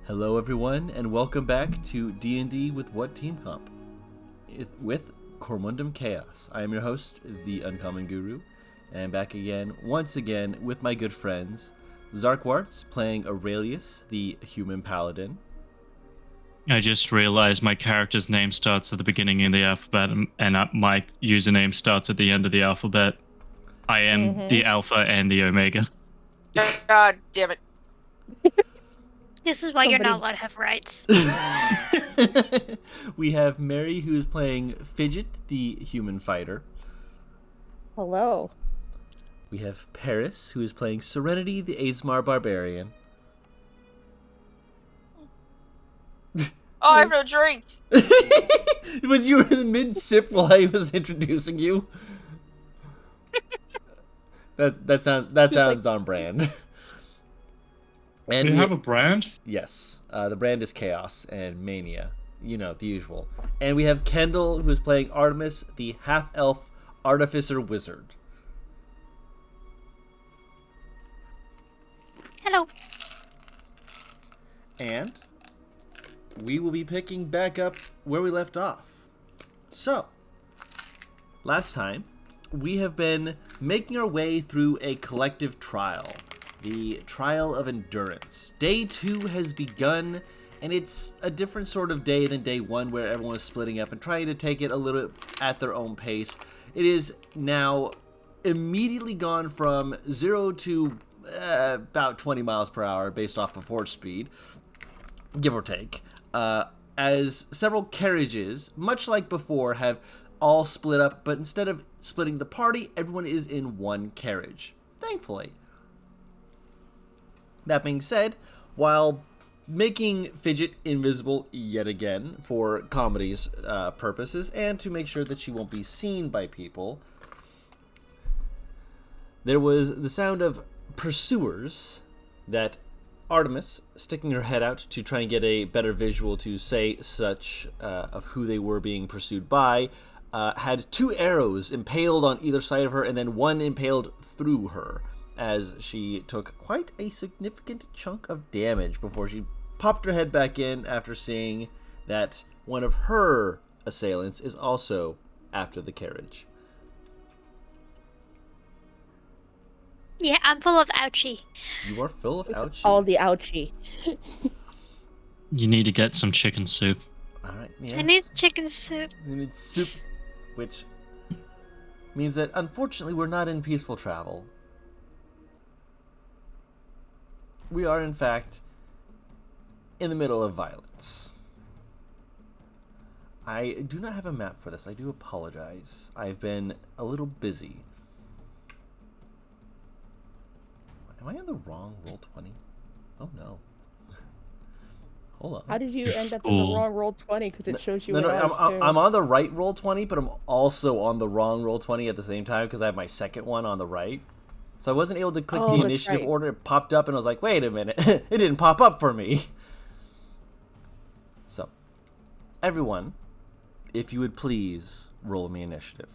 Hello everyone, and welcome back to D&D with WhatTeamComp with Cormundum Chaos. I am your host, the Uncommon Guru, and I'm back again, once again, with my good friends, Zarkwartz playing Aurelius, the human paladin. I just realized my character's name starts at the beginning of the alphabet, and my username starts at the end of the alphabet. I am the Alpha and the Omega. God damn it. This is why you're not allowed to have rights. We have Mary, who's playing Fidget, the human fighter. Hello. We have Paris, who is playing Serenity, the Azmar barbarian. Oh, I have no drink. Was you in mid-sip while I was introducing you? That sounds on brand. And do you have a brand? Yes. The brand is Chaos and Mania. You know, the usual. And we have Kendall, who is playing Artemis, the half-elf artificer wizard. Hello. And we will be picking back up where we left off. So, last time, we have been making our way through a collective trial. The Trial of Endurance. Day 2 has begun, and it's a different sort of day than day 1 where everyone is splitting up and trying to take it a little at their own pace. It is now immediately gone from 0 to about 20 miles per hour based off of horse speed, give or take, as several carriages, much like before, have all split up, but instead of splitting the party, everyone is in one carriage, thankfully. That being said, while making Fidget invisible yet again for comedy's purposes and to make sure that she won't be seen by people, there was the sound of pursuers that Artemis, sticking her head out to try and get a better visual to say such of who they were being pursued by, had 2 arrows impaled on either side of her and then 1 impaled through her, as she took quite a significant chunk of damage before she popped her head back in after seeing that one of her assailants is also after the carriage. Yeah, I'm full of ouchie. You are full of ouchie. All the ouchie. You need to get some chicken soup. All right, yeah. I need chicken soup. You need soup, which means that unfortunately we're not in peaceful travel. We are, in fact, in the middle of violence. I do not have a map for this. I do apologize. I've been a little busy. Am I on the wrong Roll20? Oh, no. Hold on. How did you end up in the wrong Roll20? Because it shows you I'm on the right Roll20, but I'm also on the wrong Roll20 at the same time because I have my second one on the right. So I wasn't able to click the initiative order. It popped up, and I was like, wait a minute. It didn't pop up for me. So, everyone, if you would please roll me initiative.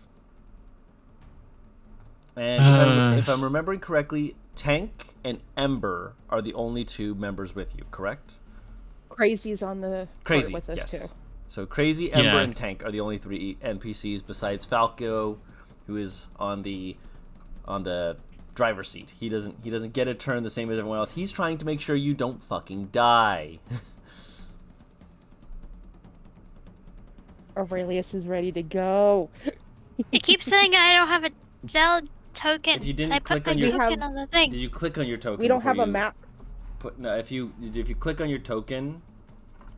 And if I'm remembering correctly, Tank and Ember are the only 2 members with you, correct? Crazy's on the Crazy with us yes. too. So Crazy, Ember, and Tank are the only 3 NPCs besides Falco, who is on the driver's seat. He doesn't get a turn the same as everyone else. He's trying to make sure you don't fucking die. Aurelius is ready to go. It keeps saying I don't have a valid token. If you didn't I put click my on your token on the thing. Did you click on your token? We don't have a map. If you click on your token,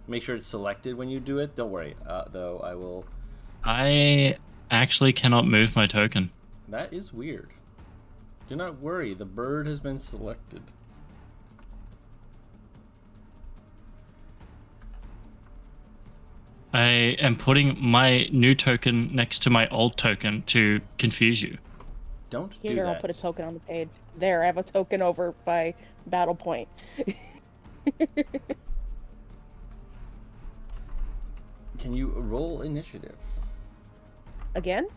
make sure it's selected when you do it. Don't worry, though I will. I actually cannot move my token. That is weird. Do not worry, the bird has been selected. I am putting my new token next to my old token to confuse you. Don't do Here, that. I'll put a token on the page. There, I have a token over by battle point. Can you roll initiative? Again?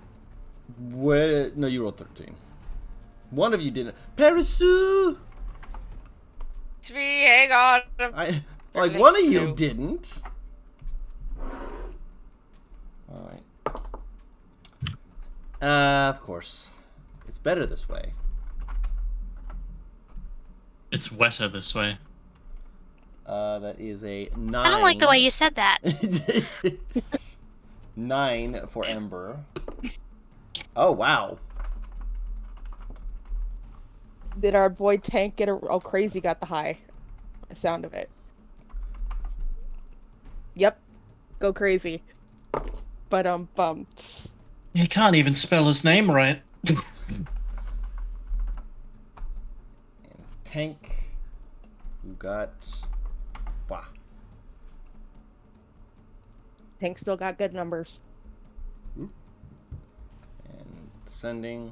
No, you rolled 13. One of you didn't. Perisu! It's me, hang on. Like, one of Everything's you new. didn't. Alright. Of course. It's better this way. It's wetter this way. That is a 9. I don't like the way you said that. 9 for Ember. Oh, wow. Did our boy Tank get a... Oh, Crazy got the high. The sound of it. Yep. Go Crazy. But, bumped. He can't even spell his name right. And Tank, who got... Wow. Tank still got good numbers. And sending.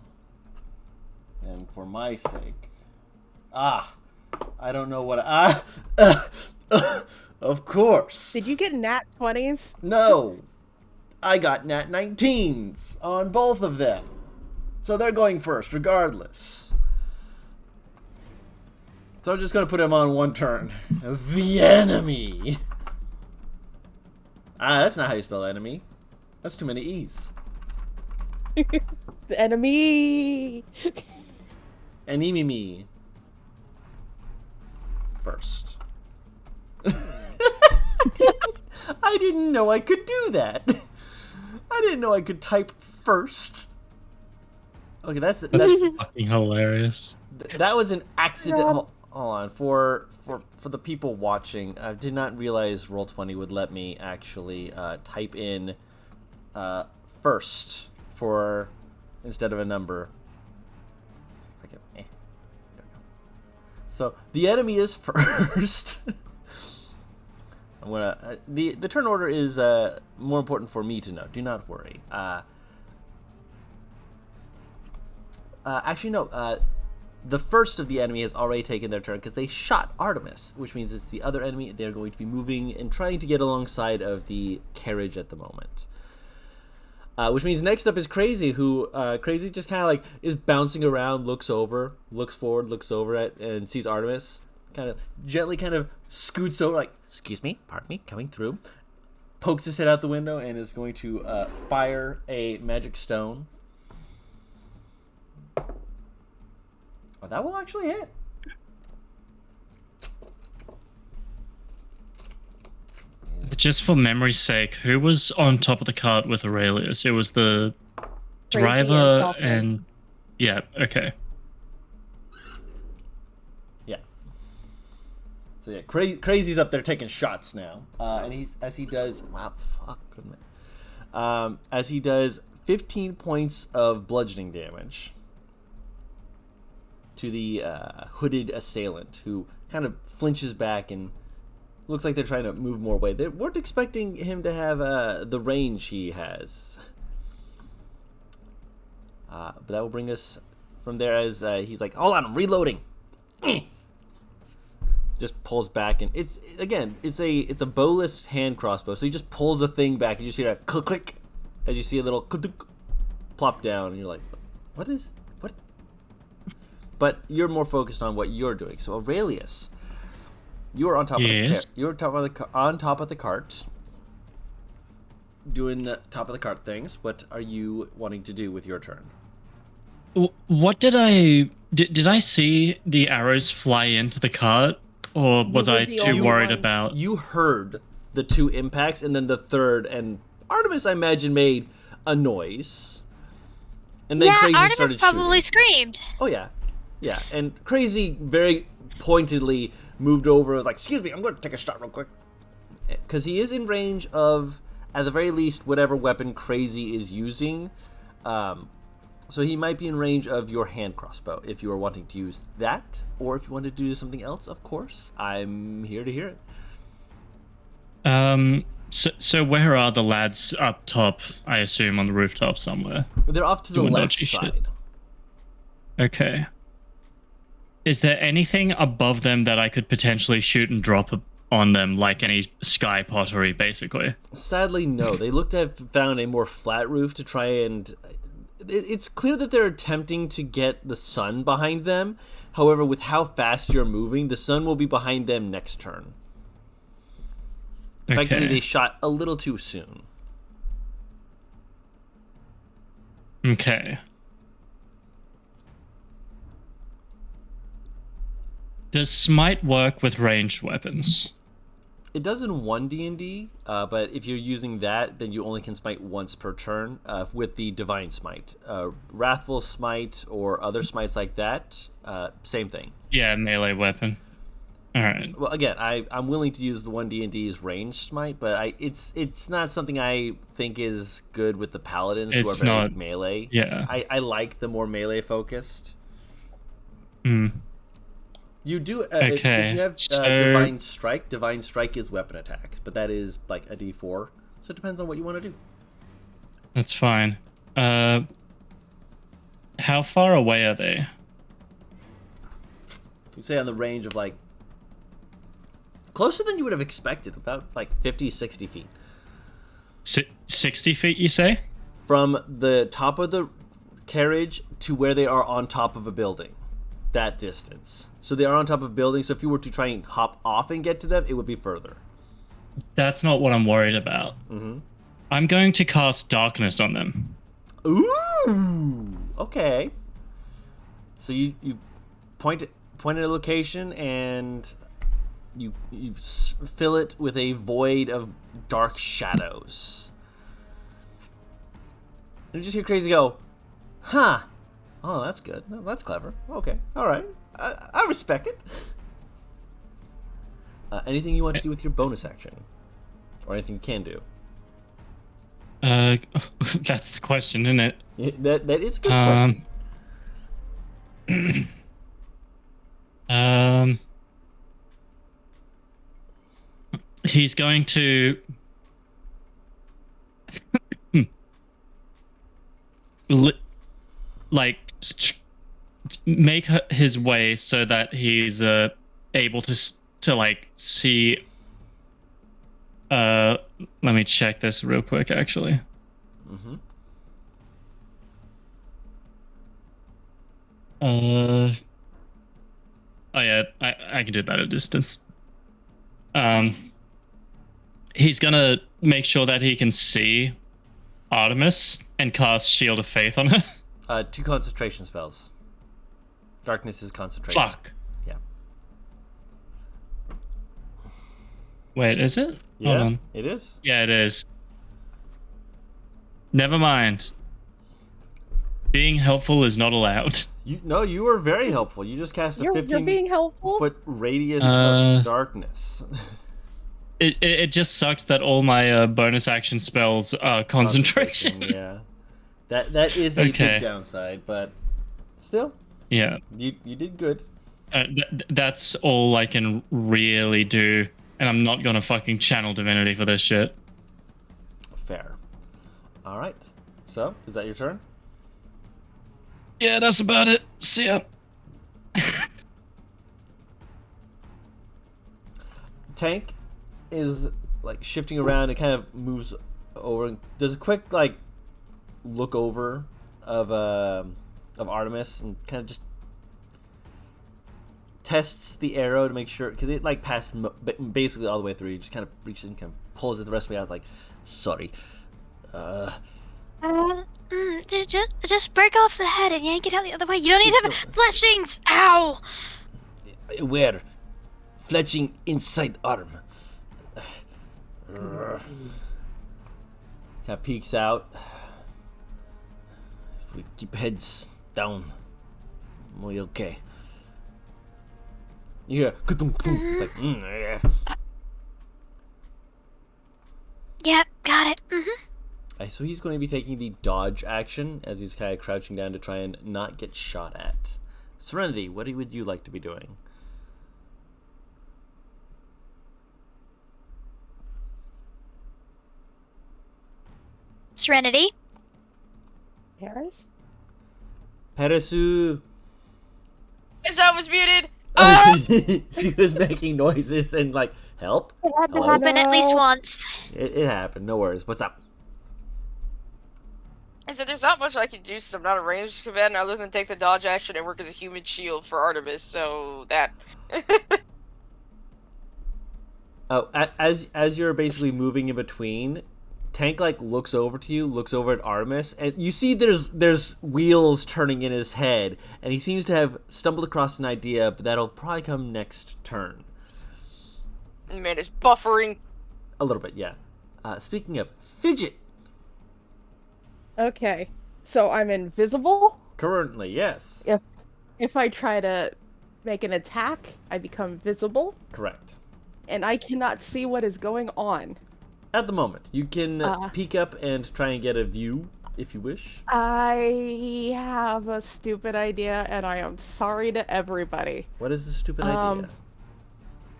And for my sake. I don't know what... of course. Did you get nat 20s? No. I got nat 19s on both of them. So they're going first, regardless. So I'm just going to put him on one turn. The enemy. That's not how you spell enemy. That's too many E's. The enemy! Enemy. First. I didn't know I could do that. I didn't know I could type first. Okay, that's Fucking hilarious. that was an accident. Hold on, for the people watching, I did not realize Roll20 would let me actually type in first for instead of a number. See if I can, there we go. So the enemy is first. I'm gonna the turn order is more important for me to know. Do not worry. Actually, no. The first of the enemy has already taken their turn because they shot Artemis, which means it's the other enemy. They're going to be moving and trying to get alongside of the carriage at the moment. Which means next up is Crazy, who Crazy just kind of like is bouncing around, looks over, looks forward, looks over at and sees Artemis, kind of gently kind of scoots over, like, excuse me, pardon me, coming through, pokes his head out the window and is going to fire a magic stone. Oh, that will actually hit. Just for memory's sake, who was on top of the cart with Aurelius? It was the Crazy driver Falcon. and... Yeah, okay. Yeah. So yeah, Crazy's up there taking shots now, and as he does 15 points of bludgeoning damage to the hooded assailant, who kind of flinches back and looks like they're trying to move more away. They weren't expecting him to have the range he has. But that will bring us from there as he's like, hold on, I'm reloading. Just pulls back, and it's a bowless hand crossbow. So he just pulls the thing back, and you just hear a click click as you see a little plop down, and you're like, what? But you're more focused on what you're doing. So Aurelius, you are on top Yes. of on top of the cart, doing the top of the cart things. What are you wanting to do with your turn? What did I see the arrows fly into the cart, or was were I the too only worried one. about? You heard the 2 impacts, and then the third, and Artemis, I imagine, made a noise. And then Yeah, Crazy Artemis started probably shooting. screamed. Oh, yeah. Yeah, and Crazy very pointedly moved over and was like, excuse me, I'm going to take a shot real quick. Because he is in range of, at the very least, whatever weapon Crazy is using. So he might be in range of your hand crossbow if you are wanting to use that, or if you want to do something else, of course. I'm here to hear it. So where are the lads up top? I assume on the rooftop somewhere. They're off to the Doing left dodgy shit. side. Okay. Is there anything above them that I could potentially shoot and drop on them, like any sky pottery, basically? Sadly, no. They look to have found a more flat roof to try and... It's clear that they're attempting to get the sun behind them. However, with how fast you're moving, the sun will be behind them next turn. Effectively, Okay. they shot a little too soon. Okay. Does smite work with ranged weapons? It does in one D&D, but if you're using that, then you only can smite once per turn with the Divine Smite. Wrathful Smite or other smites like that, same thing. Yeah, melee weapon. All right. Well, again, I'm willing to use the one D&D's ranged smite, but it's not something I think is good with the paladins who are It's very not- melee. yeah. I like the more melee focused. Hmm. You do if Okay, you have so- Divine Strike. Divine Strike is weapon attacks, but that is like a D4, so it depends on what you want to do. That's fine. How far away are they? You say on the range of like closer than you would have expected, about like 50, 60 feet 60 feet, you say? from the top of the carriage to where they are on top of a building. That distance. So they are on top of a building. So if you were to try and hop off and get to them, it would be further. That's not what I'm worried about. Mm-hmm. I'm going to cast darkness on them. Ooh. Okay. So you point at a location and you fill it with a void of dark shadows. And you just hear Crazy go, huh? Oh, that's good. Oh, that's clever. Okay. All right. I respect it. Anything you want to do with your bonus action? Or anything you can do? That's the question, isn't it? Yeah, that is a good question. He's going to make his way so that he's able to like see. Let me check this real quick, actually. Mm-hmm. Oh yeah, I can do that at a distance. He's gonna make sure that he can see Artemis and cast Shield of Faith on her. 2 concentration spells. Darkness is concentration. Fuck. Yeah. Wait, is it? Yeah, Hold on. it is. Yeah, it is. Never mind. Being helpful is not allowed. You were very helpful. You just cast a You're 15 being helpful. foot radius of darkness. It just sucks that all my bonus action spells are concentration. Yeah. That is a Okay. big downside, but still, Yeah. you did good. That's all I can really do, and I'm not gonna fucking channel divinity for this shit. Fair. All right. So, is that your turn? Yeah, that's about it. See ya. Tank is like shifting around and kind of moves over. Does a quick like look over of Artemis and kind of just tests the arrow to make sure, because it like passed basically all the way through. He just kind of reaches and kind of pulls it the rest of the way out. Like, sorry. Just break off the head and yank it out the other way. You don't need to have fleshings. Ow! Where? Fletching inside arm. Kind of peeks out. If we keep heads down, we'll be okay. You hear ka-dunk, dunk. It's like, yeah. Yep, got it. Mm-hmm. So he's going to be taking the dodge action as he's kind of crouching down to try and not get shot at. Serenity, what would you like to be doing? Serenity. Paris? Peresu. His sound was muted. She was making noises and like, help? It had to Hello? happen at least once. It happened. No worries. What's up? I said there's not much I can do since I'm not a ranged combatant other than take the dodge action and work as a human shield for Artemis, so that. Oh, as you're basically moving in between, Tank like looks over to you, looks over at Artemis, and you see there's wheels turning in his head, and he seems to have stumbled across an idea, but that'll probably come next turn. Man, it's buffering. A little bit, yeah. Speaking of fidget, Okay, so I'm invisible. currently, yes, If I try to make an attack, I become visible, correct. and I cannot see what is going on. At the moment, you can peek up and try and get a view if you wish. I have a stupid idea, and I am sorry to everybody. What is the stupid idea?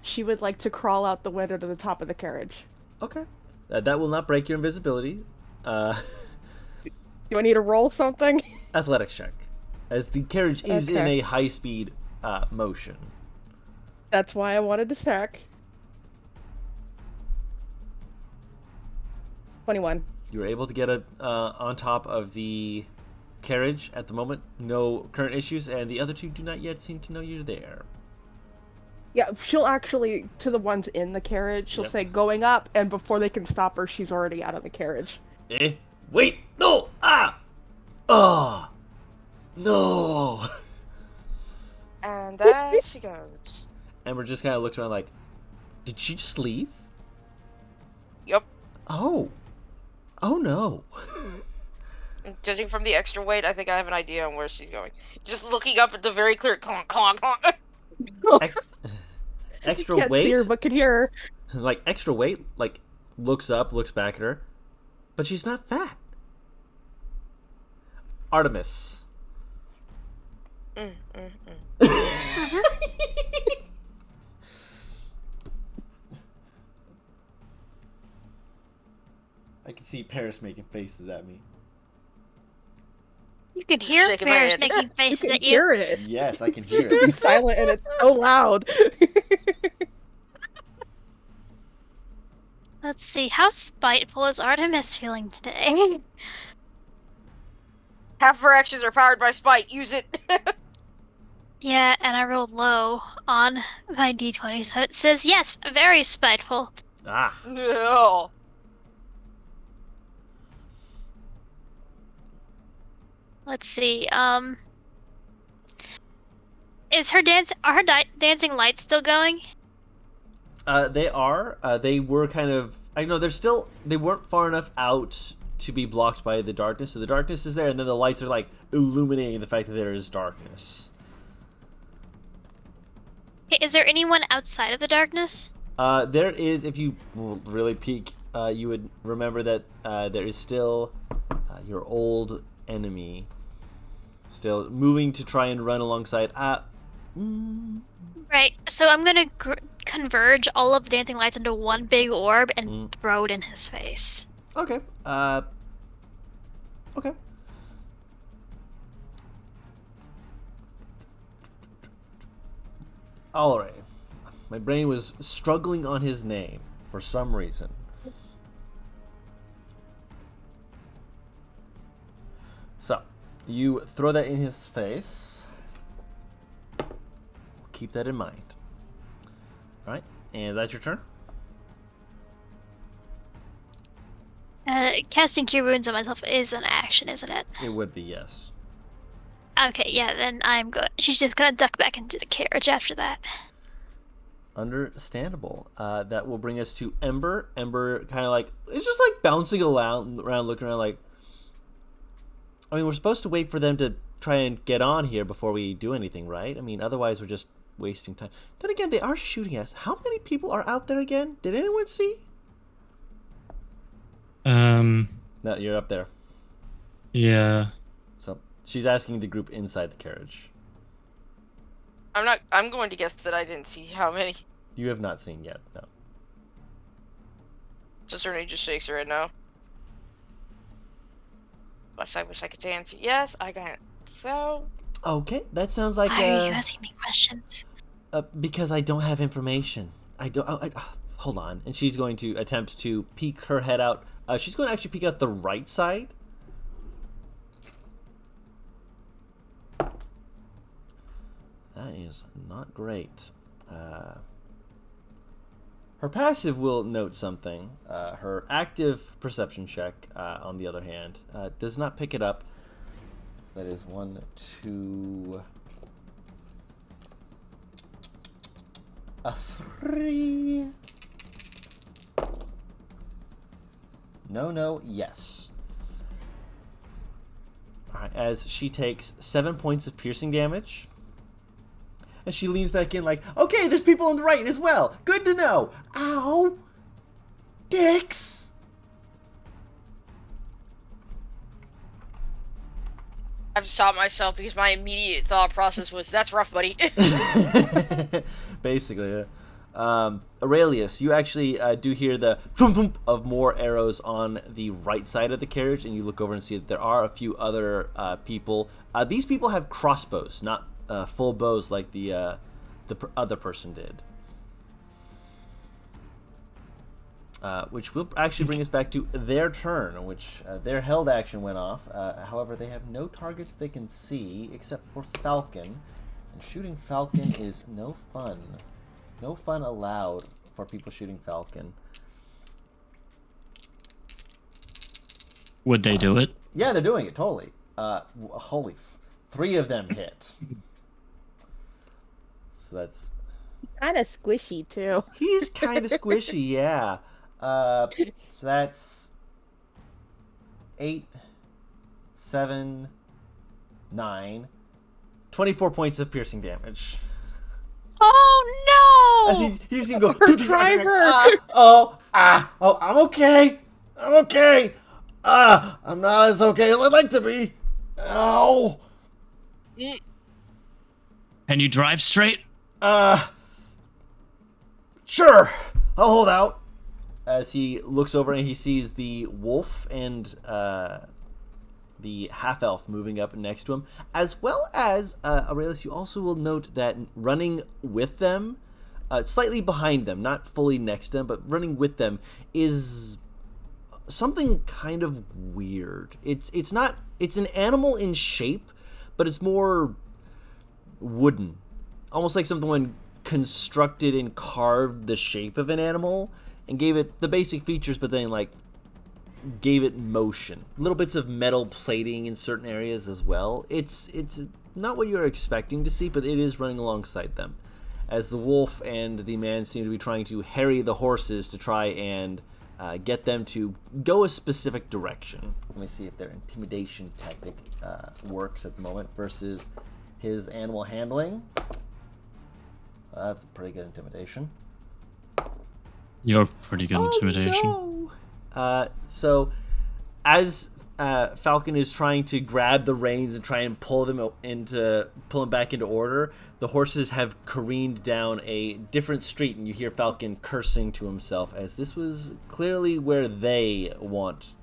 She would like to crawl out the window to the top of the carriage. Okay, that will not break your invisibility. Do I need to roll something? Athletics check, as the carriage is in Okay. a high-speed motion. That's why I wanted to stack. 21. You were able to get on top of the carriage at the moment. No current issues, and the other two do not yet seem to know you're there. Yeah, she'll actually, to the ones in the carriage, she'll Yep. say going up, and before they can stop her, she's already out of the carriage. Wait, no, oh, no. And there she goes. Ember just kind of looks around like, did she just leave? Yup. Oh no. Judging from the extra weight, I think I have an idea on where she's going. Just looking up at the very clear clonk, clonk, clonk. Extra Can't weight? see her, but can hear her. Like extra weight, like looks up, looks back at her, but she's not fat. Artemis. I can see Paris making faces at me. You can hear Shaking my bears head. making You faces can at you. hear it. Yes, I can hear Be it. silent, and it's so loud. Let's see, how spiteful is Artemis feeling today? Half of her actions are powered by spite. Use it. Yeah, and I rolled low on my d20, so it says yes, very spiteful. Ah, No. Let's see, is her dancing lights still going? they are. They were kind of. I know they're still. They weren't far enough out to be blocked by the darkness. So the darkness is there, and then the lights are like illuminating the fact that there is darkness. Is there anyone outside of the darkness? There is. If you really peek, you would remember that there is still your old enemy, still moving to try and run alongside. Right, so I'm gonna converge all of the dancing lights into one big orb and throw it in his face. Okay. Okay. All right. My brain was struggling on his name for some reason. So, you throw that in his face. Keep that in mind. All right, and that's your turn. Casting Cure Wounds on myself is an action, isn't it? It would be, yes. Okay, yeah, then I'm good. She's just gonna duck back into the carriage after that. Understandable. That will bring us to Ember. Ember kind of like, it's just like bouncing around, looking around like, I mean, we're supposed to wait for them to try and get on here before we do anything, right? I mean, otherwise we're just wasting time. Then again, they are shooting us. How many people are out there again? Did anyone see? No, you're up there. Yeah. So she's asking the group inside the carriage. I'm going to guess that I didn't see how many. You have not seen yet, no. Just her name just shakes her head no. I wish I could answer. Yes, I got it. So. Okay, that sounds like Why are you asking me questions? because I don't have information. I don't. Hold on, and she's going to attempt to peek her head out. She's going to actually peek out the right side. That is not great. Her passive will note something. Her active perception check, on the other hand, does not pick it up. So that is 1, 2, a 3. No, yes. Alright, as she takes 7 points of piercing damage. And she leans back in like, okay, there's people on the right as well. Good to know. Ow. Dicks. I've stopped myself because my immediate thought process was, that's rough, buddy. Basically, yeah. Aurelius, you actually do hear the thump thump of more arrows on the right side of the carriage, and you look over and see that there are a few other people. These people have crossbows, not full bows like the other person did. Which will actually bring us back to their turn, in which their held action went off. However, they have no targets they can see except for Falcon. And shooting Falcon is no fun. No fun allowed for people shooting Falcon. Would they do it? Yeah, they're doing it, totally. Holy 3 of them hit. So that's... Kind of squishy, too. He's kind of squishy, yeah. So that's 8, 7, 9, 24 points of piercing damage. Oh no! As you see him go, driver! I'm okay. I'm okay. I'm not as okay as I'd like to be. Ow. Can you drive straight? Sure. I'll hold out. As he looks over and he sees the wolf and the half-elf moving up next to him, as well as, Aurelius, you also will note that running with them, slightly behind them, not fully next to them, but running with them, is something kind of weird. It's an animal in shape, but it's more wooden. Almost like someone constructed and carved the shape of an animal and gave it the basic features, but then like gave it motion. Little bits of metal plating in certain areas as well. It's not what you're expecting to see, but it is running alongside them, as the wolf and the man seem to be trying to harry the horses to try and get them to go a specific direction. Let me see if their intimidation tactic works at the moment versus his animal handling. That's a pretty good intimidation. You're pretty good intimidation. No. So, as Falcon is trying to grab the reins and try and pull them back into order, the horses have careened down a different street, and you hear Falcon cursing to himself, as this was clearly where they want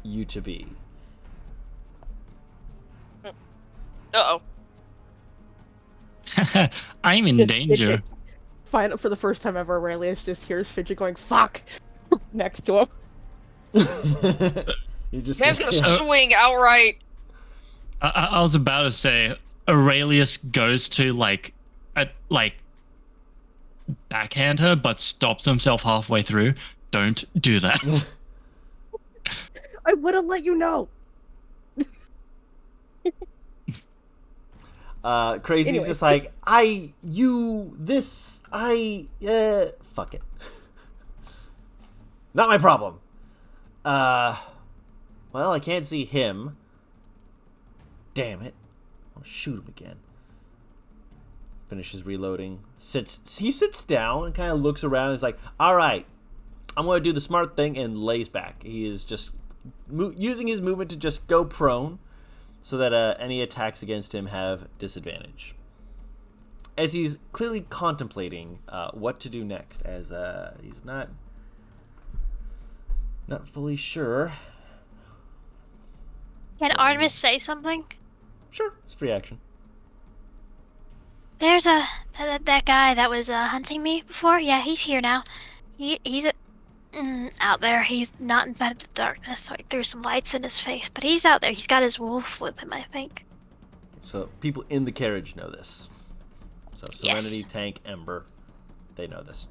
you to be. Uh-oh. I'm in Just danger. Fidget. Find for the first time ever, Aurelius just hears Fidget going, fuck, next to him. Man's gonna swing outright. I was about to say, Aurelius goes to backhand her, but stops himself halfway through. Don't do that. I would have let you know. Crazy's Anyway. just like, fuck it. Not my problem. Well, I can't see him. Damn it. I'll shoot him again. Finishes reloading. He sits down and kind of looks around and is like, alright, I'm going to do the smart thing, and lays back. He is just using his movement to just go prone, so that any attacks against him have disadvantage. As he's clearly contemplating what to do next, as he's not fully sure. Can Artemis say something? Sure, it's free action. There's that guy that was hunting me before. Yeah, he's here now. He's out there. He's not inside of the darkness, so I threw some lights in his face. But he's out there. He's got his wolf with him, I think. So people in the carriage know this. So Serenity, Yes. Tank, Ember, they know this.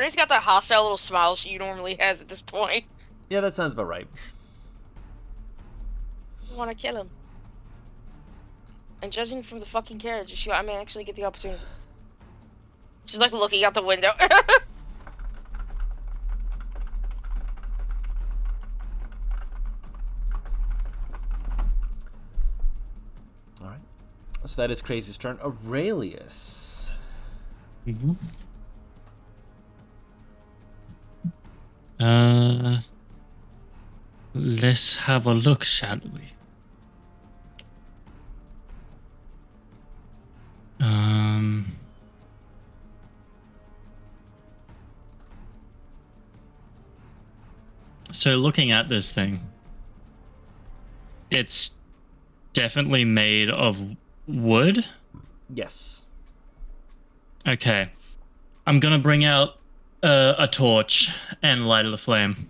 Renee's got that hostile little smile she normally has at this point. Yeah, that sounds about right. I want to kill him. And judging from the fucking carriage, I may actually get the opportunity. She's like looking out the window. Alright. So that is Crazy's turn. Aurelius. Mm-hmm. Let's have a look, shall we? So looking at this thing, it's definitely made of wood. Yes. Okay. I'm gonna bring out a torch and light it a flame.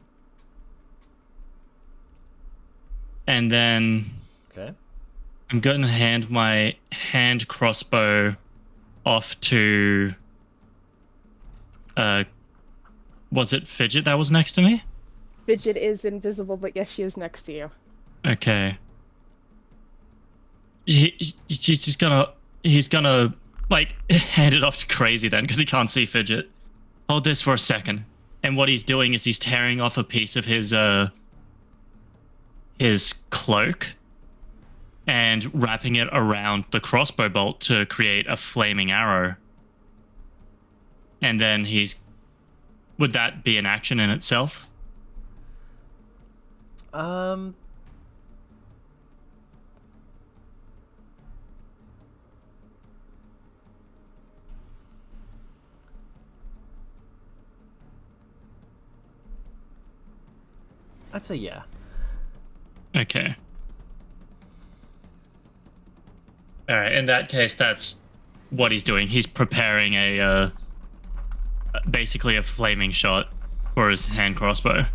And then Okay. I'm gonna hand my hand crossbow off to was it Fidget that was next to me? Fidget is invisible, but yes, she is next to you. Okay. He's gonna like hand it off to Crazy then, because he can't see Fidget. Hold this for a second. And what he's doing is he's tearing off a piece of his cloak and wrapping it around the crossbow bolt to create a flaming arrow. And then would that be an action in itself? I'd say yeah. Okay. All right. In that case, that's what he's doing. He's preparing basically a flaming shot for his hand crossbow.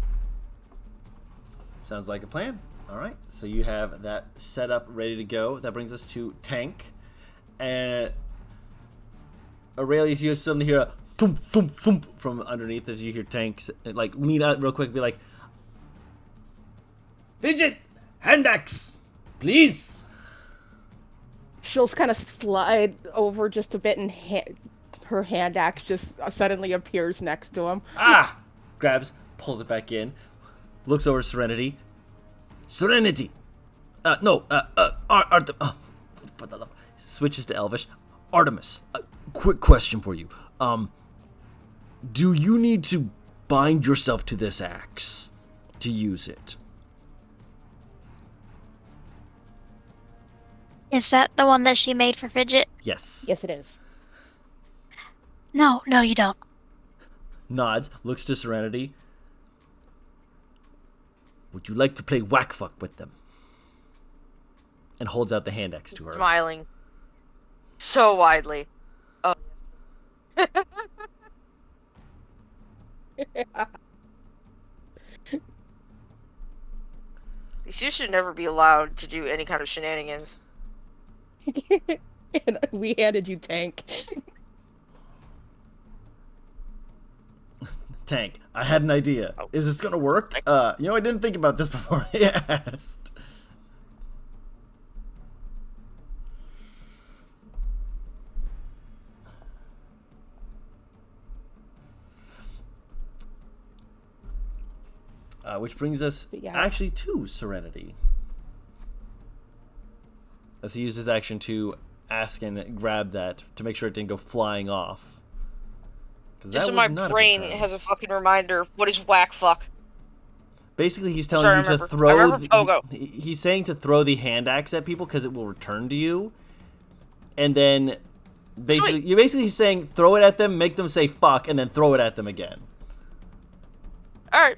Sounds like a plan. All right. So you have that set up, ready to go. That brings us to Tank. And Aurelius, you suddenly hear a thump, thump, thump from underneath as you hear Tank like lean out real quick and be like, Fidget! Hand axe! Please! She'll kind of slide over just a bit, and her hand axe just suddenly appears next to him. Ah! Grabs, pulls it back in, looks over Serenity. Serenity! For the love. Switches to Elvish. Artemis, quick question for you. Do you need to bind yourself to this axe to use it? Is that the one that she made for Fidget? Yes. Yes, it is. No, you don't. Nods, looks to Serenity. Would you like to play whack fuck with them? And holds out the hand axe to her. Smiling. So widely. Oh. You should never be allowed to do any kind of shenanigans. And we handed you Tank. Tank, I had an idea. Oh. Is this gonna work? I didn't think about this before I asked. Which brings us actually to Serenity. As he used his action to ask and grab that to make sure it didn't go flying off. Just so my brain has a fucking reminder. What is whack fuck? Basically, he's telling you to throw. I remember Pogo. He's saying to throw the hand axe at people because it will return to you. And then, he's saying throw it at them, make them say fuck, and then throw it at them again. All right.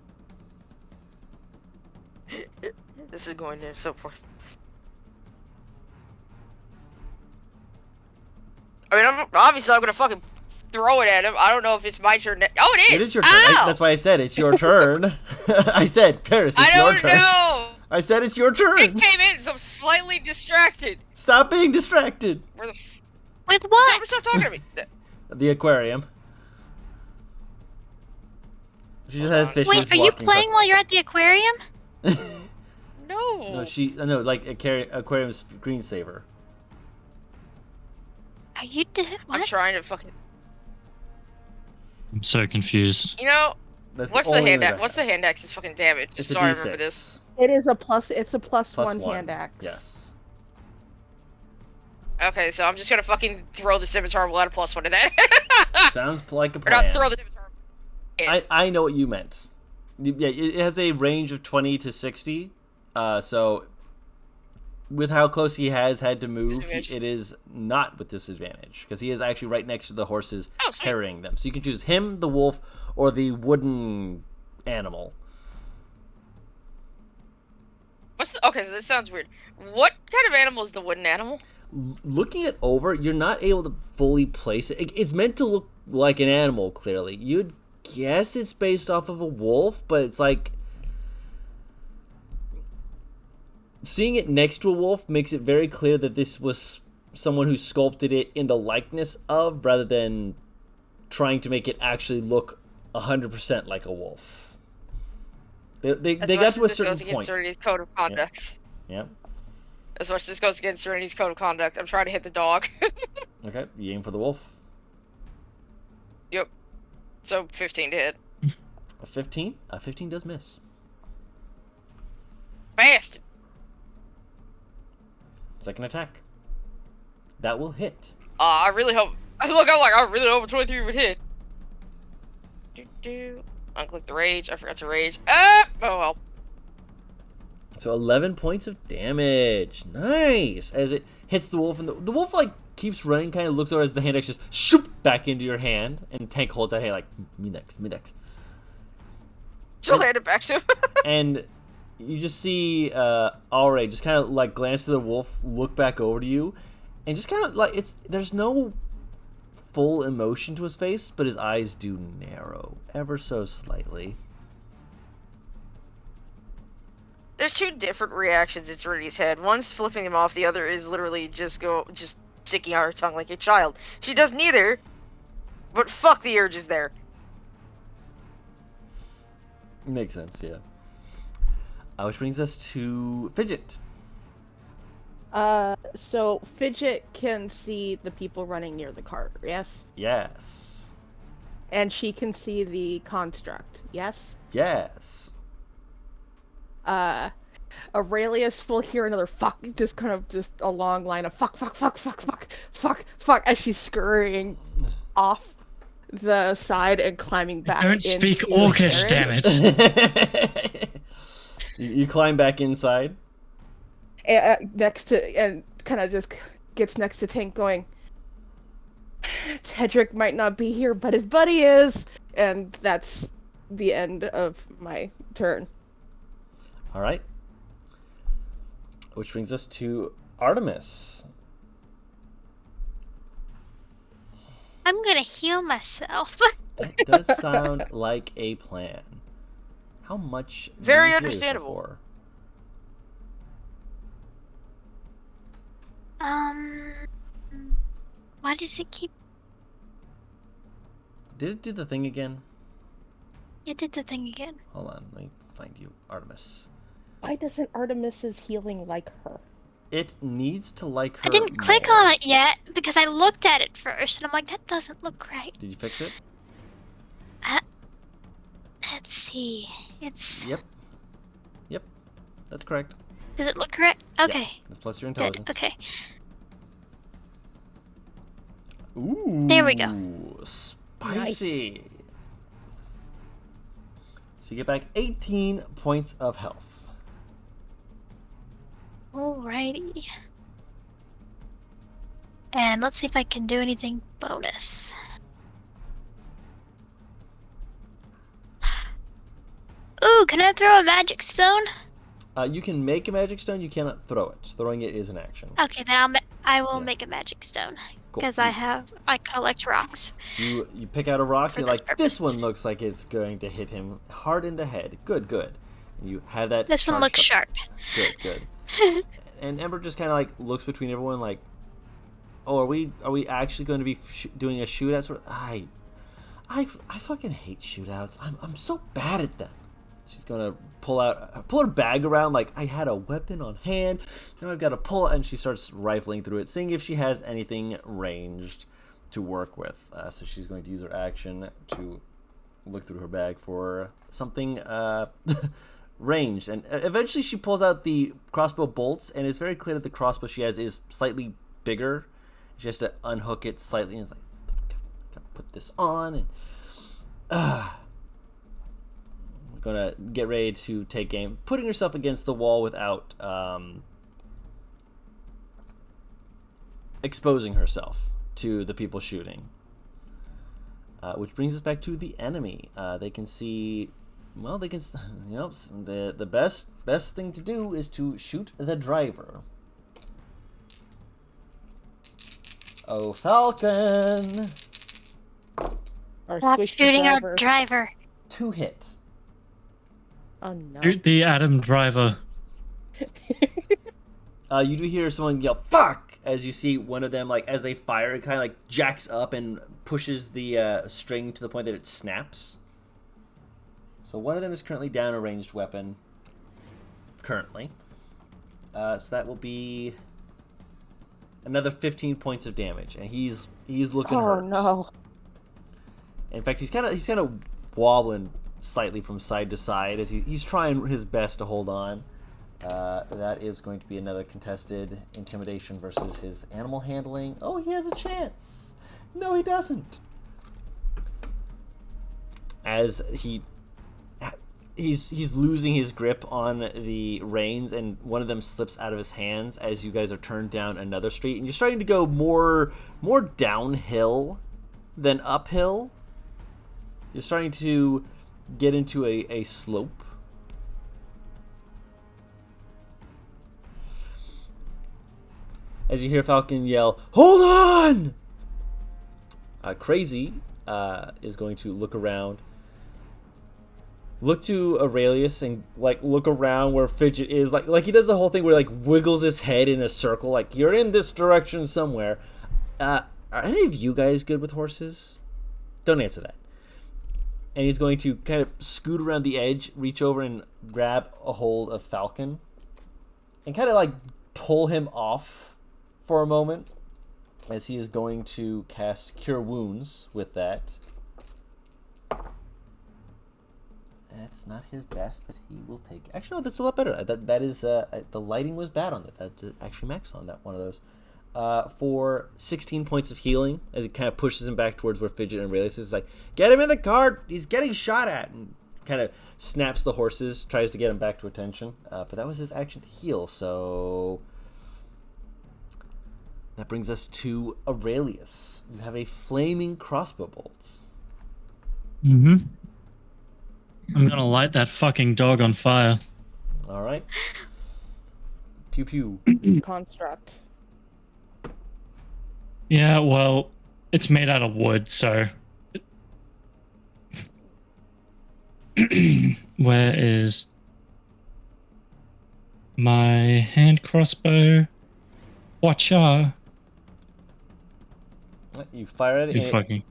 This is going to so forth. I mean, I'm gonna fucking throw it at him. I don't know if it's my turn. Oh, it is. It is your turn. That's why I said it's your turn. I said, Paris, it's your turn. I don't know. I said it's your turn. It came in, so I'm slightly distracted. Stop being distracted. Where the With what? Stop talking to me. The aquarium. She just has fishes. Wait, are you walking playing across- while you're at the aquarium? No. No, like aquarium screensaver. Are you I'm what? trying to fucking. I'm so confused. You know, That's what's the only hand? image I What's the have. hand axe's fucking damage? It's Just a so I D6. remember this. It is a plus. It's a plus Plus one hand axe. Yes. Okay, so I'm just gonna fucking throw the scimitar. We'll add a +1 to that. Sounds like a Or plan. not throw the scimitar. I know what you meant. Yeah, it has a range of 20 to 60. So with how close he has had to move, Disadvantage. it is not with disadvantage because he is actually right next to the horses Oh, sweet. carrying them. So you can choose him, the wolf, or the wooden animal. Okay, so this sounds weird. What kind of animal is the wooden animal? Looking it over, you're not able to fully place it. It's meant to look like an animal, clearly. You'd guess it's based off of a wolf, but it's like seeing it next to a wolf makes it very clear that this was someone who sculpted it in the likeness of, rather than trying to make it actually look 100% like a wolf. They got to a certain This goes against point. Serenity's code of conduct. Yeah. As much as this goes against Serenity's code of conduct, I'm trying to hit the dog. Okay, you aim for the wolf. Yep. So 15 to hit. A 15? A 15 does miss. Bastard. Second attack. That will hit. I really hope. Look, I really hope a 23 would hit. Unclick the rage. I forgot to rage. Ah! Oh well. So 11 points of damage. Nice. As it hits the wolf, and the wolf like keeps running, kind of looks over as the hand axe just shoop back into your hand, and Tank holds that hand like me next, me next. She'll hand it back to him. And you just see Alray just kind of like glance to the wolf, look back over to you, and just kind of like there's no full emotion to his face, but his eyes do narrow ever so slightly. There's two different reactions in Serenity's head. One's flipping them off. The other is literally just sticking out her tongue like a child. She does neither. But fuck, the urge is there. Makes sense, yeah. Which brings us to Fidget. So Fidget can see the people running near the cart, yes? Yes. And she can see the construct, yes? Yes. Aurelius will hear another fuck, just a long line of fuck, as she's scurrying off the side and climbing back. Don't speak into Orcish, the damn carriage. it. You climb back inside. Next to, and kind of just gets next to Tank going, Tedric might not be here, but his buddy is. And that's the end of my turn. All right. Which brings us to Artemis. I'm gonna heal myself. That does sound like a plan. How much? do Very you heal yourself understandable. for? Why does it keep? Did it do the thing again? It did the thing again. Hold on, let me find you, Artemis. Why doesn't Artemis's healing like her? It needs to like her. I didn't click more. on it yet because I looked at it first and I'm like, that doesn't look right. Did you fix it? Let's see. It's. Yep. Yep. That's correct. Does it look correct? Okay. That's plus your Good. intelligence. Okay. Ooh. There we go. Spicy. So you get back 18 points of health. Alrighty. And let's see if I can do anything bonus. Ooh, can I throw a magic stone? You can make a magic stone. You cannot throw it. Throwing it is an action. Okay, then I will Yeah. make a magic stone Cool. because I collect rocks. You pick out a rock. For You're this like, this purpose. one looks like it's going to hit him hard in the head. Good, good. And you have that. This one charged looks up. sharp. Good, good. And Ember just kind of like looks between everyone, like, "Oh, are we actually going to be doing a shootout?" Sort of. I fucking hate shootouts. I'm so bad at them. She's gonna pull her bag around like I had a weapon on hand. Now I've got to pull it, and she starts rifling through it, seeing if she has anything ranged to work with. So she's going to use her action to look through her bag for something ranged, and eventually she pulls out the crossbow bolts, and it's very clear that the crossbow she has is slightly bigger. She has to unhook it slightly, and it's like, gotta put this on, and I'm gonna get ready to take aim, putting herself against the wall without exposing herself to the people shooting. Which brings us back to the enemy. They can see, well, they can, the best thing to do is to shoot the driver. Oh, Falcon! Stop shooting our driver. 2 hit. Oh no. Shoot the Adam Driver. You do hear someone yell, "Fuck!" as you see one of them, like, as they fire, it kind of, like, jacks up and pushes the string to the point that it snaps. So one of them is currently down a ranged weapon. Currently. So that will be another 15 points of damage, and he's looking hurt. Oh no. In fact, he's kind of wobbling slightly from side to side as he's trying his best to hold on. That is going to be another contested intimidation versus his animal handling. Oh, he has a chance. No, he doesn't. As he's losing his grip on the reins, and one of them slips out of his hands as you guys are turned down another street, and you're starting to go more downhill than uphill. You're starting to get into a slope. As you hear Falcon yell, "Hold on!" Crazy is going to look around. Look to Aurelius and look around where Fidget is. Like he does the whole thing where wiggles his head in a circle. Like, you're in this direction somewhere. Are any of you guys good with horses? Don't answer that. And he's going to kind of scoot around the edge, reach over and grab a hold of Falcon, and kind of pull him off for a moment, as he is going to cast Cure Wounds with that. That's not his best, but he will take it. Actually, no, that's a lot better. That is, the lighting was bad on that. That's actually max on that one of those. For 16 points of healing, as it kind of pushes him back towards where Fidget and Aurelius is. Like, get him in the cart! He's getting shot at! And kind of snaps the horses, tries to get him back to attention. But that was his action to heal, so that brings us to Aurelius. You have a flaming crossbow bolt. Mm-hmm. I'm gonna light that fucking dog on fire. All right. Pew pew. Construct. Yeah, well, it's made out of wood, so... Where is my hand crossbow? Watcha. You fire at it. You fucking...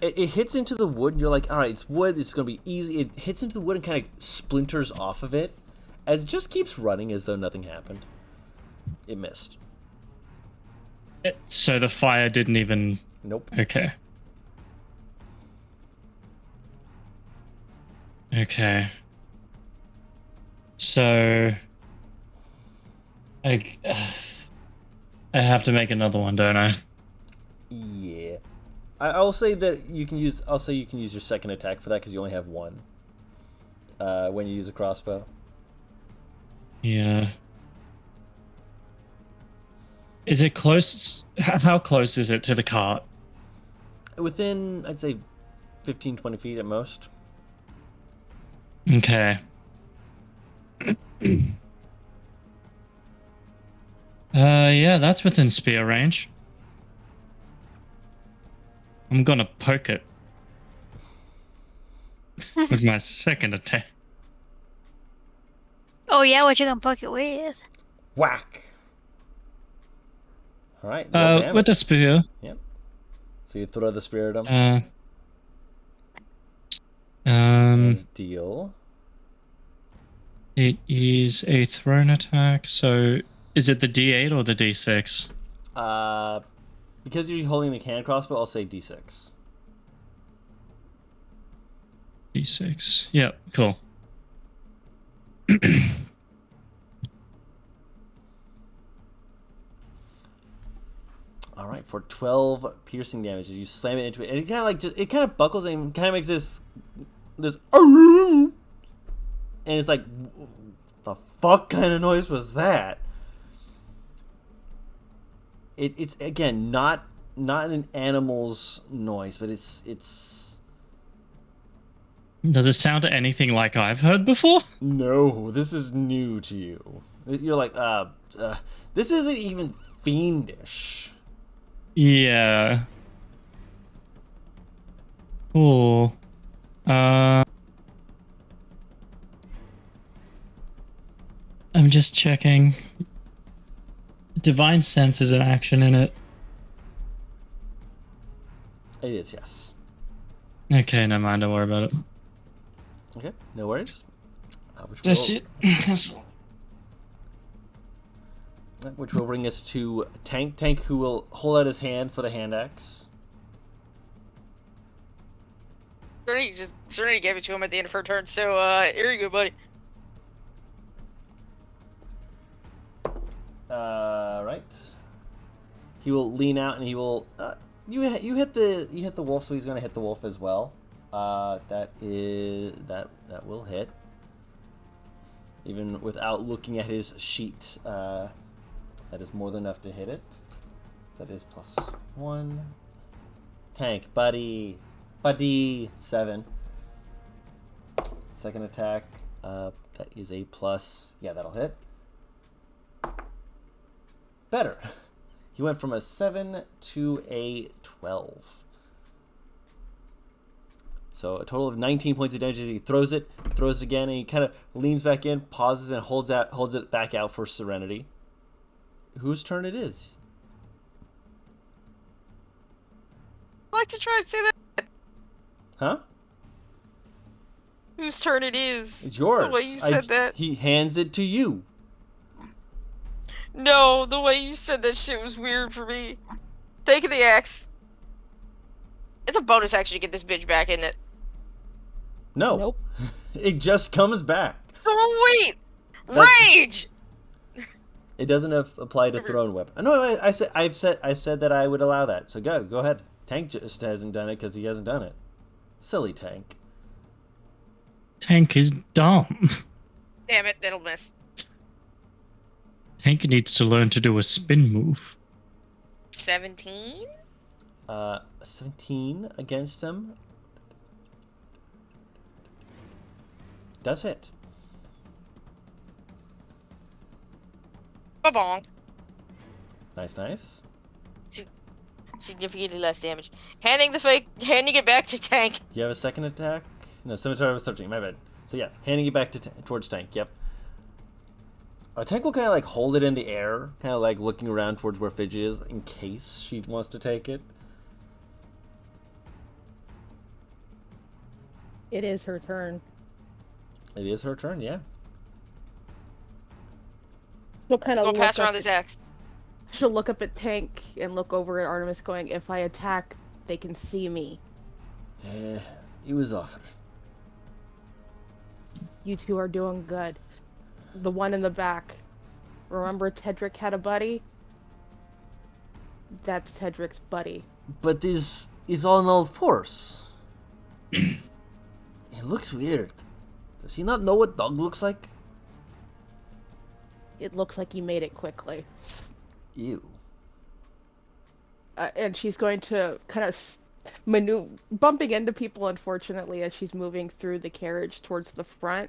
It hits into the wood, and you're like, all right, it's wood. It's going to be easy. It hits into the wood and kind of splinters off of it, as it just keeps running as though nothing happened. It missed. So the fire didn't even... Nope. Okay. Okay. So... I have to make another one, don't I? Yeah. I will say that you can use... I'll say you can use your second attack for that, because you only have one. When you use a crossbow. Yeah. Is it close? How close is it to the cart? Within, I'd say, 15, 20 feet at most. Okay. Yeah, that's within spear range. I'm gonna poke it with my second attack. Oh yeah, what you gonna poke it with? Whack! Alright, roll damage. With the spear. Yep. So you throw the spear at him. and deal. It is a thrown attack, so is it the D8 or the D6? Because you're holding the hand crossbow, I'll say D6. D6. Yep, cool. All right, for 12 piercing damage, you slam it into it, and it kind of like it kind of buckles and kind of makes this, and it's like, the fuck kind of noise was that? It's again not an animal's noise, but it's. Does it sound anything like I've heard before? No, this is new to you. You're like, this isn't even fiendish. Yeah. Cool. I'm just checking. Divine Sense is an action in it. It is, yes. Okay, never mind. Don't worry about it. Okay, no worries. That's it. Which will bring us to Tank. Tank, who will hold out his hand for the hand axe. Serenity gave it to him at the end of her turn, so here you go, buddy. Right. He will lean out and he will. You hit the wolf, so he's gonna hit the wolf as well. That will hit. Even without looking at his sheet, that is more than enough to hit it. That is +1. Tank, buddy, 7. Second attack, that is a plus. Yeah, that'll hit. Better. He went from a 7 to a 12. So a total of 19 points of damage. He throws it again, and he kind of leans back in, pauses, and holds it back out for Serenity. Whose turn it is? I like to try and say that. Huh? Whose turn it is? It's yours. The way you said that. He hands it to you. No, the way you said that shit was weird for me. Taking the axe. It's a bonus action to get this bitch back, isn't it? No. Nope. It just comes back. So wait! Rage! It doesn't apply to thrown weapon. No, I said that I would allow that. So go ahead. Tank just hasn't done it because he hasn't done it. Silly Tank. Tank is dumb. Damn it, that'll miss. Tank needs to learn to do a spin move. 17? 17 against them. Does hit. Ba-bonk. Nice. Significantly less damage. Handing it back to Tank. You have a second attack? No, Scimitar was searching. My bad. So yeah, handing it back towards Tank. Yep. Tank will kind of like hold it in the air, kind of like looking around towards where Fidget is in case she wants to take it. It is her turn. It is her turn, yeah. She'll kind Go of pass around this axe. She'll look up at Tank and look over at Artemis going, if I attack, they can see me. He was offered. You two are doing good. The one in the back. Remember Tedric had a buddy? That's Tedric's buddy. But this is all in all force. It looks weird. Does he not know what dog looks like? It looks like you made it quickly. Ew. And she's going to kind of maneuver, bumping into people, unfortunately, as she's moving through the carriage towards the front.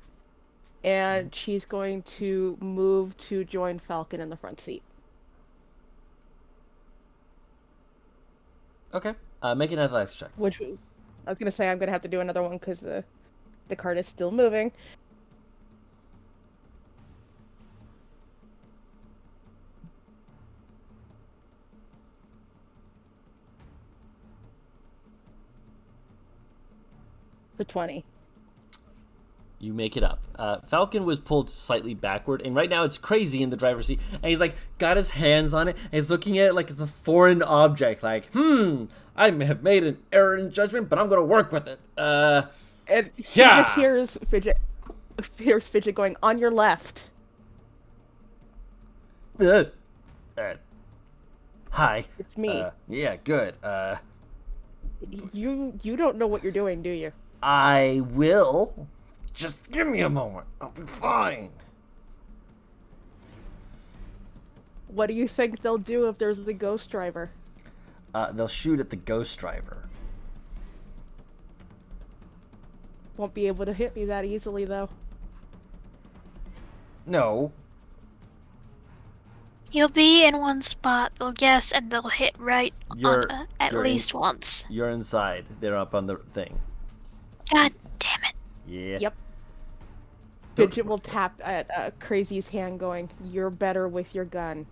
And she's going to move to join Falcon in the front seat. Okay. Make an athletics check. Which, I was going to say, I'm going to have to do another one because the cart is still moving. For 20. You make it up. Falcon was pulled slightly backward, and right now it's crazy in the driver's seat. And he's like, got his hands on it, and he's looking at it like it's a foreign object. Like, I may have made an error in judgment, but I'm gonna work with it. And he just hears Fidget going, on your left. Hi. It's me. Yeah, good. You don't know what you're doing, do you? I will. Just give me a moment. I'll be fine. What do you think they'll do if there's the ghost driver? They'll shoot at the ghost driver. Won't be able to hit me that easily, though. No. You'll be in one spot, they'll guess, and they'll hit right at least once. You're inside. They're up on the thing. God damn it. Yeah. Yep. Fidget will tap at Crazy's hand going, you're better with your gun.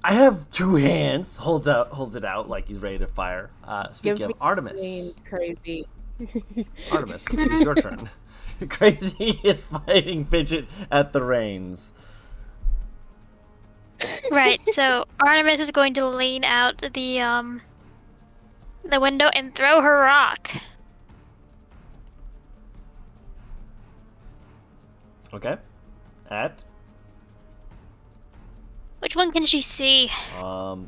I have two hands. Holds it out like he's ready to fire. Speaking of Artemis. Crazy. Artemis, it's your turn. Crazy is fighting Fidget at the reins. Right, so Artemis is going to lean out the window and throw her rock. Okay. At? Which one can she see?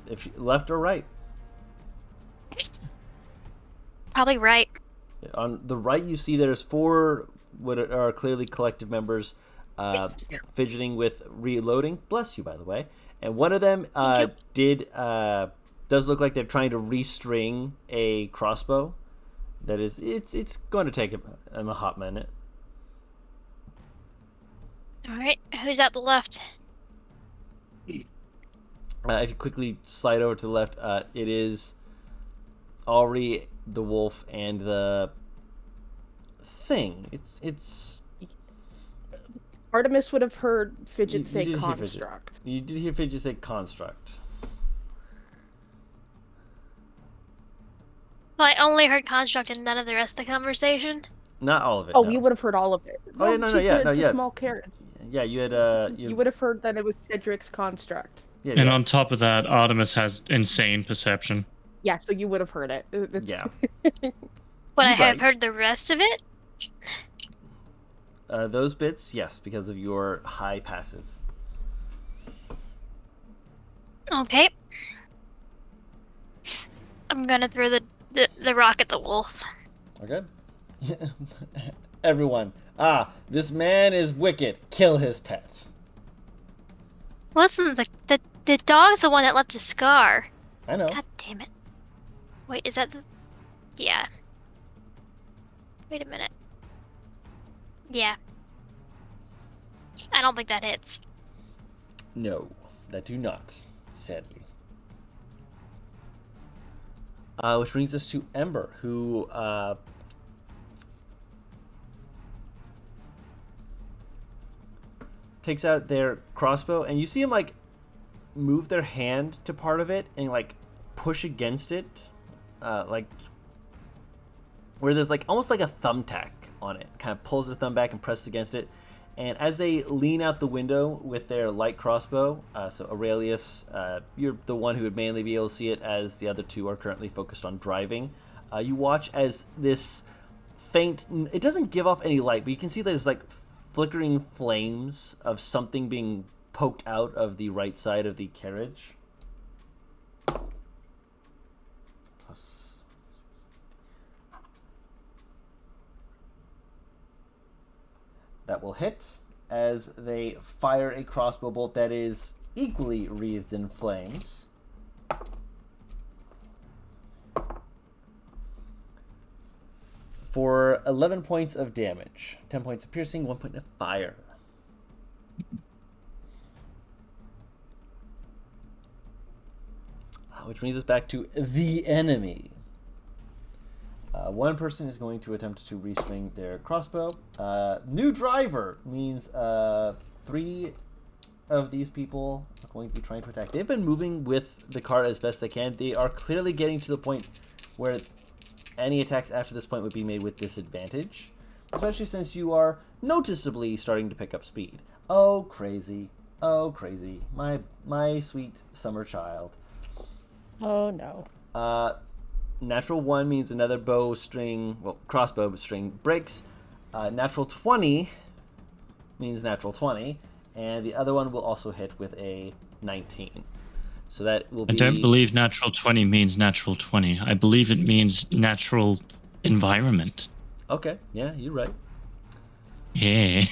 If she, left or right? Probably right. On the right, you see there's 4 what are clearly collective members fidgeting with reloading. Bless you, by the way. And one of them does look like they're trying to restring a crossbow. That is, it's going to take him a hot minute. All right, who's at the left? If you quickly slide over to the left, it is Ari, the wolf, and the thing. It's Artemis would have heard Fidget say construct. You did hear Fidget say construct. Well, I only heard construct and none of the rest of the conversation. Not all of it. Oh, no. You would have heard all of it. Oh, yeah, It's a small carrot. Yeah, you had You would have heard that it was Cedric's construct. Yeah, And on top of that, Artemis has insane perception. Yeah, so you would have heard it. Yeah. Would I have heard the rest of it? Those bits, yes, because of your high passive. Okay. I'm gonna throw the rock at the wolf. Okay. Everyone. This man is wicked. Kill his pet. Listen, the dog's the one that left a scar. I know. God damn it. Wait, is that the... Yeah. Wait a minute. Yeah. I don't think that hits. No, that do not, sadly. Which brings us to Ember, who takes out their crossbow, and you see him like move their hand to part of it and like push against it, like where there's like almost like a thumbtack on it. Kind of pulls their thumb back and presses against it. And as they lean out the window with their light crossbow, so Aurelius, you're the one who would mainly be able to see it, as the other two are currently focused on driving. You watch as this faint, it doesn't give off any light, but you can see there's like flickering flames of something being poked out of the right side of the carriage. Plus. That will hit as they fire a crossbow bolt that is equally wreathed in flames. For 11 points of damage, 10 points of piercing, 1 point of fire. Which brings us back to the enemy. One person is going to attempt to restring their crossbow. New driver means 3 of these people are going to be trying to attack. They've been moving with the car as best they can. They are clearly getting to the point where any attacks after this point would be made with disadvantage. especially since you are noticeably starting to pick up speed. Oh, crazy. Oh, crazy. My sweet summer child. Oh no. Natural 1 means another crossbow string breaks. Natural 20 means natural 20, and the other one will also hit with a 19. So that will be... I don't believe natural 20 means natural 20. I believe it means natural environment. Okay, yeah, you're right. Yeah.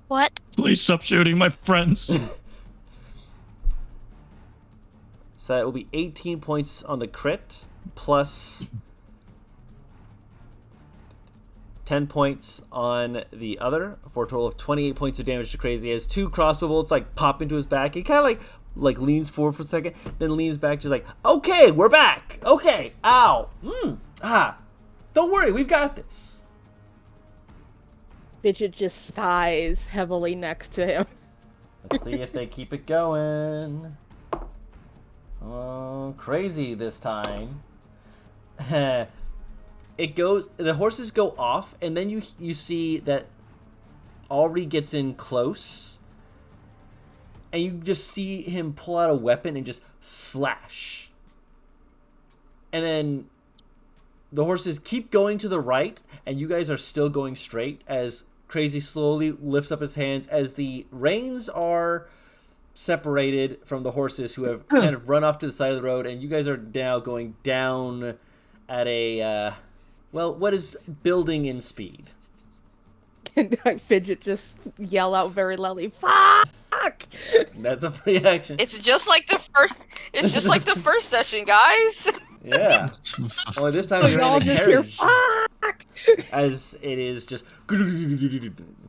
What? Please stop shooting my friends. So that will be 18 points on the crit, plus 10 points on the other, for a total of 28 points of damage to Crazy as 2 crossbow bolts like pop into his back. He kind of like leans forward for a second, then leans back, just like, okay, we're back. Okay, ow. Don't worry, we've got this. Fidget just sighs heavily next to him. Let's see if they keep it going. Oh, Crazy this time. It goes. The horses go off, and then you see that Alri gets in close, and you just see him pull out a weapon and just slash. And then the horses keep going to the right, and you guys are still going straight as Crazy slowly lifts up his hands as the reins are separated from the horses who have kind of run off to the side of the road, and you guys are now going down at a what is building in speed. And Fidget just yell out very loudly, "Fuck!" That's a reaction. It's just like the first. It's just like the first session, guys. Yeah. Only this time you're Y'all in the just hear, carriage, "Fuck!" as it is just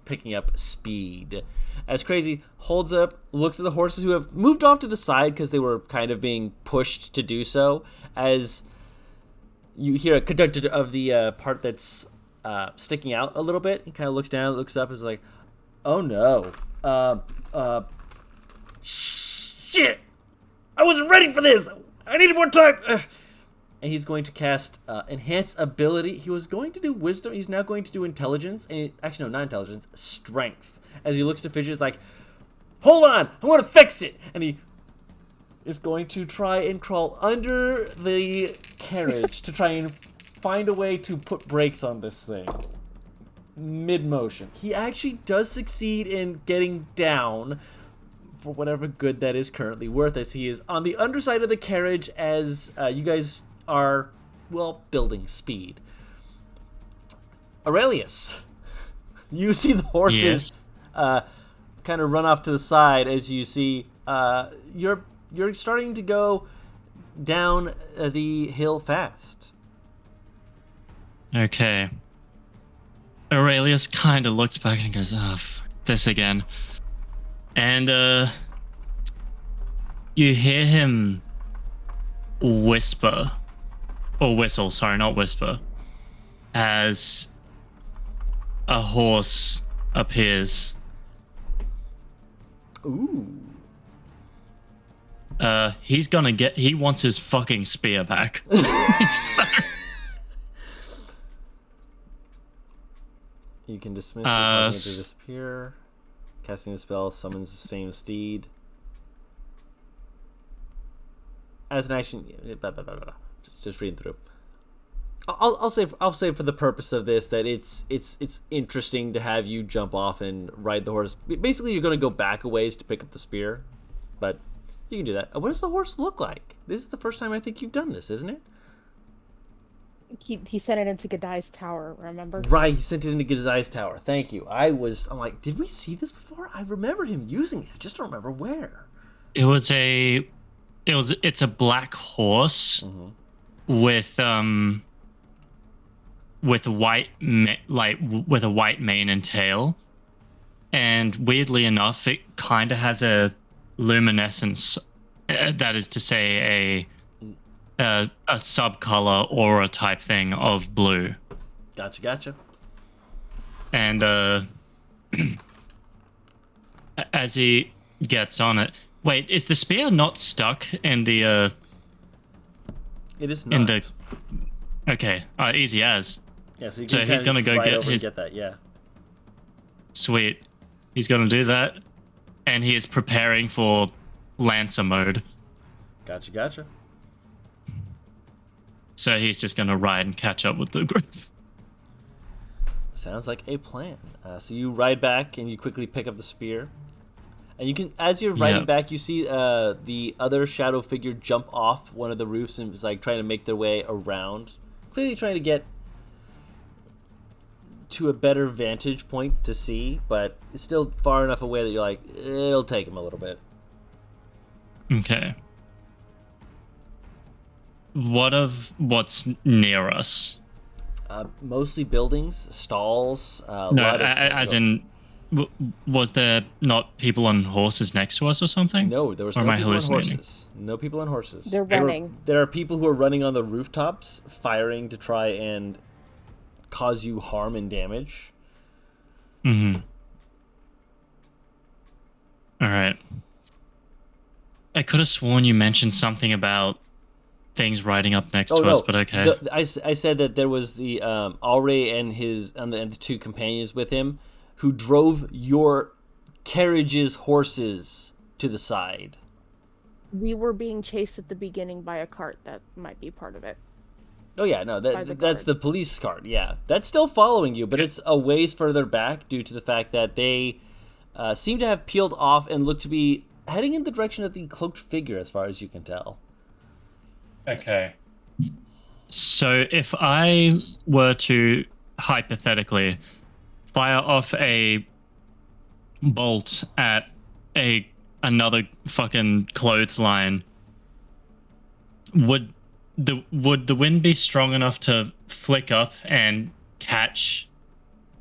picking up speed. As Crazy holds up, looks at the horses who have moved off to the side because they were kind of being pushed to do so, as you hear a conductor of the part that's sticking out a little bit. He kind of looks down, looks up, is like, oh no. Shit! I wasn't ready for this! I needed more time! And he's going to cast Enhance Ability. He was going to do Wisdom. He's now going to do Intelligence. Actually, no, not Intelligence. Strength. As he looks to Fidget, is like, hold on! I want to fix it! And he is going to try and crawl under the carriage to try and find a way to put brakes on this thing. Mid-motion. He actually does succeed in getting down, for whatever good that is currently worth, as he is on the underside of the carriage as you guys are, well, building speed. Aurelius, you see the horses kind of run off to the side as you see you're starting to go down the hill fast. Okay. Aurelius kind of looks back and goes, oh, fuck this again. And you hear him whisper, or whistle, sorry, not whisper, as a horse appears. Ooh. He wants his fucking spear back. You can dismiss it, causing it to disappear. Casting the spell summons the same steed. As an action, just reading through. I'll say for the purpose of this that it's interesting to have you jump off and ride the horse. Basically, you're going to go back a ways to pick up the spear, but you can do that. What does the horse look like? This is the first time I think you've done this, isn't it? He sent it into Godai's tower, remember? Right, he sent it into Godai's tower. Thank you. I'm like, did we see this before? I remember him using it. I just don't remember where. It's a black horse with a white with a white mane and tail, and weirdly enough, it kind of has a luminescence. That is to say, a subcolor aura type thing of blue. Gotcha. And as he gets on it, wait, is the spear not stuck in the? It is not. Okay, easy as. Yeah, so you So can he's kind of gonna go ride get over his- and get that. Yeah. Sweet. He's gonna do that, and he is preparing for Lancer mode. Gotcha. So he's just gonna ride and catch up with the group. Sounds like a plan. So you ride back and you quickly pick up the spear. And you can, as you're riding Yeah. back, you see the other shadow figure jump off one of the roofs and is like trying to make their way around. Clearly trying to get to a better vantage point to see, but it's still far enough away that you're like, it'll take him a little bit. Okay. What's near us? Mostly buildings, stalls. No, lot of, as in, was there not people on horses next to us or something? No, there was Or no am I people on hallucinating? horses. No people on horses. They're running. There are people who are running on the rooftops, firing to try and cause you harm and damage. Mm-hmm. All right. I could have sworn you mentioned something about things riding up next to us, but okay. I said that there was the Alray and the two companions with him who drove your carriage's horses to the side. We were being chased at the beginning by a cart. That might be part of it. Oh yeah, no, By the that's guard. the police cart. Yeah, that's still following you, but it's a ways further back due to the fact that they seem to have peeled off and look to be heading in the direction of the cloaked figure, as far as you can tell. Okay. So if I were to hypothetically fire off a bolt at another fucking clothesline, would the wind be strong enough to flick up and catch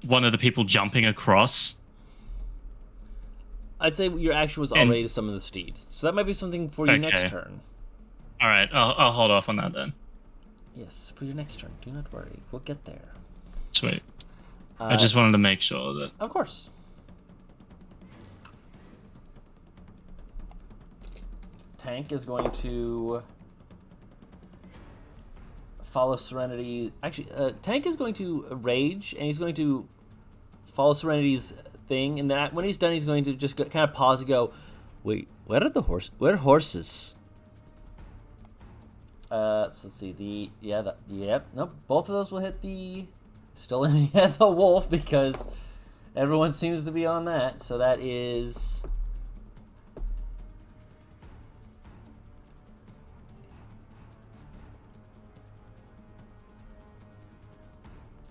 one of the people jumping across? I'd say your action was already to summon the steed, so that might be something for your next Okay. turn. All right, I'll hold off on that then. Yes, for your next turn. Do not worry, we'll get there. Sweet. I just wanted to make sure that. Of course. Tank is going to follow Serenity. Actually, Tank is going to rage, and he's going to follow Serenity's thing. And that when he's done, he's going to just kind of pause and go, "Wait, where are the horse? Where are horses?" So let's see. Nope. Both of those will hit the. Still aiming at the wolf because everyone seems to be on that. So that is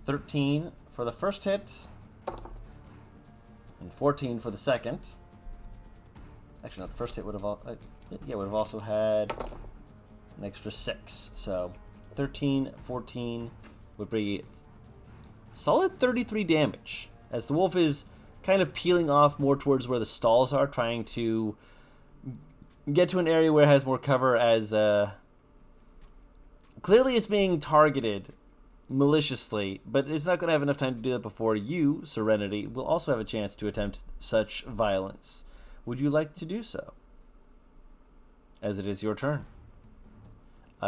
13 for the first hit and 14 for the second. Actually, no, the first hit would have also had an extra 6. So 13, 14 would be solid 33 damage, as the wolf is kind of peeling off more towards where the stalls are, trying to get to an area where it has more cover, as clearly it's being targeted maliciously, but it's not going to have enough time to do that before you, Serenity, will also have a chance to attempt such violence. Would you like to do so? As it is your turn.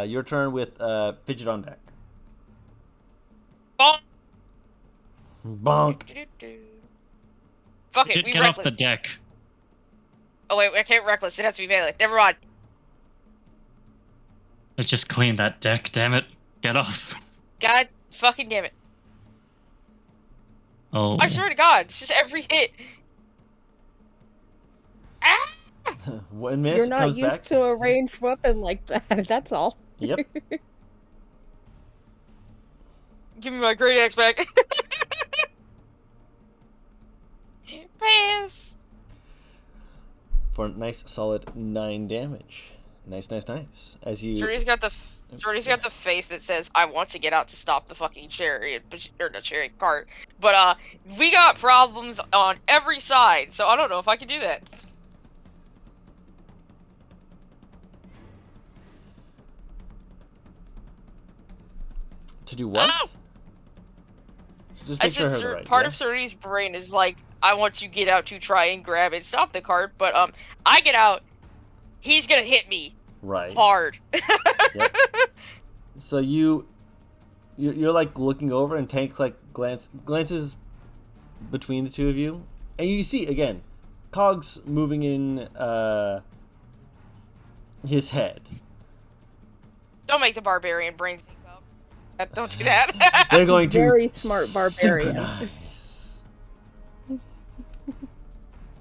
Your turn with Fidget on deck. Bonk. Bonk. Fuck it, we Get reckless. off the deck. Oh wait, I can't reckless. It has to be melee. Never mind. Let's just clean that deck, damn it. Get off. God fucking damn it. Oh. I swear to God, it's just every hit. Ah! One miss You're not comes used back. to a ranged weapon like that. That's all. Yep. Give me my great axe back. Pass. For a nice solid 9 damage. Nice. As you Shorty's got the face that says, "I want to get out to stop the fucking chariot, or the chariot cart." But we got problems on every side, so I don't know if I can do that. to do what? Ah! Just I make sure I said heard it right. part yeah? of Serenity's brain is like, I want to get out to try and grab and stop the cart, but I get out, he's gonna hit me Right. hard. Yep. So you you're like looking over, and Tank's like glances between the two of you, and you see again cogs moving in his head. Don't make the barbarian brain sync up. Don't do that. They're going to Very smart barbarian. synchronize.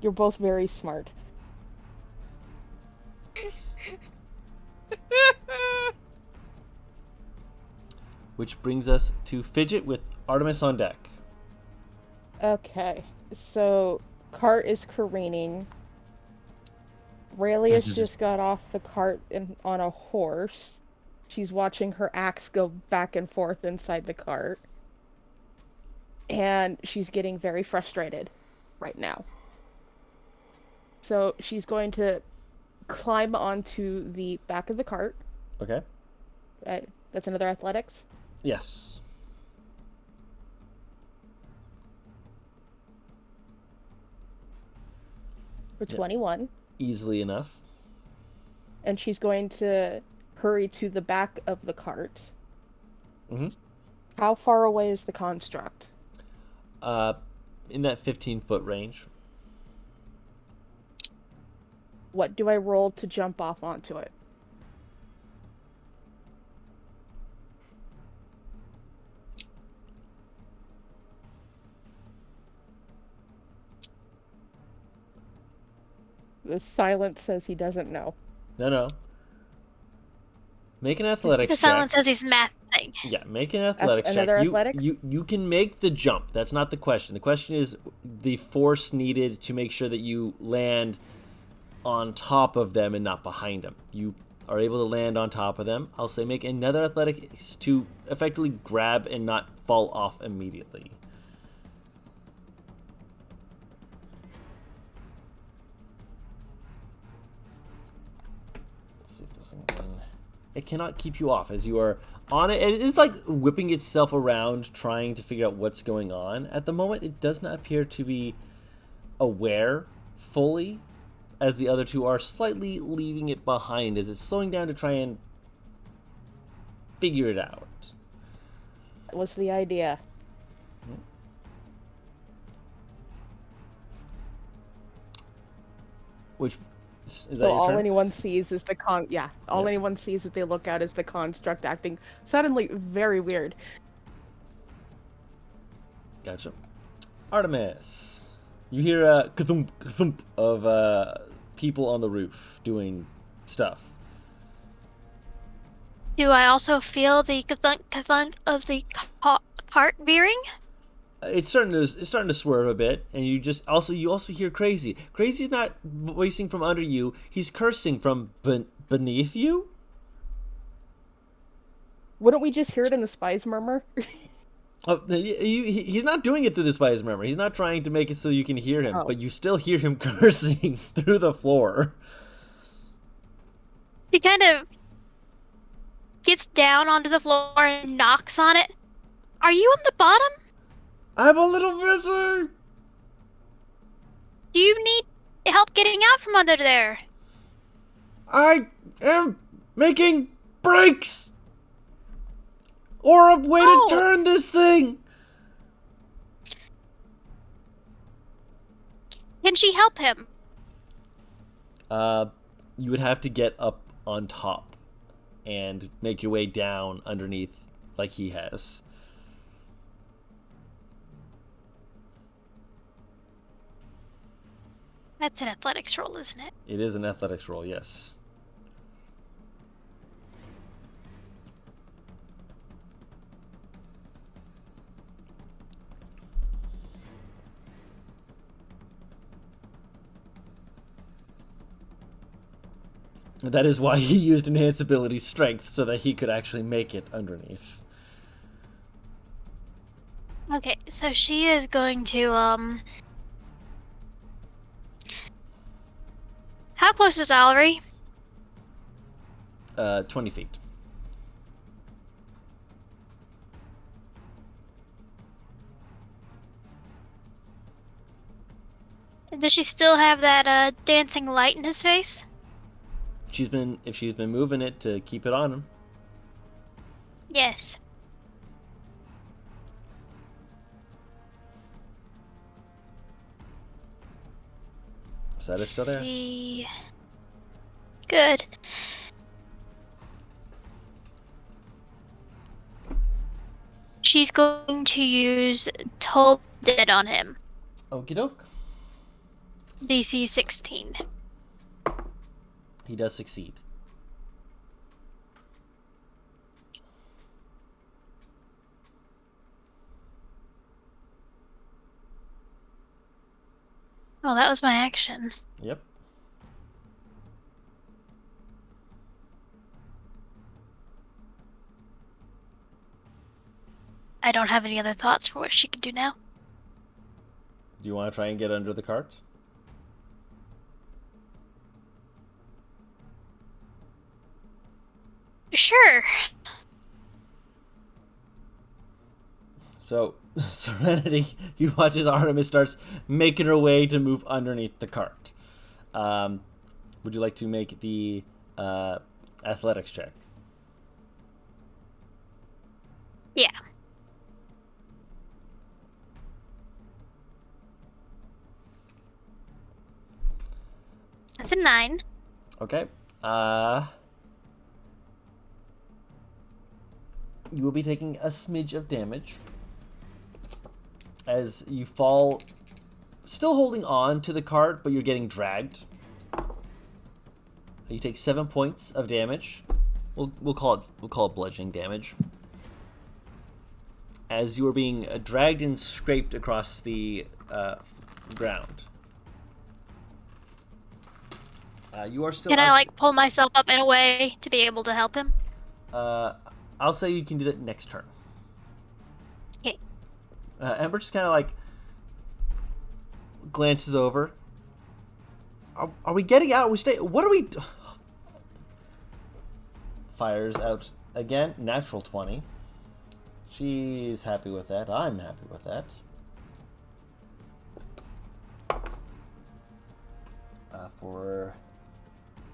You're both very smart. Which brings us to Fidget with Artemis on deck. Okay, so cart is careening. Raelius just got off the cart on a horse. She's watching her axe go back and forth inside the cart. And she's getting very frustrated right now. So she's going to climb onto the back of the cart. Okay. That's another athletics. Yes. For 21. Easily enough. And she's going to hurry to the back of the cart. Mm-hmm. How far away is the construct? In that 15-foot range. What do I roll to jump off onto it? The silence says he doesn't know. No. Make an athletics The check. silence says he's mathing. Yeah, make an athletics check. Another athletics? You can make the jump. That's not the question. The question is the force needed to make sure that you land on top of them and not behind them. You are able to land on top of them. I'll say make another athletics to effectively grab and not fall off immediately. Let's see if this thing can... It cannot keep you off as you are on it. It is like whipping itself around, trying to figure out what's going on. At the moment, it does not appear to be aware fully, as the other two are slightly leaving it behind as it's slowing down to try and figure it out. What's the idea? Which is that So your all turn? anyone sees is the all anyone sees that they look at is the construct acting suddenly very weird. Gotcha. Artemis, you hear a ka-thump, ka-thump of people on the roof doing stuff. Do I also feel the ka-thunk of the cart veering? It's starting to swerve a bit, and you also hear Crazy. Crazy's not voicing from under you; he's cursing from beneath you. Wouldn't we just hear it in the Spy's Murmur? Oh, he's not doing it through the Spy's Murmur. He's not trying to make it so you can hear him, but you still hear him cursing through the floor. He kind of gets down onto the floor and knocks on it. Are you on the bottom? I'm a little busy. Do you need help getting out from under there? I am making brakes, or a way to turn this thing. Can she help him? You would have to get up on top and make your way down underneath like he has. That's an athletics roll, isn't it? It is an athletics roll, yes. That is why he used enhance ability strength, so that he could actually make it underneath. Okay, so she is going to, How close is Allery? 20 feet. Does she still have that, dancing light in his face? If she's been moving it to keep it on him. Yes. Is that it still there? See. Good. She's going to use Toll Dead on him. Okie doke. DC 16. He does succeed. Oh, that was my action. Yep. I don't have any other thoughts for what she could do now. Do you want to try and get under the cart? Sure. So, Serenity, you watch as Artemis starts making her way to move underneath the cart. Would you like to make the athletics check? Yeah. That's a 9. Okay. You will be taking a smidge of damage as you fall, still holding on to the cart, but you're getting dragged. You take 7 points of damage. We'll call it bludgeoning damage. As you are being dragged and scraped across the ground. You are still. Can I like pull myself up in a way to be able to help him? I'll say you can do that next turn. Okay. Ember just kind of like glances over. Are we getting out? What are we? Fires out again. Natural 20. She's happy with that. I'm happy with that. For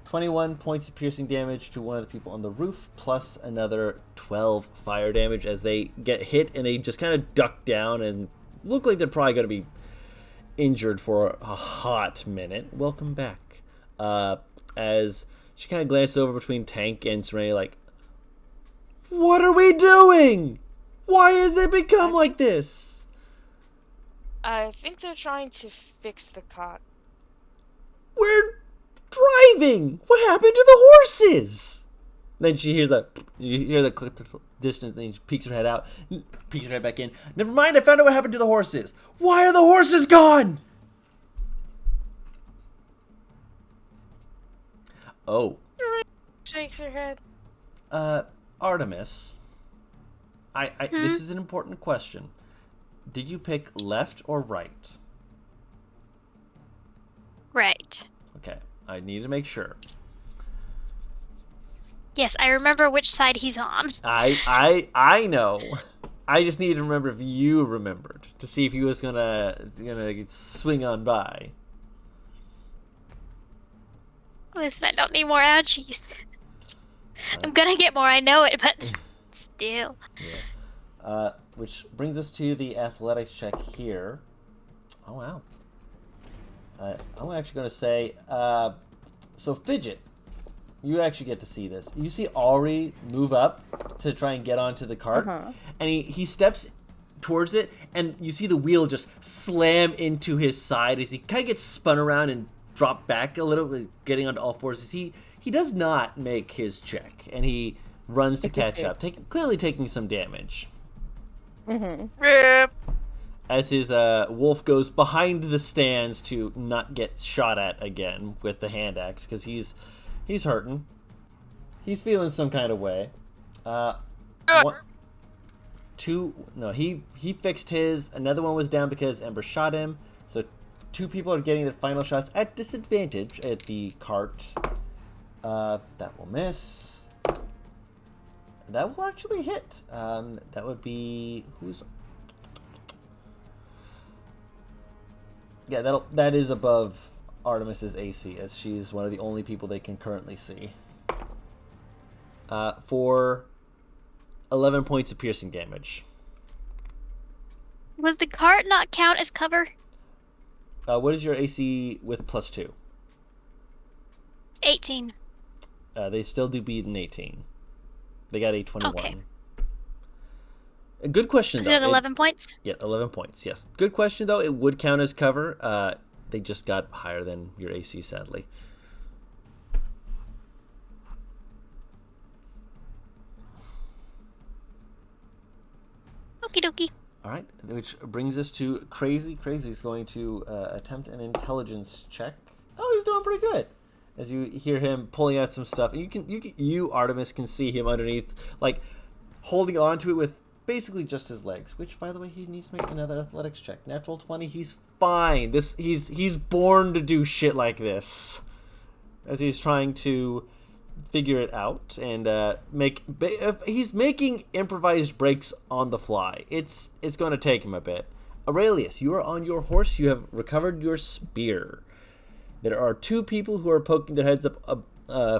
21 points of piercing damage to one of the people on the roof, plus another 12 fire damage as they get hit and they just kind of duck down and look like they're probably going to be injured for a hot minute. Welcome back. As she kind of glances over between Tank and Serenity like, what are we doing? Why has it become like this? I think they're trying to fix the cot. We're driving. What happened to the horses? Then she hears you hear the click distance, and she peeks her head out, peeks her head back in. Never mind, I found out what happened to the horses. Why are the horses gone? Oh. Shakes her head. Artemis. This is an important question. Did you pick left or right? Right. Okay, I need to make sure. Yes, I remember which side he's on. I know. I just need to remember if you remembered to see if he was gonna swing on by. Listen, I don't need more ouchies. I'm gonna get more, I know it, but still. Yeah. Which brings us to the athletics check here. Oh wow. I'm actually going to say, so Fidget, you actually get to see this. You see Ari move up to try and get onto the cart, and he steps towards it, and you see the wheel just slam into his side as he kind of gets spun around and dropped back a little, getting onto all fours. He does not make his check, and he runs to catch up, clearly taking some damage. Rip. As his wolf goes behind the stands to not get shot at again with the hand axe, because he's hurting. He's feeling some kind of way. He fixed his. Another one was down because Ember shot him. So 2 people are getting the final shots at disadvantage at the cart. That will miss. That will actually hit. That would be who's. Yeah, that is above Artemis's AC, as she's one of the only people they can currently see. For 11 points of piercing damage. Was the cart not count as cover? What is your AC with +2? 18. They still do beat an 18. They got a 21. Okay. A good question, Was though. it 11 points? Yeah, 11 points, yes. Good question, though. It would count as cover. They just got higher than your AC, sadly. Okie dokie. All right, which brings us to Crazy. Crazy is going to attempt an intelligence check. Oh, he's doing pretty good. As you hear him pulling out some stuff, and you Artemis can see him underneath, like holding onto it with basically just his legs. Which, by the way, he needs to make another athletics check. Natural 20. He's fine. He's born to do shit like this. As he's trying to figure it out and he's making improvised breaks on the fly. It's going to take him a bit. Aurelius, you are on your horse. You have recovered your spear. There are two people who are poking their heads up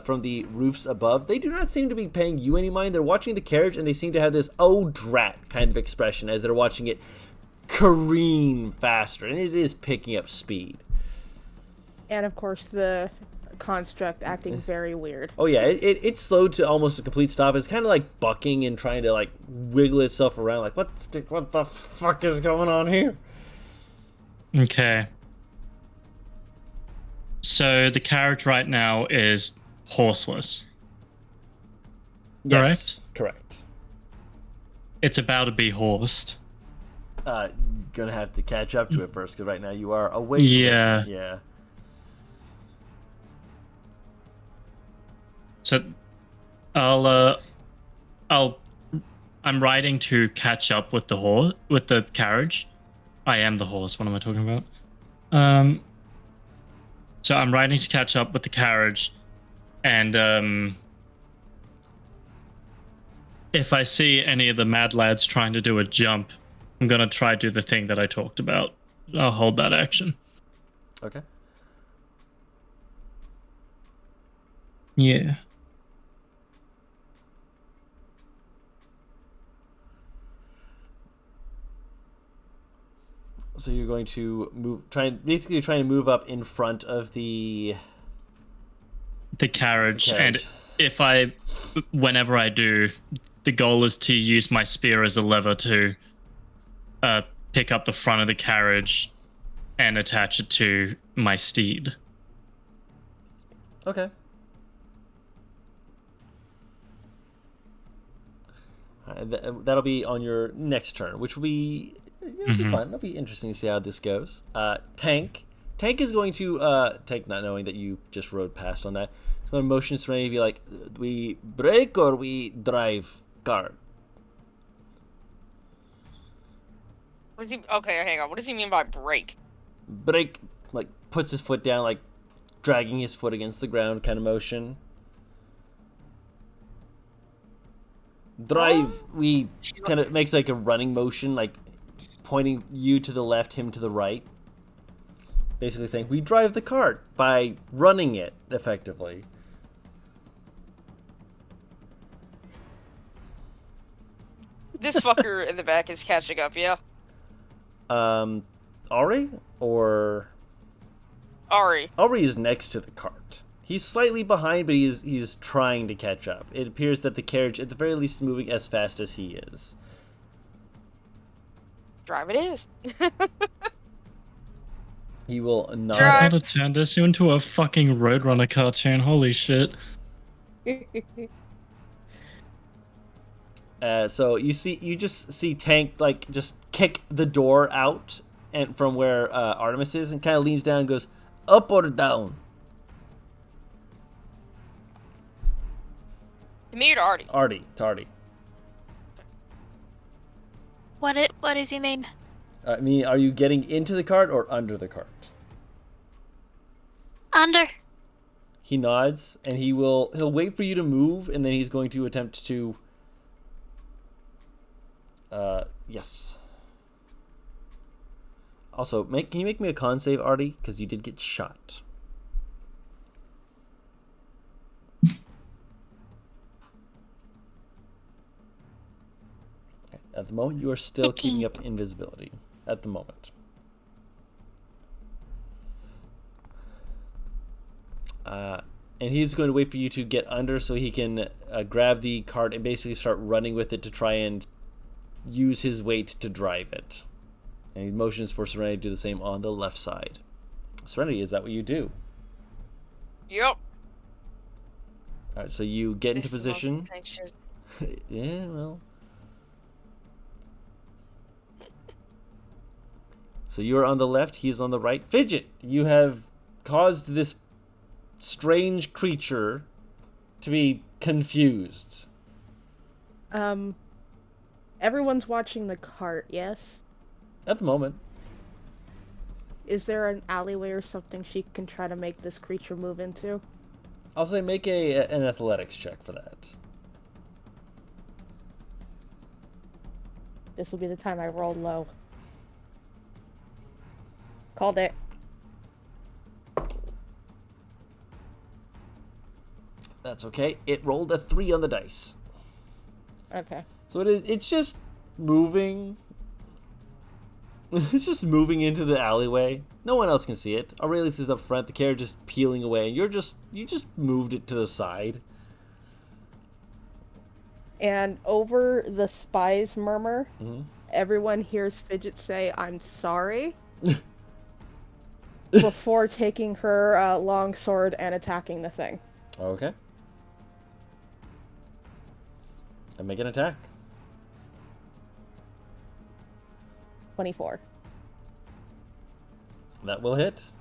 from the roofs above. They do not seem to be paying you any mind. They're watching the carriage and they seem to have this "oh drat" kind of expression as they're watching it careen faster, and it is picking up speed. And of course, the construct acting very weird. Oh yeah, it's slowed to almost a complete stop. It's kind of like bucking and trying to like wiggle itself around. Like what the fuck is going on here? Okay. So the carriage right now is horseless. Yes, correct. It's about to be horsed. Gonna have to catch up to it first because right now you are away. Yeah. Yeah. So I'm riding to catch up with the carriage. I am the horse. What am I talking about? So I'm riding to catch up with the carriage, and if I see any of the mad lads trying to do a jump, I'm gonna try to do the thing that I talked about. I'll hold that action. Okay. Yeah. So you're going to basically trying to move up in front of the carriage. And whenever I do, the goal is to use my spear as a lever to pick up the front of the carriage and attach it to my steed. Okay. That'll be on your next turn, which will be it'll be fun. It'll be interesting to see how this goes. Tank is going to Tank, not knowing that you just rode past on that. It's going to motion Serenity to be like, we brake or we drive car. What does he? Okay, hang on. What does he mean by break? Brake, like puts his foot down, like dragging his foot against the ground, kind of motion. Drive, we kind of makes like a running motion, like pointing you to the left, him to the right. Basically saying, we drive the cart by running it effectively. This fucker in the back is catching up, yeah? Ari? Or... Ari. Ari is next to the cart. He's slightly behind, but he's trying to catch up. It appears that the carriage, at the very least, is moving as fast as he is. Drive it is. He will not... Drive. I'm about to turn this into a fucking Roadrunner cartoon. Holy shit. So you just see Tank like just kick the door out and from where Artemis is and kind of leans down and goes, up or down? To me or to Artie? Artie. What does he mean? I mean, are you getting into the cart or under the cart? Under. He nods and he'll wait for you to move and then he's going to attempt to yes. Also, can you make me a con save, Artie? Because you did get shot. At the moment, you are still 15. keeping up invisibility. At the moment. And he's going to wait for you to get under so he can grab the cart and basically start running with it to try and use his weight to drive it. And he motions for Serenity to do the same on the left side. Serenity, is that what you do? Yep. Alright, so you get into This is the most position. insane shit. Yeah, well. So you are on the left, he is on the right. Fidget, you have caused this strange creature to be confused. Everyone's watching the cart, yes? At the moment. Is there an alleyway or something she can try to make this creature move into? I'll say make an athletics check for that. This will be the time I roll low. Called it. That's okay. It rolled a 3 on the dice. Okay. So it's just moving. It's just moving into the alleyway. No one else can see it. Aurelius is up front, the carriage is peeling away, and you just moved it to the side. And over the spy's murmur, everyone hears Fidget say, "I'm sorry," before taking her long sword and attacking the thing. Okay. And make an attack. 24. That will hit.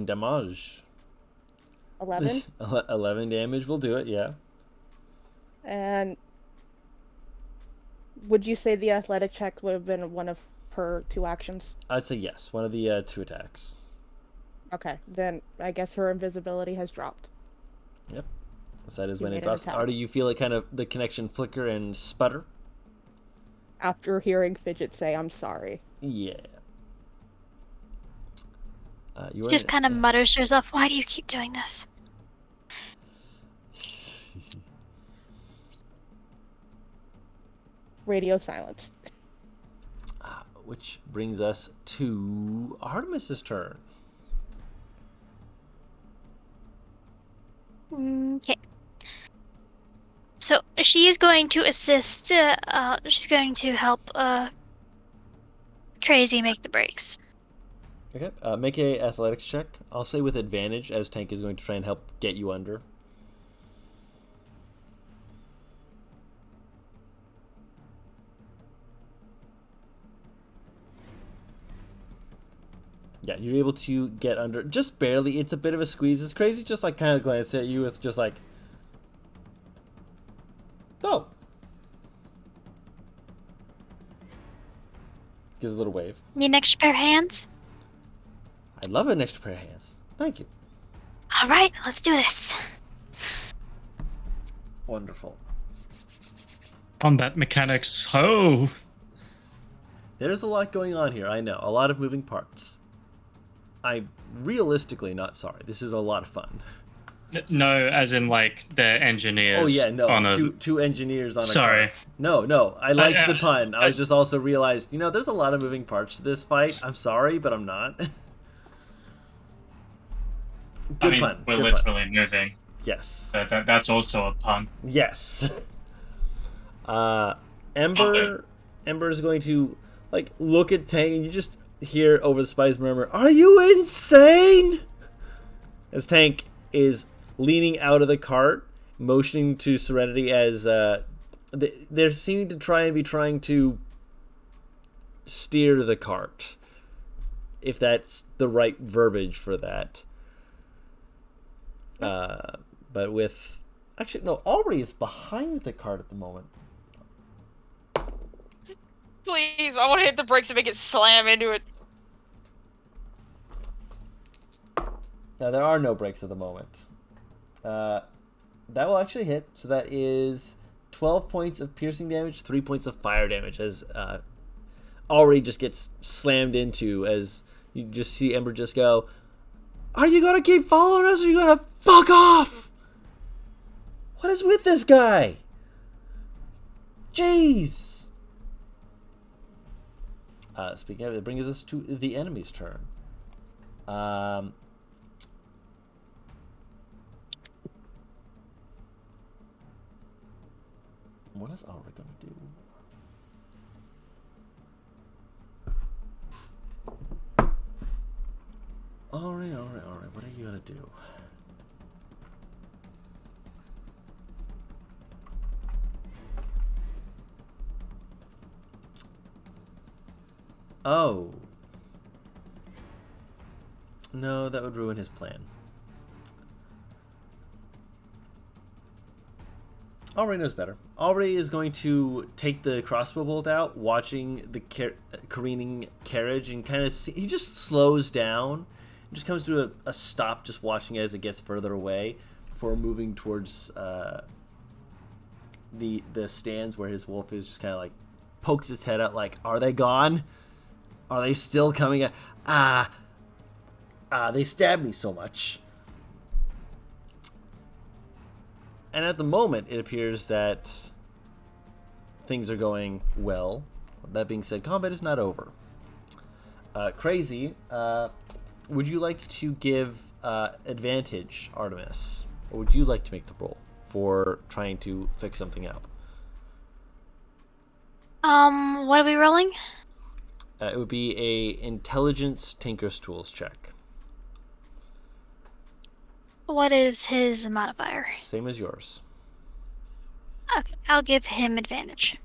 Damage. 11. 11 damage will do it, yeah. And would you say the athletic check would have been one of her 2 actions? I'd say yes, one of the 2 attacks. Okay, then I guess her invisibility has dropped. Yep. So that is You when it made an does. attack. Artie, you feel it kind of the connection flicker and sputter? After hearing Fidget say, "I'm sorry." Yeah. You She just kind of mutters to herself, "Why do you keep doing this?" Radio silence. Which brings us to Artemis's turn. Okay. So she is going to assist. She's going to help Crazy make the brakes. Okay. Make a athletics check. I'll say with advantage, as Tank is going to try and help get you under. Yeah, you're able to get under just barely. It's a bit of a squeeze. It's Crazy just like kind of glance at you with just like, oh. Gives a little wave. Need an extra pair of hands? I love an extra pair of hands. Thank you. All right, let's do this. Wonderful. Combat mechanics. Oh. There's a lot going on here, I know. A lot of moving parts. I'm realistically not sorry. This is a lot of fun. No, as in like the engineers. Oh yeah, no. On a... Two engineers on a Sorry. car. No. I liked the pun. I was just also realized, there's a lot of moving parts to this fight. I'm sorry, but I'm not. Good pun. We're Good literally pun. moving. Yes. That's also a pun. Yes. Ember is going to look at Tank, and you just hear over the spy's murmur, "Are you insane?" As Tank is leaning out of the cart, motioning to Serenity as they're seeming to trying to steer the cart, if that's the right verbiage for that. But with actually no, Aubrey is behind the cart at the moment. Please, I want to hit the brakes and make it slam into it. Now, there are no brakes at the moment. That will actually hit, so that is 12 points of piercing damage, 3 points of fire damage, as Aubrey just gets slammed into, as you just see Ember just go, "Are you going to keep following us, or are you going to fuck off? What is with this guy? Jeez." Speaking of, it brings us to the enemy's turn. What is Aura gonna do? Aura, what are you gonna do? Oh. No, that would ruin his plan. Aubrey knows better. Aubrey is going to take the crossbow bolt out, watching the careening carriage, and kind of he just slows down, and just comes to a stop, just watching as it gets further away before moving towards the stands where his wolf is. Just kind of like pokes its head out, like, "Are they gone? Are they still coming?" They stabbed me so much. And at the moment, it appears that things are going well. That being said, combat is not over. Crazy, would you like to give advantage, Artemis? Or would you like to make the roll for trying to fix something up? What are we rolling? It would be a intelligence Tinker's Tools check. What is his modifier? Same as yours. Okay, I'll give him advantage.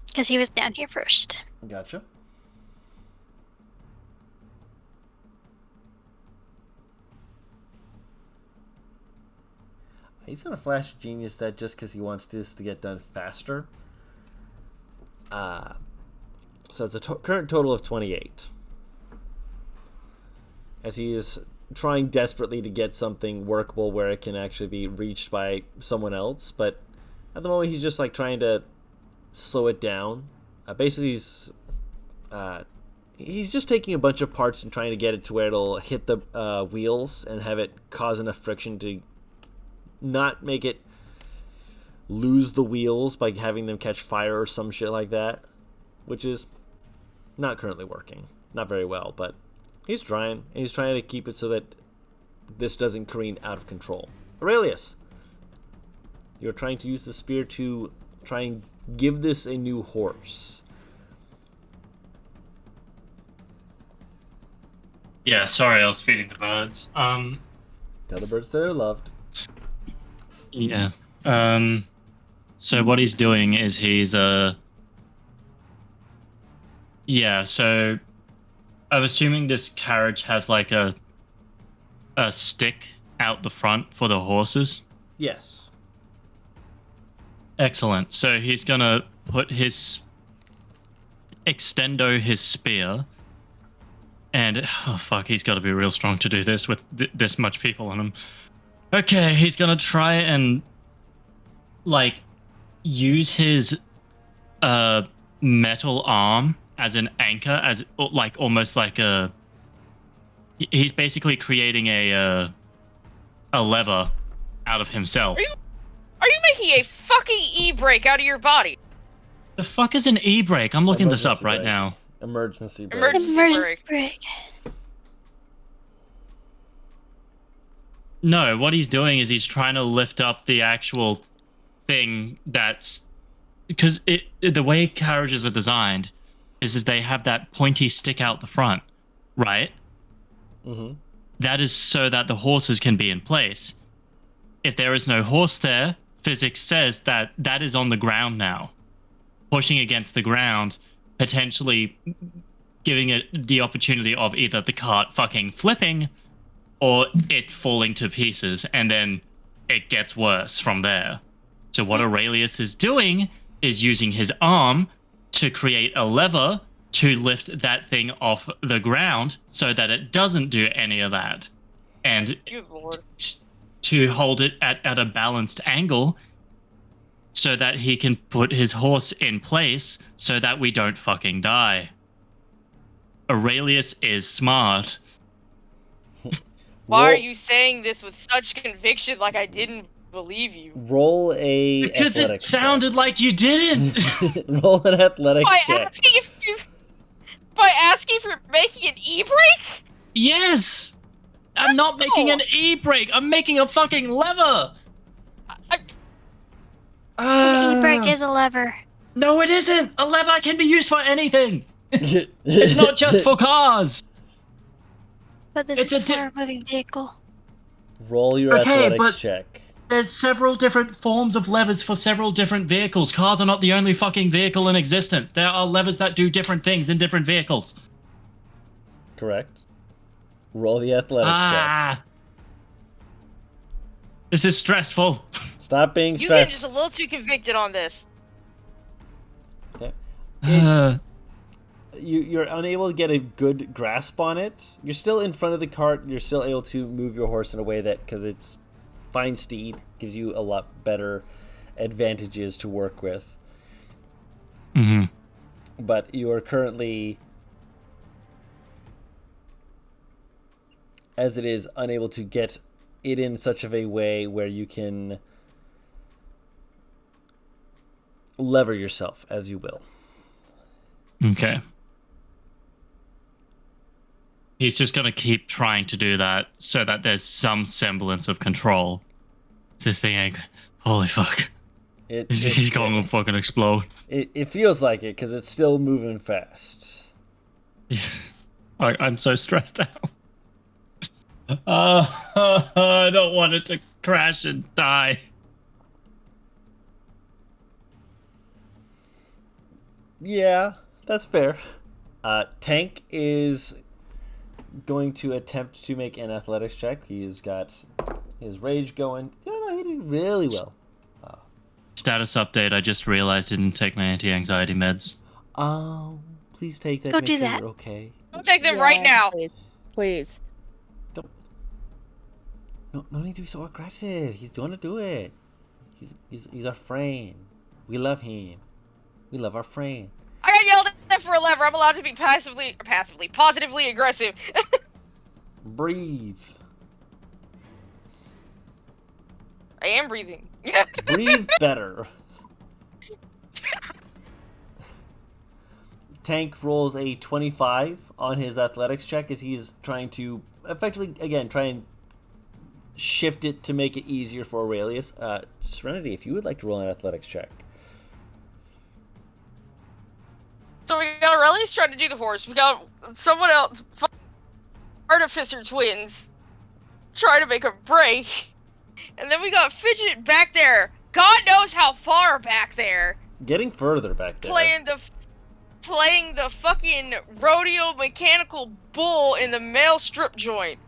Because he was down here first. Gotcha. He's gonna flash genius that just because he wants this to get done faster. So it's a current total of 28. As he is trying desperately to get something workable where it can actually be reached by someone else, but at the moment he's just like trying to slow it down. Basically he's just taking a bunch of parts and trying to get it to where it'll hit the wheels and have it cause enough friction to not make it lose the wheels by having them catch fire or some shit like that, which is not currently working. Not very well, but he's trying, and he's trying to keep it so that this doesn't careen out of control. Aurelius, you're trying to use the spear to try and give this a new horse. Yeah, sorry, I was feeding the birds. Tell the birds that they're loved. Yeah. So what he's doing is he's yeah, so I'm assuming this carriage has like a stick out the front for the horses. Yes. Excellent. So he's gonna put his extendo his spear, and oh fuck, he's got to be real strong to do this with this much people on him. Okay, he's gonna try and like use his metal arm as an anchor, as like almost like a. He's basically creating a lever out of himself. Are you making a fucking e-brake out of your body? The fuck is an e-brake? I'm looking this up Emergency right brake. now. Emergency brake. Emergency brake. No, what he's doing is he's trying to lift up the actual thing that's because the way carriages are designed is they have that pointy stick out the front, right? Mm-hmm. That is so that the horses can be in place. If there is no horse there, physics says that that is on the ground now, pushing against the ground, potentially giving it the opportunity of either the cart fucking flipping or it falling to pieces, and then it gets worse from there. So what Aurelius is doing is using his arm to create a lever to lift that thing off the ground so that it doesn't do any of that. And Good lord. to hold it at a balanced angle so that he can put his horse in place so that we don't fucking die. Aurelius is smart. Why are you saying this with such conviction like I didn't believe you. Roll a Because it athletics sounded like you didn't. check. Roll an athletics check. By asking for making an e-brake? Yes. I'm not making an e-brake. I'm making a fucking lever. An e-brake is a lever. No, it isn't. A lever can be used for anything. It's not just for cars. But this It's is a for a moving vehicle. Roll your Okay, athletics but- check. There's several different forms of levers for several different vehicles. Cars are not the only fucking vehicle in existence. There are levers that do different things in different vehicles. Correct. Roll the athletics check. This is stressful. Stop being You get stressed. just a little too convicted on this. You're unable to get a good grasp on it. You're still in front of the cart. You're still able to move your horse in a way that, because it's fine steed, gives you a lot better advantages to work with. Mm-hmm. But you are currently, as it is, unable to get it in such of a way where you can lever yourself as you will. Okay. He's just gonna keep trying to do that so that there's some semblance of control. This thing ain't... Holy fuck. He's going to fucking explode. It feels like it, because it's still moving fast. I'm so stressed out. I don't want it to crash and die. Yeah, that's fair. Tank is going to attempt to make an athletics check. He's got his rage going. No, he did really well. Status update, I just realized I didn't take my anti-anxiety meds. Please take that. Go Make do sure that. you're okay. Don't take them right now. Please. No need to be so aggressive. He's going to do it. He's our friend. We love him. We love our friend. I got yelled at for a lever. I'm allowed to be positively aggressive. Breathe. I am breathing. Breathe better. Tank rolls a 25 on his athletics check as he's trying to effectively, again, try and shift it to make it easier for Aurelius. Serenity, if you would like to roll an athletics check. So we got Aurelius trying to do the horse. We got someone else, Artificer twins, trying to make a break. And then we got Fidget back there. God knows how far back there. Getting further back there. Playing the fucking rodeo mechanical bull in the male strip joint.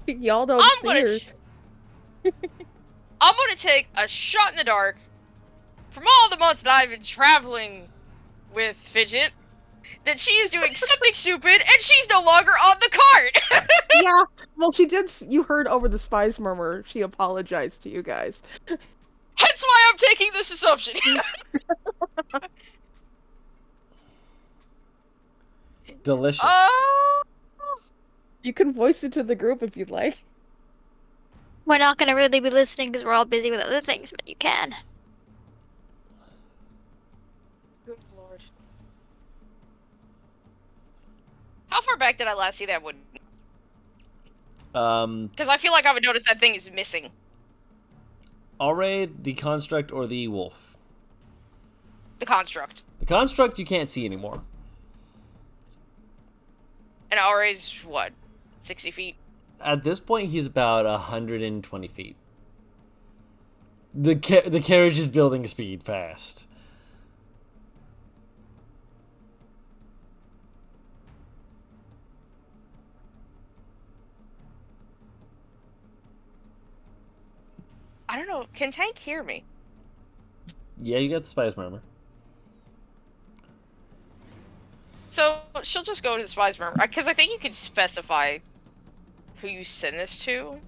Y'all don't see her. I'm gonna take a shot in the dark from all the months that I've been traveling with Fidget, that she is doing something stupid and she's no longer on the cart. Yeah, well, she did. You heard over the spies murmur. She apologized to you guys. Hence why I'm taking this assumption. Delicious. You can voice it to the group if you'd like. We're not gonna really be listening because we're all busy with other things, but you can. Good lord. How far back did I last see that wood? Because I feel like I would notice that thing is missing. Alray, the construct, or the wolf? The construct. The construct you can't see anymore. And Auray's, what, 60 feet? At this point, he's about 120 feet. The carriage is building speed fast. I don't know. Can Tank hear me? Yeah, you got the spies murmur. So she'll just go to the spies murmur. Because I think you can specify who you send this to.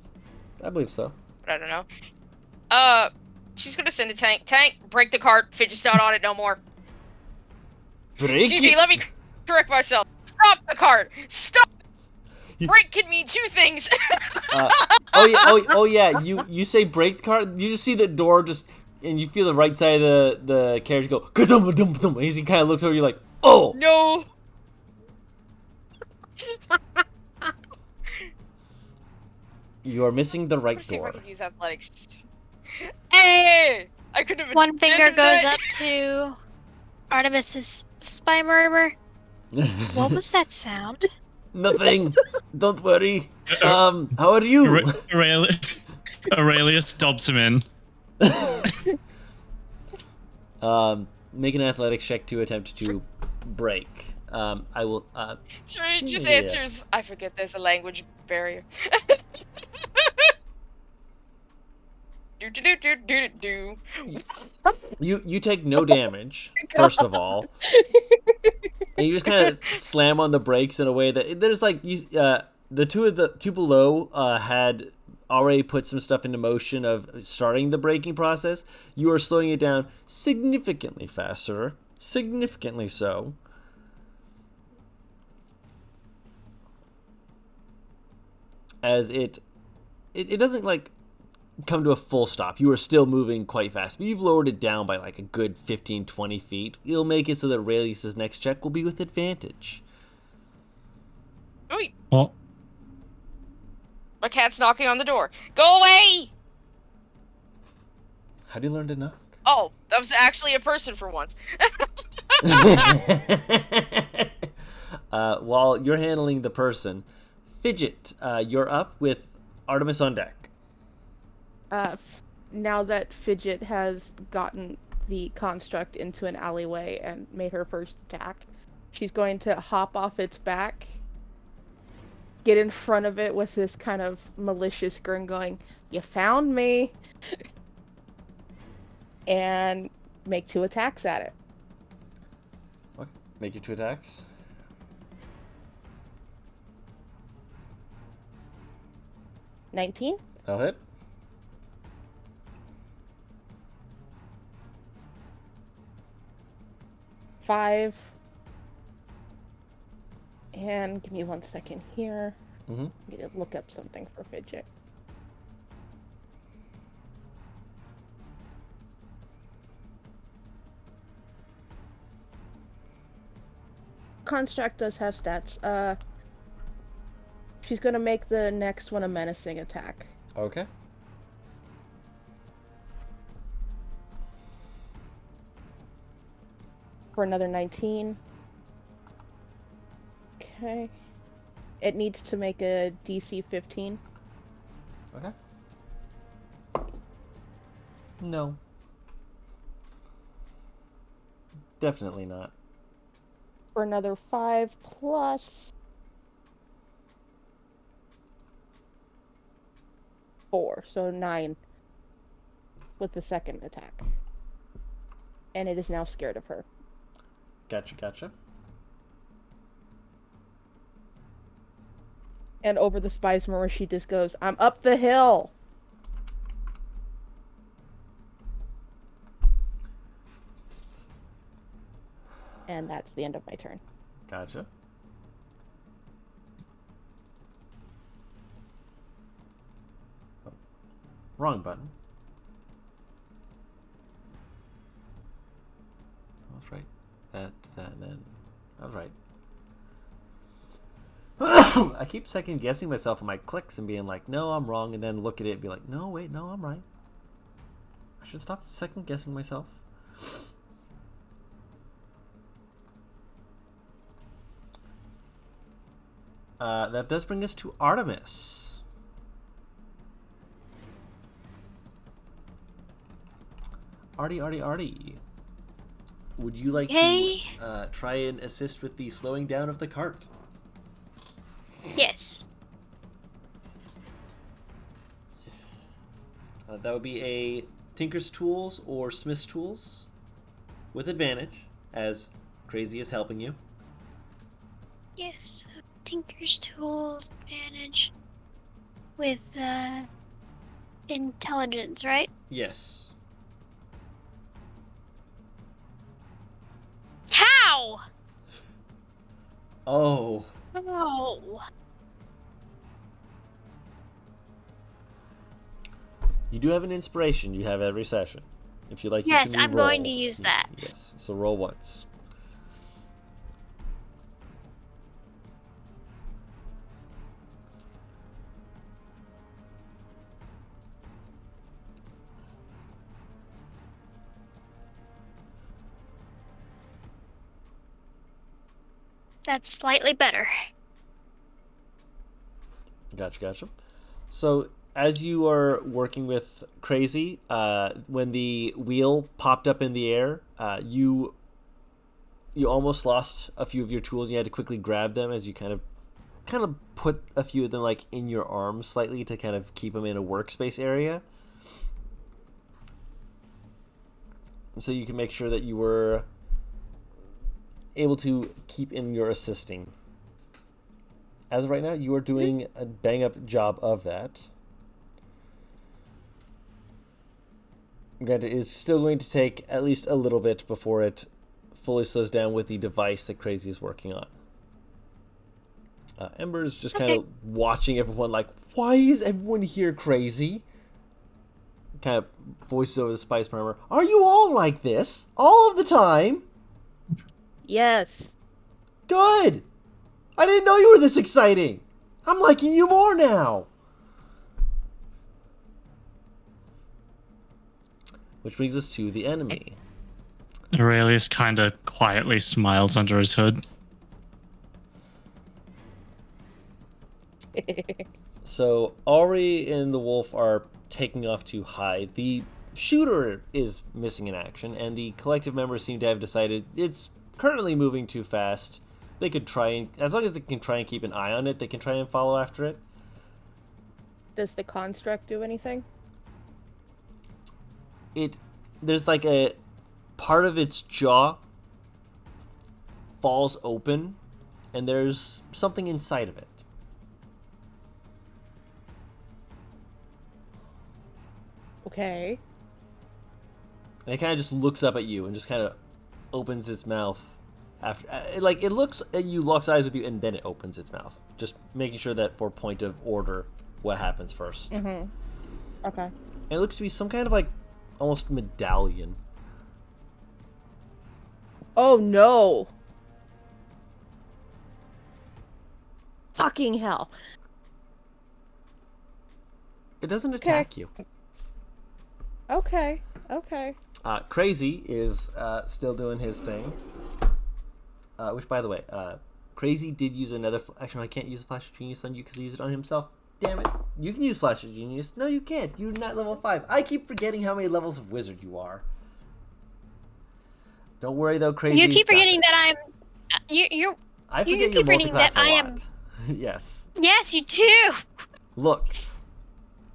I believe so. But I don't know. She's gonna send a Tank. Tank, break the cart. Fidget's not on it no more. Break Excuse me, let me correct myself. Stop the cart! Stop! break can mean two things. Oh yeah. You say break the car. You just see the door and you feel the right side of the carriage go ka-dum-ba-dum-ba-dum, and he kind of looks over. You're like, oh No. You are missing the right Let's see if I door. can use athletics. Hey! I could have. One finger intended goes that. up to Artemis's spy murderer. What was that sound? Nothing. Don't worry. How are you? Aurelius dobs him in. Make an athletics check to attempt to break. I will. Sure, it just Yeah. answers. I forget there's a language barrier. Do. You take no damage, first of all, and you just kind of slam on the brakes in a way that there's like the two below had already put some stuff into motion of starting the braking process. You are slowing it down significantly faster, significantly so. As it doesn't like come to a full stop. You are still moving quite fast, but you've lowered it down by like a good 15-20 feet. You'll make it so that Rayleigh next check will be with advantage. Wait, What? my cat's knocking on the door. Go away! How do you learn to knock? Oh, that was actually a person for once. While you're handling the person, Fidget, you're up with Artemis on deck. Now that Fidget has gotten the construct into an alleyway and made her first attack, she's going to hop off its back, get in front of it with this kind of malicious grin going, "You found me!" and make 2 attacks at it. Okay. Make your 2 attacks. $19. That'll hit. $5. And give me 1 second here. Mm-hmm. I need to look up something for Fidget. Construct does have stats. She's gonna make the next one a menacing attack. Okay. For another 19. Okay. It needs to make a DC 15. Okay. No. Definitely not. For another 5 plus 4, so 9 with the second attack. And it is now scared of her. Gotcha. And over the spy's mirror, she just goes, "I'm up the hill!" And that's the end of my turn. Gotcha. Oh, wrong button. That's right. That, then. I was right. I keep second guessing myself on my clicks and being like, no, I'm wrong, and then look at it and be like, no, wait, no, I'm right. I should stop second guessing myself. That does bring us to Artemis. Artie. Would you like to try and assist with the slowing down of the cart? Yes. That would be a Tinker's Tools or Smith's Tools with advantage, as Crazy is helping you. Yes. Tinker's Tools advantage with intelligence, right? Yes. How? Oh. Oh. You do have an inspiration you have every session. If you like, Yes, you can I'm going re-roll. to use that. Yes, so roll once. That's slightly better. Gotcha. So as you are working with Crazy, when the wheel popped up in the air, you almost lost a few of your tools. You had to quickly grab them as you kind of put a few of them like in your arms slightly to kind of keep them in a workspace area. So you can make sure that you were able to keep in your assisting. As of right now, you are doing a bang-up job of that. Granted, it is still going to take at least a little bit before it fully slows down with the device that Crazy is working on. Ember's just kind of watching everyone like, why is everyone here crazy? Kind of voices over the Spice Murmur. Are you all like this? All of the time? Yes. Good! I didn't know you were this exciting! I'm liking you more now! Which brings us to the enemy. Aurelius kind of quietly smiles under his hood. So, Ari and the wolf are taking off to hide. The shooter is missing in action, and the collective members seem to have decided it's currently moving too fast. They could try and, as long as they can try and keep an eye on it, they can try and follow after it. Does the construct do anything? There's like a part of its jaw falls open, and there's something inside of it. Okay. And it kind of just looks up at you and just kind of opens its mouth after, like, it looks at you, locks eyes with you, and then it opens its mouth. Just making sure that for point of order, what happens first. Mm-hmm. Okay. And it looks to be some kind of like almost medallion. Oh no. Fucking hell. It doesn't attack you. Okay. Crazy is still doing his thing. Which, by the way, Crazy did use another... Actually, I can't use Flash of Genius on you because he used it on himself. Damn it. You can use Flash of Genius. No, you can't. You're not level 5. I keep forgetting how many levels of wizard you are. Don't worry, though, Crazy. You keep forgetting that I'm... You're... I You forget keep you're forgetting that multi-class a I lot. am... Yes. Yes, you do! Look.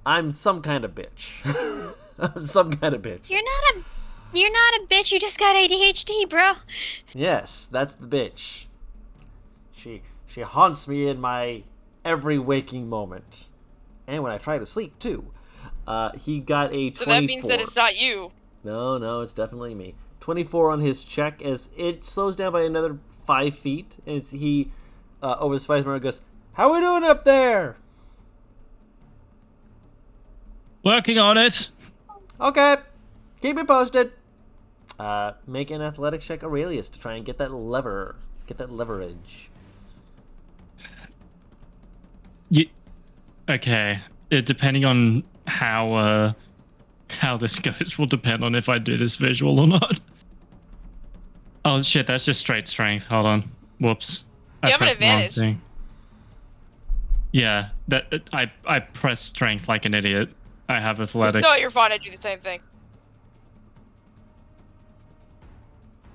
I'm some kind of bitch. I'm some kind of bitch. You're not a bitch, you just got ADHD, bro. Yes, that's the bitch. She haunts me in my every waking moment. And when I try to sleep, too. He got a 24. So that means that it's not you. No, it's definitely me. 24 on his check as it slows down by another 5 feet. As he, over the Spice Murmur, goes, "How we doing up there?" Working on it. Okay. Keep me posted. Make an athletics check, Aurelius, to try and get that leverage. Okay. Depending on how this goes will depend on if I do this visual or not. Oh shit, that's just straight strength. Hold on. Whoops. You have an pressed the wrong advantage. thing. Yeah, I pressed strength like an idiot. I have athletics. No, you're fine. I do the same thing.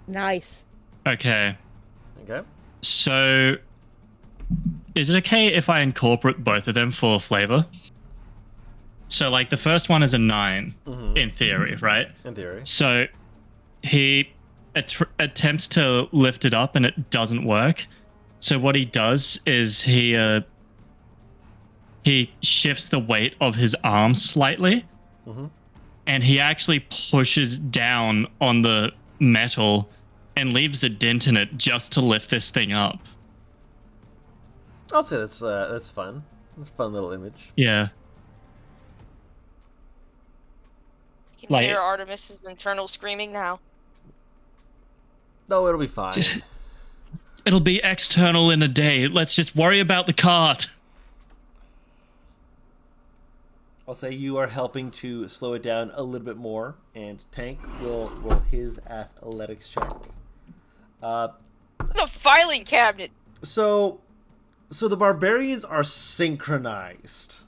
Nice. Okay. Okay. So, is it okay if I incorporate both of them for flavor? So, like, the first one is a 9, in theory, right? In theory. So, he attempts to lift it up and it doesn't work. So, what he does is he shifts the weight of his arm slightly, and he actually pushes down on the metal and leaves a dent in it just to lift this thing up. I'll say that's fun. That's a fun little image. Yeah. Can Like- hear Artemis's internal screaming now. No, it'll be fine. It'll be external in a day. Let's just worry about the cart. I'll say you are helping to slow it down a little bit more, and Tank will roll his athletics check. The filing cabinet. So the barbarians are synchronized.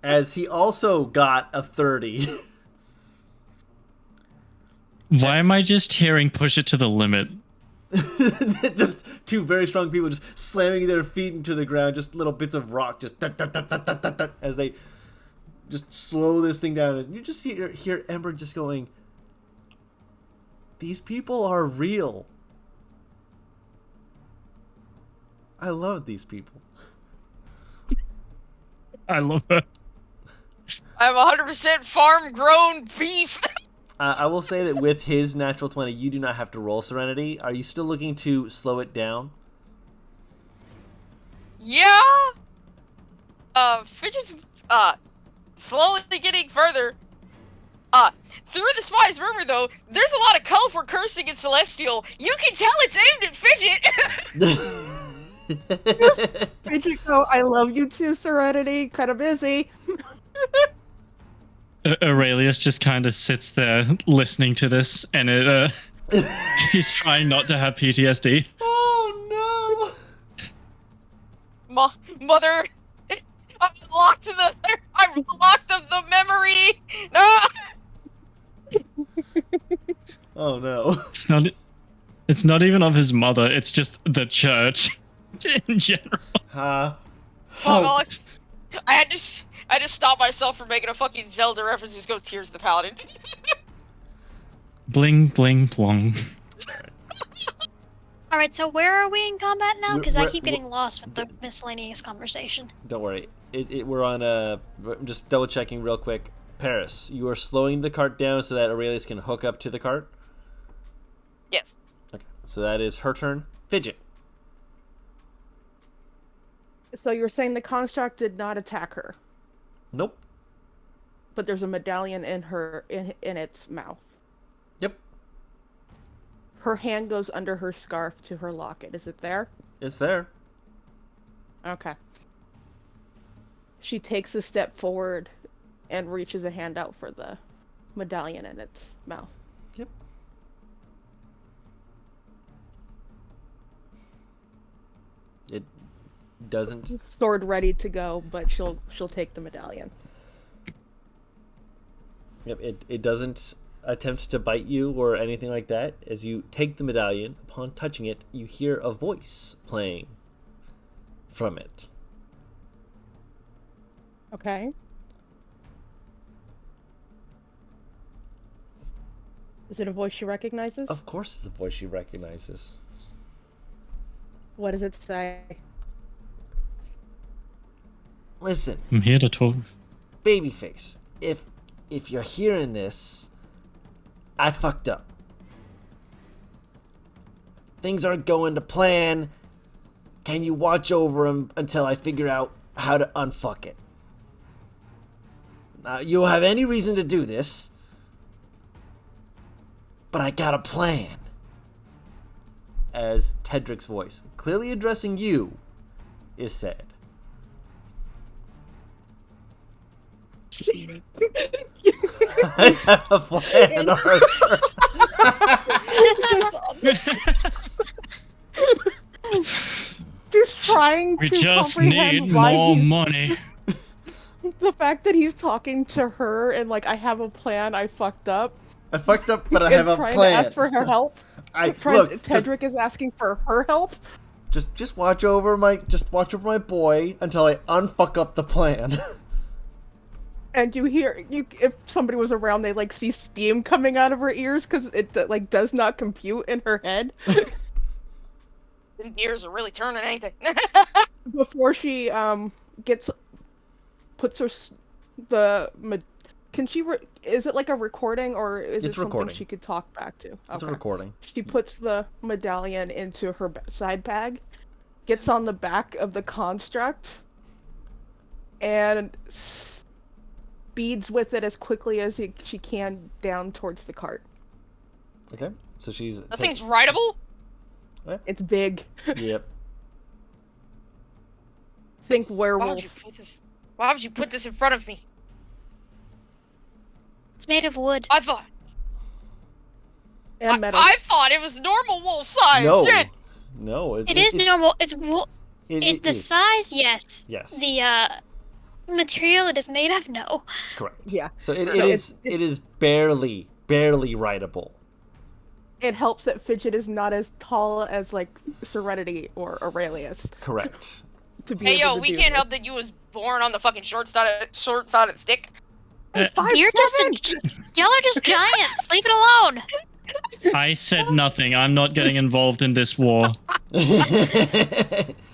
As he also got a 30. Why am I just hearing push it to the limit? Just two very strong people just slamming their feet into the ground, just little bits of rock just dut, dut, dut, dut, dut, dut, dut, as they just slow this thing down. And you just hear Ember just going, these people are real. I love these people. I love her. I'm 100% farm-grown beef. I will say that with his natural 20, you do not have to roll Serenity. Are you still looking to slow it down? Yeah. Fidget's slowly getting further. Through the spy's rumor, though, there's a lot of colorful cursing in Celestial. You can tell it's aimed at Fidget. Fidget go, I love you too, Serenity. Kind of busy. Aurelius just kind of sits there listening to this, and he's trying not to have PTSD. Oh Mother, I'm locked of the memory. No. no! Oh no! It's not even of his mother. It's just the church in general. Huh? Oh, I had to stop myself from making a fucking Zelda reference. Just go Tears the Paladin. Bling, bling, plong. All right, so where are we in combat now? Because I We're- keep getting lost with the miscellaneous conversation. Don't worry. We're on I'm just double checking real quick. Paris, you are slowing the cart down so that Aurelius can hook up to the cart. Yes. Okay, so that is her turn. Fidget. So you're saying the construct did not attack her, Nope. but there's a medallion in its mouth. Yep. Her hand goes under her scarf to her locket. Is it there? It's there. Okay. She takes a step forward and reaches a hand out for the medallion in its mouth. Yep. It doesn't. Sword ready to go, but she'll take the medallion. Yep. It doesn't attempt to bite you or anything like that. As you take the medallion, upon touching it, you hear a voice playing from it. Okay. Is it a voice she recognizes? Of course, it's a voice she recognizes. What does it say? Listen, I'm here to talk. babyface. If you're hearing this, I fucked up. Things aren't going to plan. Can you watch over him until I figure out how to unfuck it? You don't have any reason to do this, but I got a plan. As Tedric's voice, clearly addressing you, is said. I have a plan, Arthur. Just trying We to just comprehend need why more he's money. the fact that he's talking to her and like, I have a plan, I fucked up. I fucked up, but I and have a trying plan. to ask for her help. Look, Tedric is asking for her help. just watch over my boy until I unfuck up the plan. And if somebody was around, they like see steam coming out of her ears because it like does not compute in her head. The gears are really turning, ain't they? Before she puts her can she is it like a recording or is It's it something recording. she could talk back to? It's a Okay. recording. She puts the medallion into her side bag, gets on the back of the construct, and speeds with it as quickly as she can down towards the cart. Okay, so she's... That thing's rideable? It's big. Yep. Think Why werewolf. would you put this in front of me? It's made of wood. I thought And metal. I thought it was normal wolf size. No. Shit. No. It is normal. It's It the is. size, yes. Yes. The material it is made of, no. Correct. Yeah. So it No, is barely rideable. It helps that Fidget is not as tall as like Serenity or Aurelius Correct. to be Hey able yo, to we do can't this. help that you was born on the fucking short-sided stick. I'm 5'7". You're y'all are just giants. Leave it alone. I said nothing. I'm not getting involved in this war.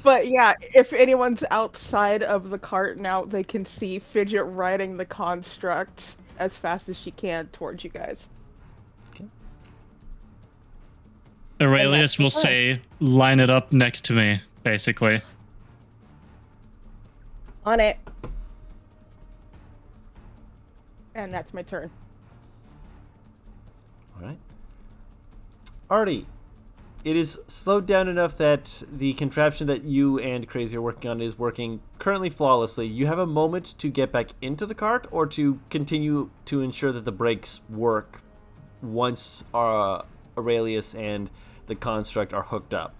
But yeah, if anyone's outside of the cart now, they can see Fidget riding the construct as fast as she can towards you guys. Aurelius will say, line it up next to me, basically. On it. And that's my turn. All right. Artie, it is slowed down enough that the contraption that you and Crazy are working on is working currently flawlessly. You have a moment to get back into the cart or to continue to ensure that the brakes work once Aurelius and the construct are hooked up.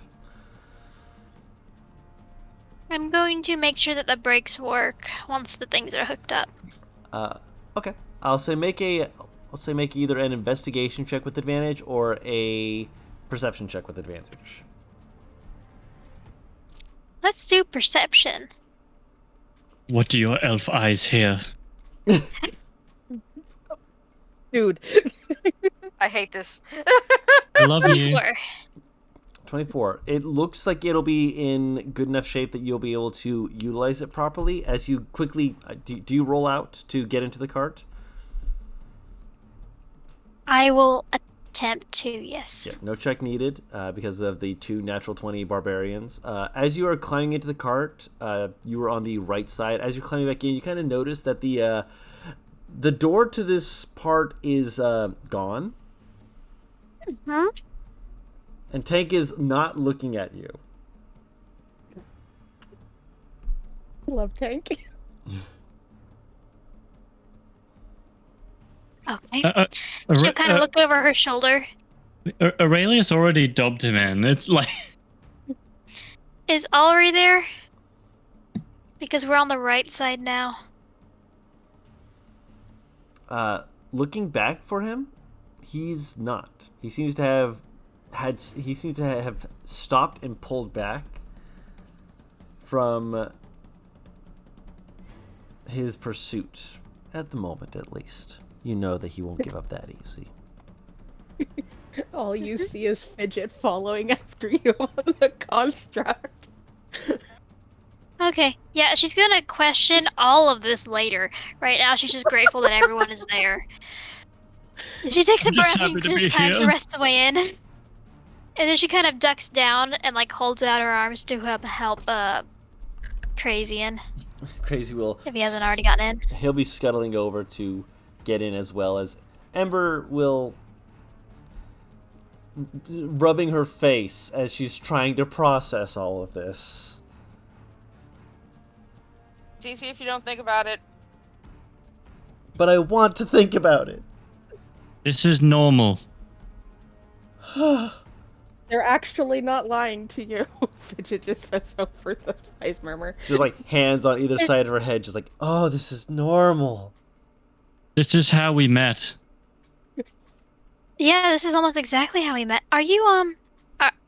I'm going to make sure that the brakes work once the things are hooked up. Okay. I'll say make either an investigation check with advantage or a perception check with advantage. Let's do perception. What do your elf eyes hear? Dude. I hate this. I love you. 24. 24. It looks like it'll be in good enough shape that you'll be able to utilize it properly. As you quickly... Do you roll out to get into the cart? I will attempt to, yes. Yeah, no check needed because of the 2 natural 20 barbarians. As you are climbing into the cart, you were on the right side. As you're climbing back in, you kind of notice that the door to this part is gone. Hmm? And Tank is not looking at you. Love Tank. Okay. She'll kind of look over her shoulder. Aurelius already dubbed him in. It's like... Is Alri there? Because we're on the right side now. Looking back for him, he's not. He seems to have stopped and pulled back from his pursuit at the moment, at least. You know that he won't give up that easy. All you see is Fidget following after you on the construct. Okay, yeah, she's gonna question all of this later. Right now, she's just grateful that everyone is there. She takes a I'm just breath happy and to be just times the here. rest of the way in. And then she kind of ducks down and, like, holds out her arms to help Crazy in, Crazy will... if he hasn't already gotten in. He'll be scuttling over to get in, as well as Ember will... rubbing her face as she's trying to process all of this. It's easy if you don't think about it. But I want to think about it. This is normal. They're actually not lying to you. Fidget just says over the spice murmur. Just like hands on either side of her head, just like, oh, this is normal. This is how we met. Yeah, this is almost exactly how we met. Are you,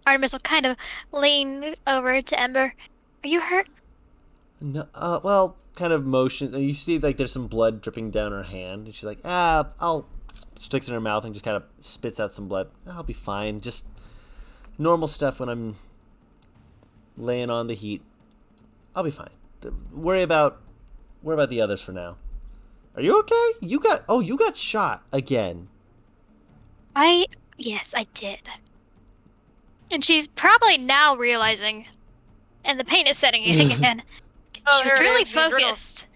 Artemis will kind of lean over to Ember. Are you hurt? No, well, kind of motion. You see, like, there's some blood dripping down her hand, and she's like, I'll... Sticks in her mouth and just kind of spits out some blood. I'll be fine. Just normal stuff when I'm laying on the heat. I'll be fine. Worry about the others for now. Are you okay? You got shot again. Yes, I did. And she's probably now realizing, and the pain is setting in again. Oh, She was there it really is, the adrenal. focused.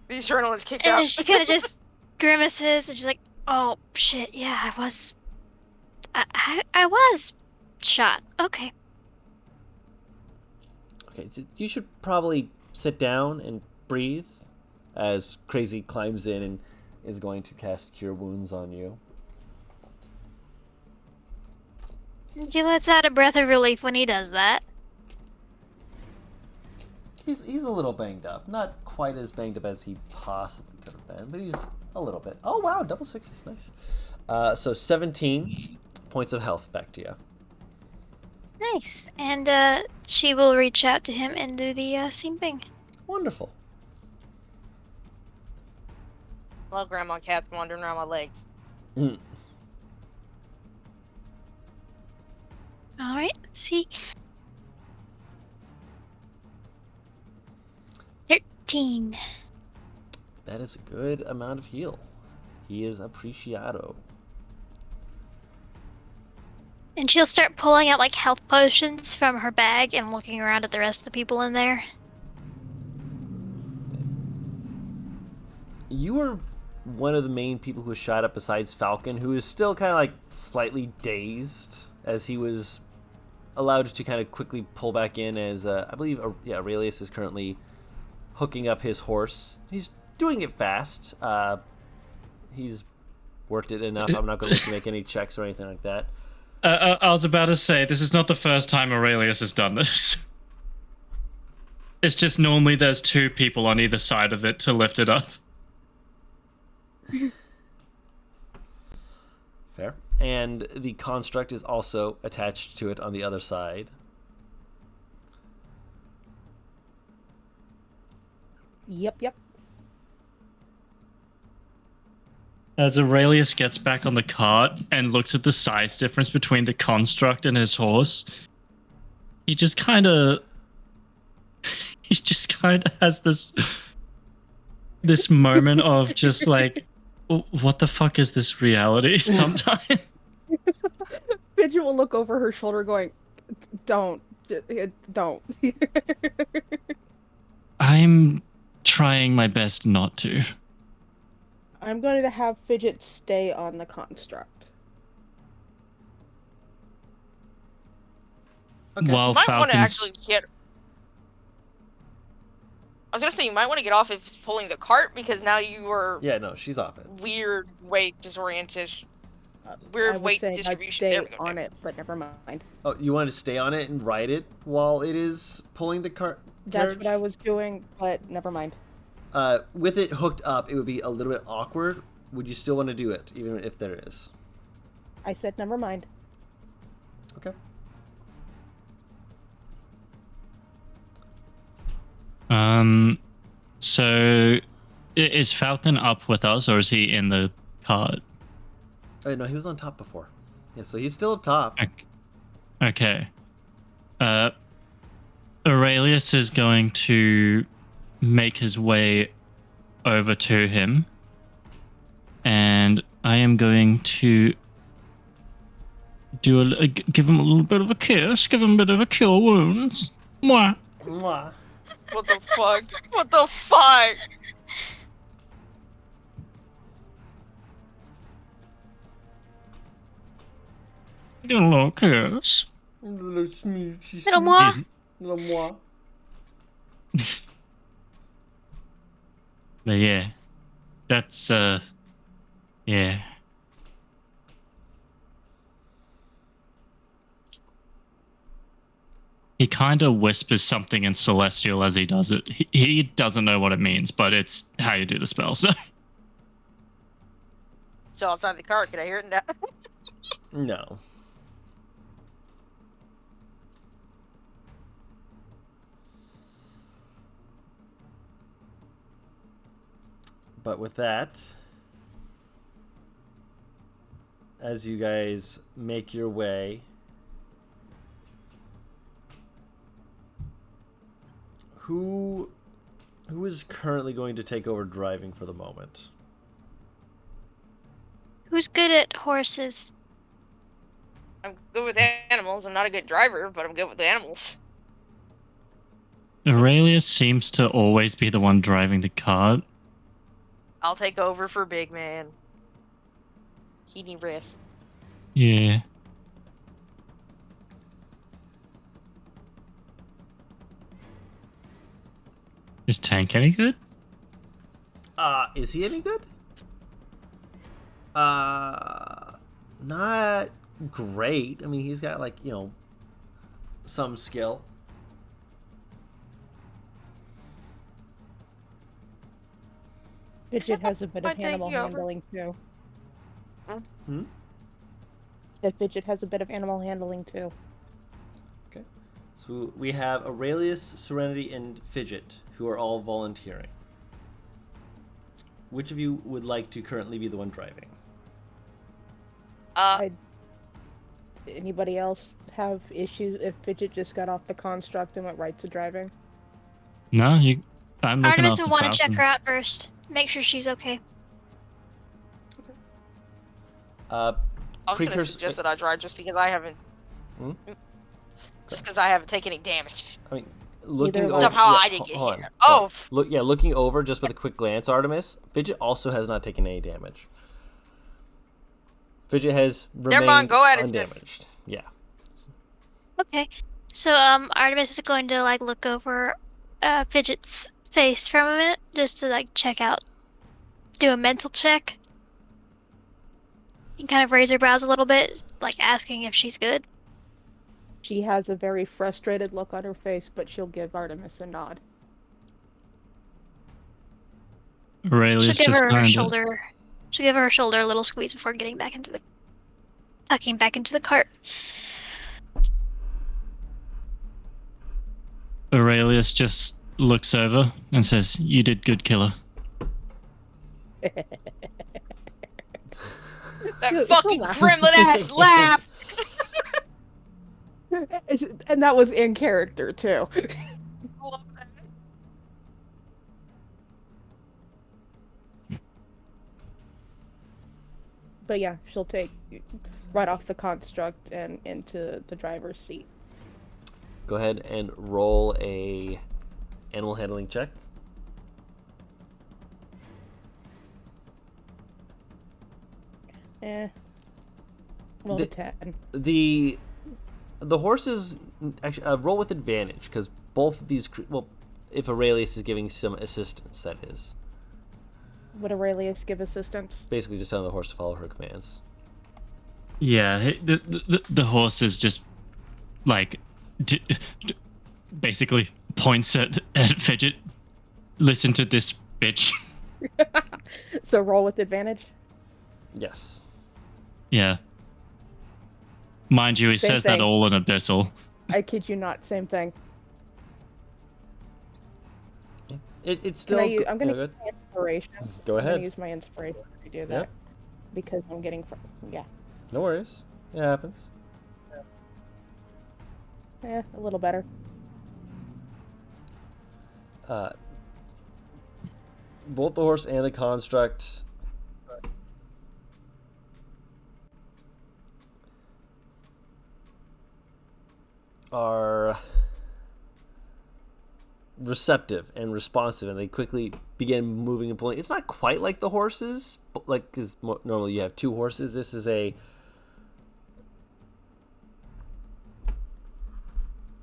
The adrenaline's kicked And out. she kind of just grimaces and she's like, "Oh shit, yeah, I was shot. Okay." Okay, so you should probably sit down and breathe as Crazy climbs in and is going to cast Cure Wounds on you. She lets out a breath of relief when he does that. He's a little banged up. Not quite as banged up as he possibly could have been, but he's a little bit. Oh, wow, double sixes. Nice. So 17 points of health back to you. Nice. And she will reach out to him and do the same thing. Wonderful. Love grandma cats wandering around my legs. Mm. All right. Let's see. 13. That is a good amount of heal. He is appreciado. And she'll start pulling out like health potions from her bag and looking around at the rest of the people in there. You are one of the main people who was shot up besides Falcon, who is still kind of like slightly dazed as he was allowed to kind of quickly pull back in as I believe Aurelius is currently hooking up his horse. He's doing it fast. He's worked it enough. I'm not going to make any checks or anything like that. I was about to say, this is not the first time Aurelius has done this. It's just normally there's two people on either side of it to lift it up. Fair. And the construct is also attached to it on the other side. Yep. As Aurelius gets back on the cart and looks at the size difference between the construct and his horse, he just kind of has this moment of just like, what the fuck is this reality sometimes? Fidget will look over her shoulder going, don't. I'm trying my best not to. I'm going to have Fidget stay on the construct. Okay. While You might want to Falcon's... actually get. I was gonna say you might want to get off if it's pulling the cart because now you are Yeah, no, she's off it. weird weight disorientation. I Weird would weight say I'd distribution. stay There we go. on it, but never mind. Oh, you wanted to stay on it and ride it while it is pulling the cart? That's what I was doing, but never mind. With it hooked up, it would be a little bit awkward. Would you still want to do it, even if there is? I said never mind. Okay. So is Falcon up with us or is he in the cart? Oh, no, he was on top before. Yeah, so he's still up top. Okay. Aurelius is going to make his way over to him. And I am going to give him a little bit of a kiss, give him a bit of a cure wounds. Mwah. Mwah. What the fuck? What the fuck? Give him a little kiss. Little smoochy. Little moi. Little moi. But yeah, that's yeah. He kind of whispers something in Celestial as he does it. He doesn't know what it means, but it's how you do the spell. So Still outside the cart. Can I hear it now? No. But with that, as you guys make your way, who is currently going to take over driving for the moment? Who's good at horses? I'm good with animals. I'm not a good driver, but I'm good with animals. Aurelius seems to always be the one driving the cart, I'll take over for Big Man. He need rest. Yeah. Is Tank any good? Is he any good? Not great. I mean, he's got, like, you know, some skill. Fidget has a bit I of take animal you over. handling too. Hmm? That Fidget has a bit of animal handling too. Okay. So we have Aurelius, Serenity, and Fidget, who are all volunteering. Which of you would like to currently be the one driving? Anybody else have issues if Fidget just got off the construct and went right to driving? No, I'm looking Artemis after would want to check Falcon. her out first. Make sure she's okay. I was going to Precursor- suggest that I drive just because I haven't. Hmm? Just because I haven't taken any damage. I mean, looking Neither over. have I. Somehow I didn't get hold hit. on, Oh, hold on. Looking over just with a quick glance, Artemis, Fidget also has not taken any damage. Fidget has remained mind, go at it, sis. undamaged. Yeah. Okay. So Artemis is going to like look over Fidget's face for a moment just to like check out, do a mental check. And kind of raise her brows a little bit, like asking if she's good. She has a very frustrated look on her face, but she'll give Artemis a nod. Aurelius She'll give just her her kinda, shoulder. She'll give her shoulder a little squeeze before getting back into the tucking back into the cart. Aurelius just looks over and says, "You did good, killer." that fucking gremlin ass laugh! And that was in character too. But yeah, she'll take right off the construct and into the driver's seat. Go ahead and roll a animal handling check. Roll The- a 10. The horses actually roll with advantage because both of these. Well, if Aurelius is giving some assistance, that is Would Aurelius give assistance? basically just telling the horse to follow her commands. Yeah, the horse is just like basically points at Fidget. Listen to this bitch. So roll with advantage? Yes. Yeah. Mind you, he Same says thing. that all in Abyssal. I kid you not, same thing. It's still. I'm going to yeah, use my inspiration. Go I'm ahead. going to use my inspiration to do that. Yep. Because I'm getting... Yeah. No worries. It happens. Yeah, a little better. Both the horse and the construct are receptive and responsive, and they quickly begin moving and pulling. It's not quite like the horses, but like because normally you have two horses. This is a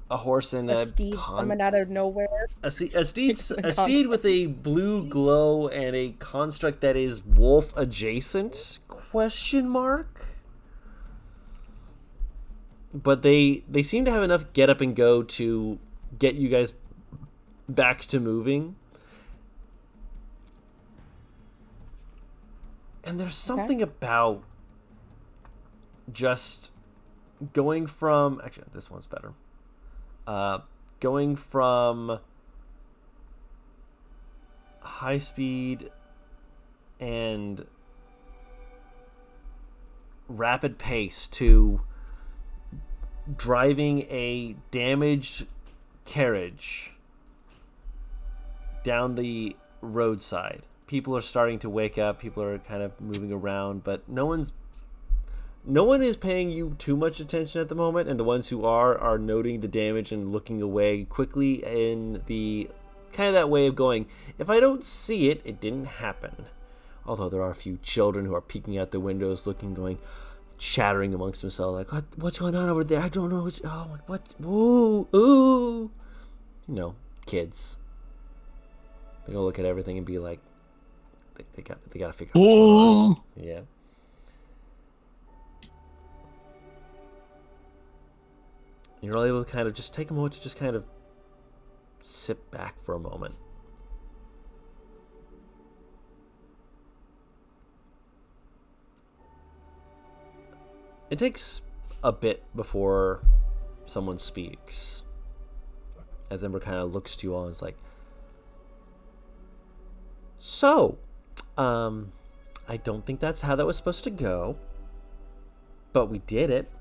horse and A steed coming out of nowhere. a steed with a blue glow and a construct that is wolf adjacent? Question mark. But they seem to have enough get up and go to get you guys back to moving. And there's something about just going from... Actually, this one's better. Going from high speed and rapid pace to driving a damaged carriage down the roadside. People are starting to wake up. People are kind of moving around, but no one is paying you too much attention at the moment, and the ones who are noting the damage and looking away quickly in the kind of that way of going, if I don't see it, it didn't happen. Although there are a few children who are peeking out the windows, chattering amongst themselves, like, what's going on over there? I don't know. What? Ooh, ooh. Kids. They're gonna look at everything and be like, they got to figure out what's going on. Yeah. You're all able to kind of just take a moment to just kind of sit back for a moment. It takes a bit before someone speaks. As Ember kind of looks to you all and is like, so, I don't think that's how that was supposed to go, but we did it.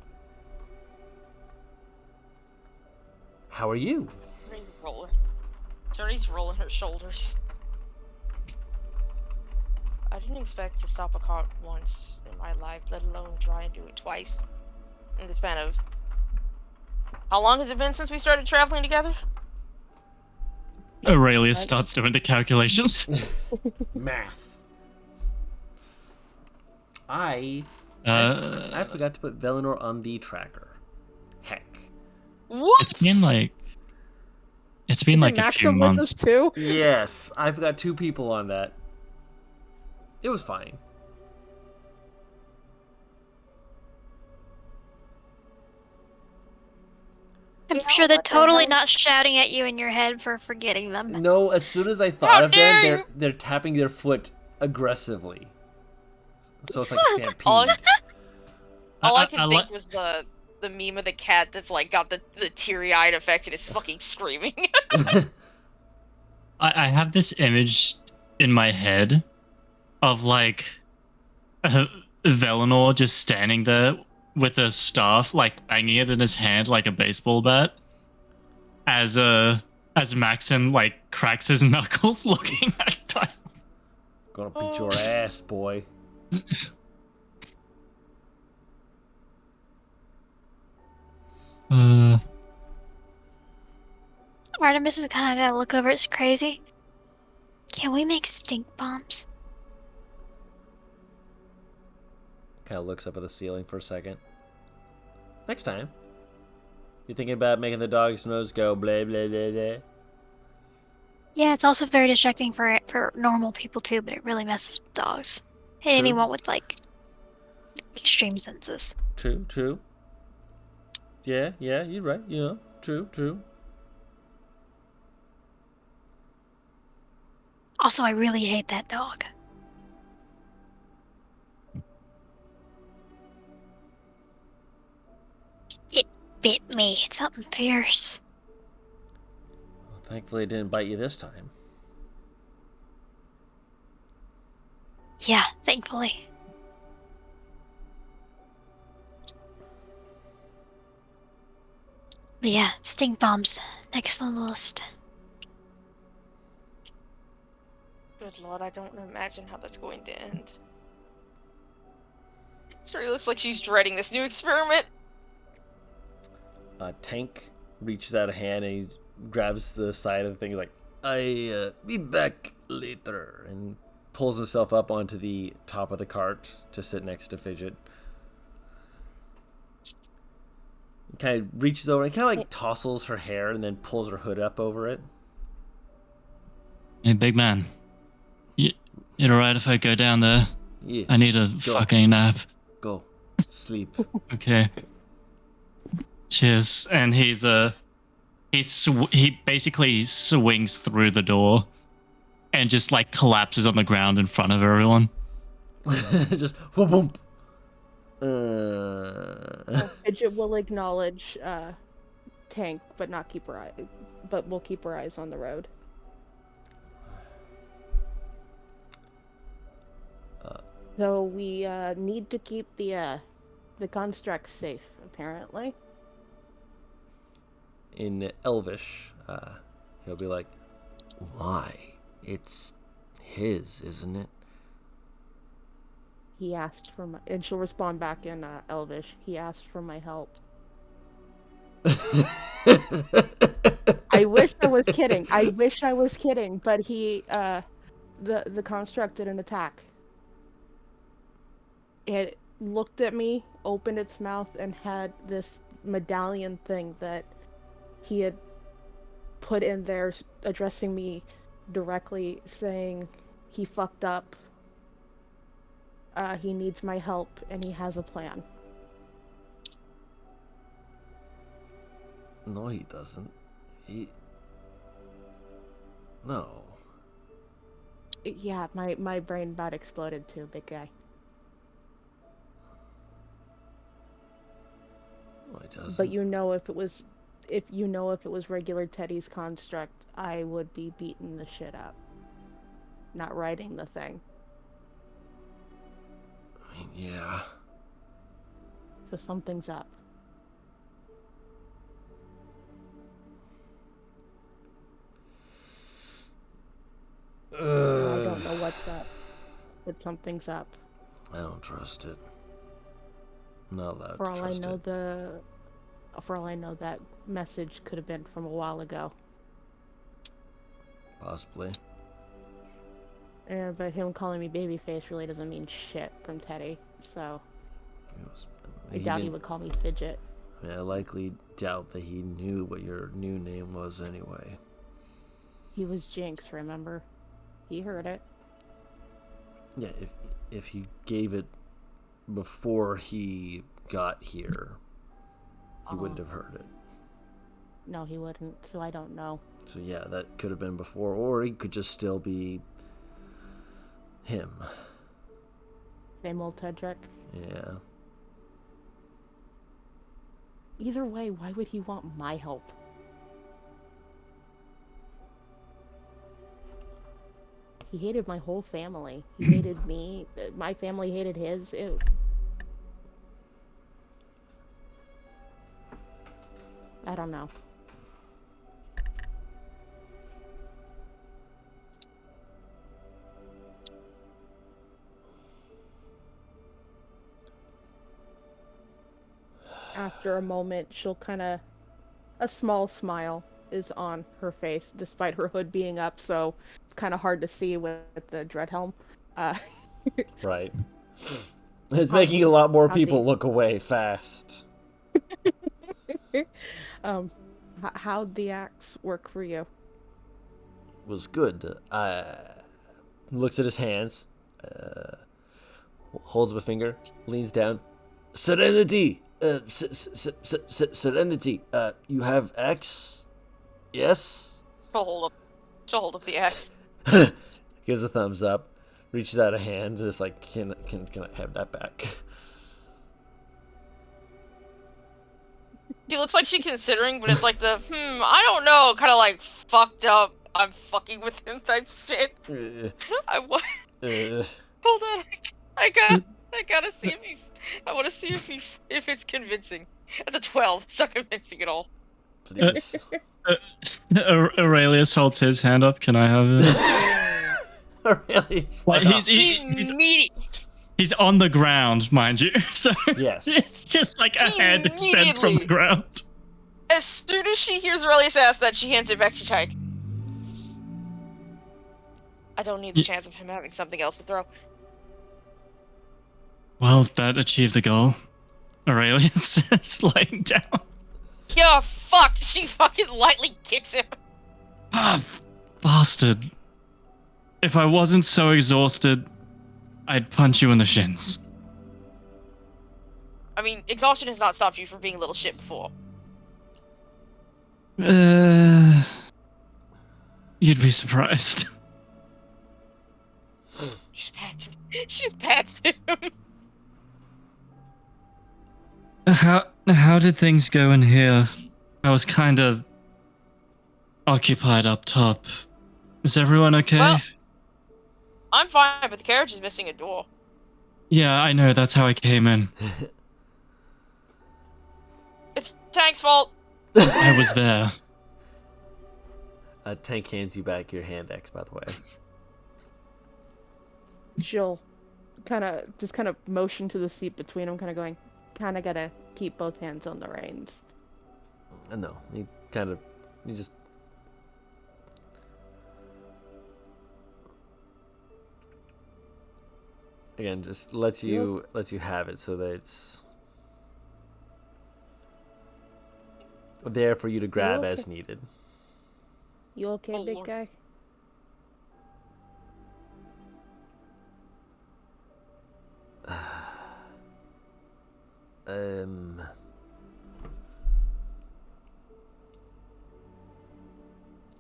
How are you? Tony's rolling her shoulders. I didn't expect to stop a cop once in my life, let alone try and do it twice. In the span of... How long has it been since we started traveling together? Aurelia starts doing the calculations. Math. I forgot to put Velinor on the tracker. Heck. What? It's been like a few months. With us too? Yes, I forgot 2 people on that. It was fine. I'm sure they're totally not shouting at you in your head for forgetting them. No, as soon as I thought of them, they're tapping their foot aggressively. So it's like a stampede. All I could think was the meme of the cat that's like got the teary-eyed effect and is fucking screaming. I have this image in my head of like Velinor just standing there with a staff, like banging it in his hand like a baseball bat, as Maxim like cracks his knuckles, looking at time. Gonna beat your ass, boy. Artemis is kind of gonna look over. It's crazy. Can we make stink bombs? Kind of looks up at the ceiling for a second. Next time. You're thinking about making the dog's nose go blah blah blah blah. Yeah, it's also very distracting for normal people too, but it really messes with dogs and anyone with like extreme senses. True. Yeah, you're right. Yeah, true. Also, I really hate that dog. It bit me. It's something fierce. Well, thankfully, it didn't bite you this time. Yeah, thankfully. But yeah, stink bombs next on the list. Good lord, I don't imagine how that's going to end. It looks like she's dreading this new experiment. Tank reaches out a hand and he grabs the side of the thing. He's like, "I be back later," and pulls himself up onto the top of the cart to sit next to Fidget. Kind of reaches over and kind of like tousles her hair and then pulls her hood up over it. Hey, big man. It alright if I go down there? Yeah. I need a fucking nap. Go. Sleep. Okay. Cheers. And he basically swings through the door and just like collapses on the ground in front of everyone. Just whoop. Fidget will acknowledge Tank, but we'll keep her eyes on the road. So we need to keep the constructs safe, apparently. In Elvish, he'll be like, "Why? It's his, isn't it?" He asked for my... And she'll respond back in Elvish. He asked for my help. I wish I was kidding. But he... The construct did an attack. it looked at me, opened its mouth, and had this medallion thing that he had put in there addressing me directly, saying he fucked up, he needs my help, and he has a plan. No, he doesn't. No. Yeah, my brain about exploded too, big guy. No, he doesn't. But if it was regular Teddy's construct, I would be beating the shit up. Not writing the thing. I mean, yeah. So something's up. I don't know what's up, but something's up. I don't trust it. I'm not allowed For to all I trust know, it. for all I know, that message could have been from a while ago. Possibly. But him calling me babyface really doesn't mean shit from Teddy, so I doubt he didn't- would call me fidget. I mean, I likely doubt that he knew what your new name was anyway. He was Jinx, remember? He heard it. Yeah, if he gave it before he got here, he wouldn't have heard it. No, he wouldn't, so I don't know. So yeah, that could have been before, or he could just still be him. Same old Tedrick. Yeah. Either way, why would he want my help? He hated my whole family. He hated me. My family hated his. Ew. I don't know. After a moment, she'll a small smile is on her face, despite her hood being up, so it's kind of hard to see with the dread helm. Right. It's making a lot more how'd people they- look away fast. How'd the axe work for you? Was good. Looks at his hands, holds up a finger, leans down. Serenity! Serenity! You have X? Yes? She'll hold up the axe. Gives a thumbs up, reaches out a hand, just like, can I have that back? She looks like she's considering, but it's like the, I don't know, kind of like fucked up, I'm fucking with him type shit. Hold on, I gotta see I want to see if it's convincing. That's a 12. It's not convincing at all. Please. Aurelius holds his hand up. Can I have it? Aurelius, Like, fuck off. he's on the ground, mind you. So Yes. it's just like a hand extends from the Immediately. ground. As soon as she hears Aurelius ask that, she hands it back to Tyke. I don't need the chance of him having something else to throw. Well, that achieved the goal. Aurelius is laying down. Yeah, fuck! She fucking lightly kicks him. Ah, bastard. If I wasn't so exhausted, I'd punch you in the shins. I mean, exhaustion has not stopped you from being a little shit before. You'd be surprised. She pats him. How did things go in here? I was kind of occupied up top. Is everyone okay? Well, I'm fine, but the carriage is missing a door. Yeah, I know. That's how I came in. It's Tank's fault. I was there. Tank hands you back your hand X, by the way. She'll kind of motion to the seat between them, kind of going, kind of gotta keep both hands on the reins. I know. You just. Again, just lets you have it so that it's there for you to grab as needed. You okay, Oh, big Lord. guy?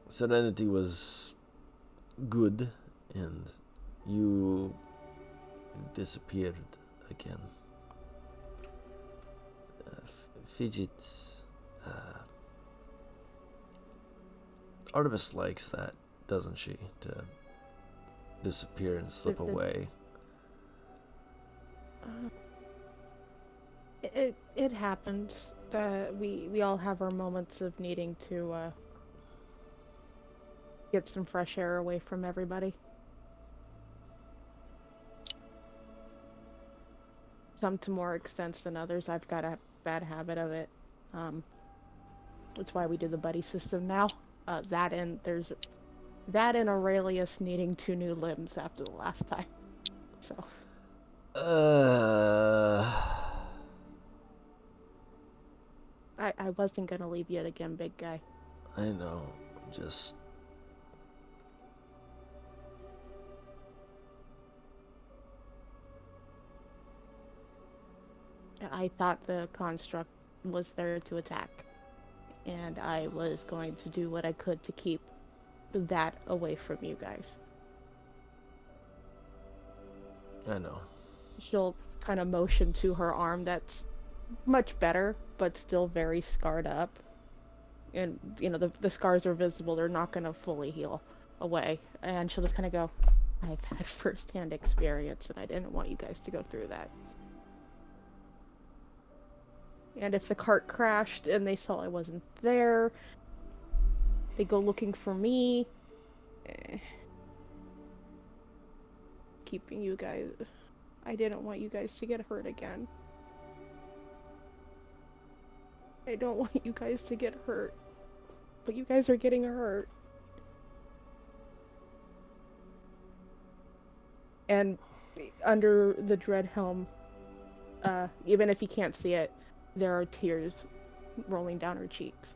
Serenity was good, and you disappeared again. Fidget. Artemis likes that, doesn't she? To disappear and slip away. It happens. We all have our moments of needing to get some fresh air away from everybody. Some to more extents than others. I've got a bad habit of it. That's why we do the buddy system now. That and Aurelius needing 2 new limbs after the last time. So. I wasn't gonna leave yet again, big guy. I know. Just. I thought the construct was there to attack, and I was going to do what I could to keep that away from you guys. I know. She'll kind of motion to her arm that's much better, but still very scarred up. And, you know, the scars are visible. They're not going to fully heal away. And she'll just kind of go, I've had first-hand experience, and I didn't want you guys to go through that. And if the cart crashed and they saw I wasn't there, they go looking for me. Keeping you guys... I didn't want you guys to get hurt again. I don't want you guys to get hurt. But you guys are getting hurt. And under the dread helm, even if you can't see it, there are tears rolling down her cheeks.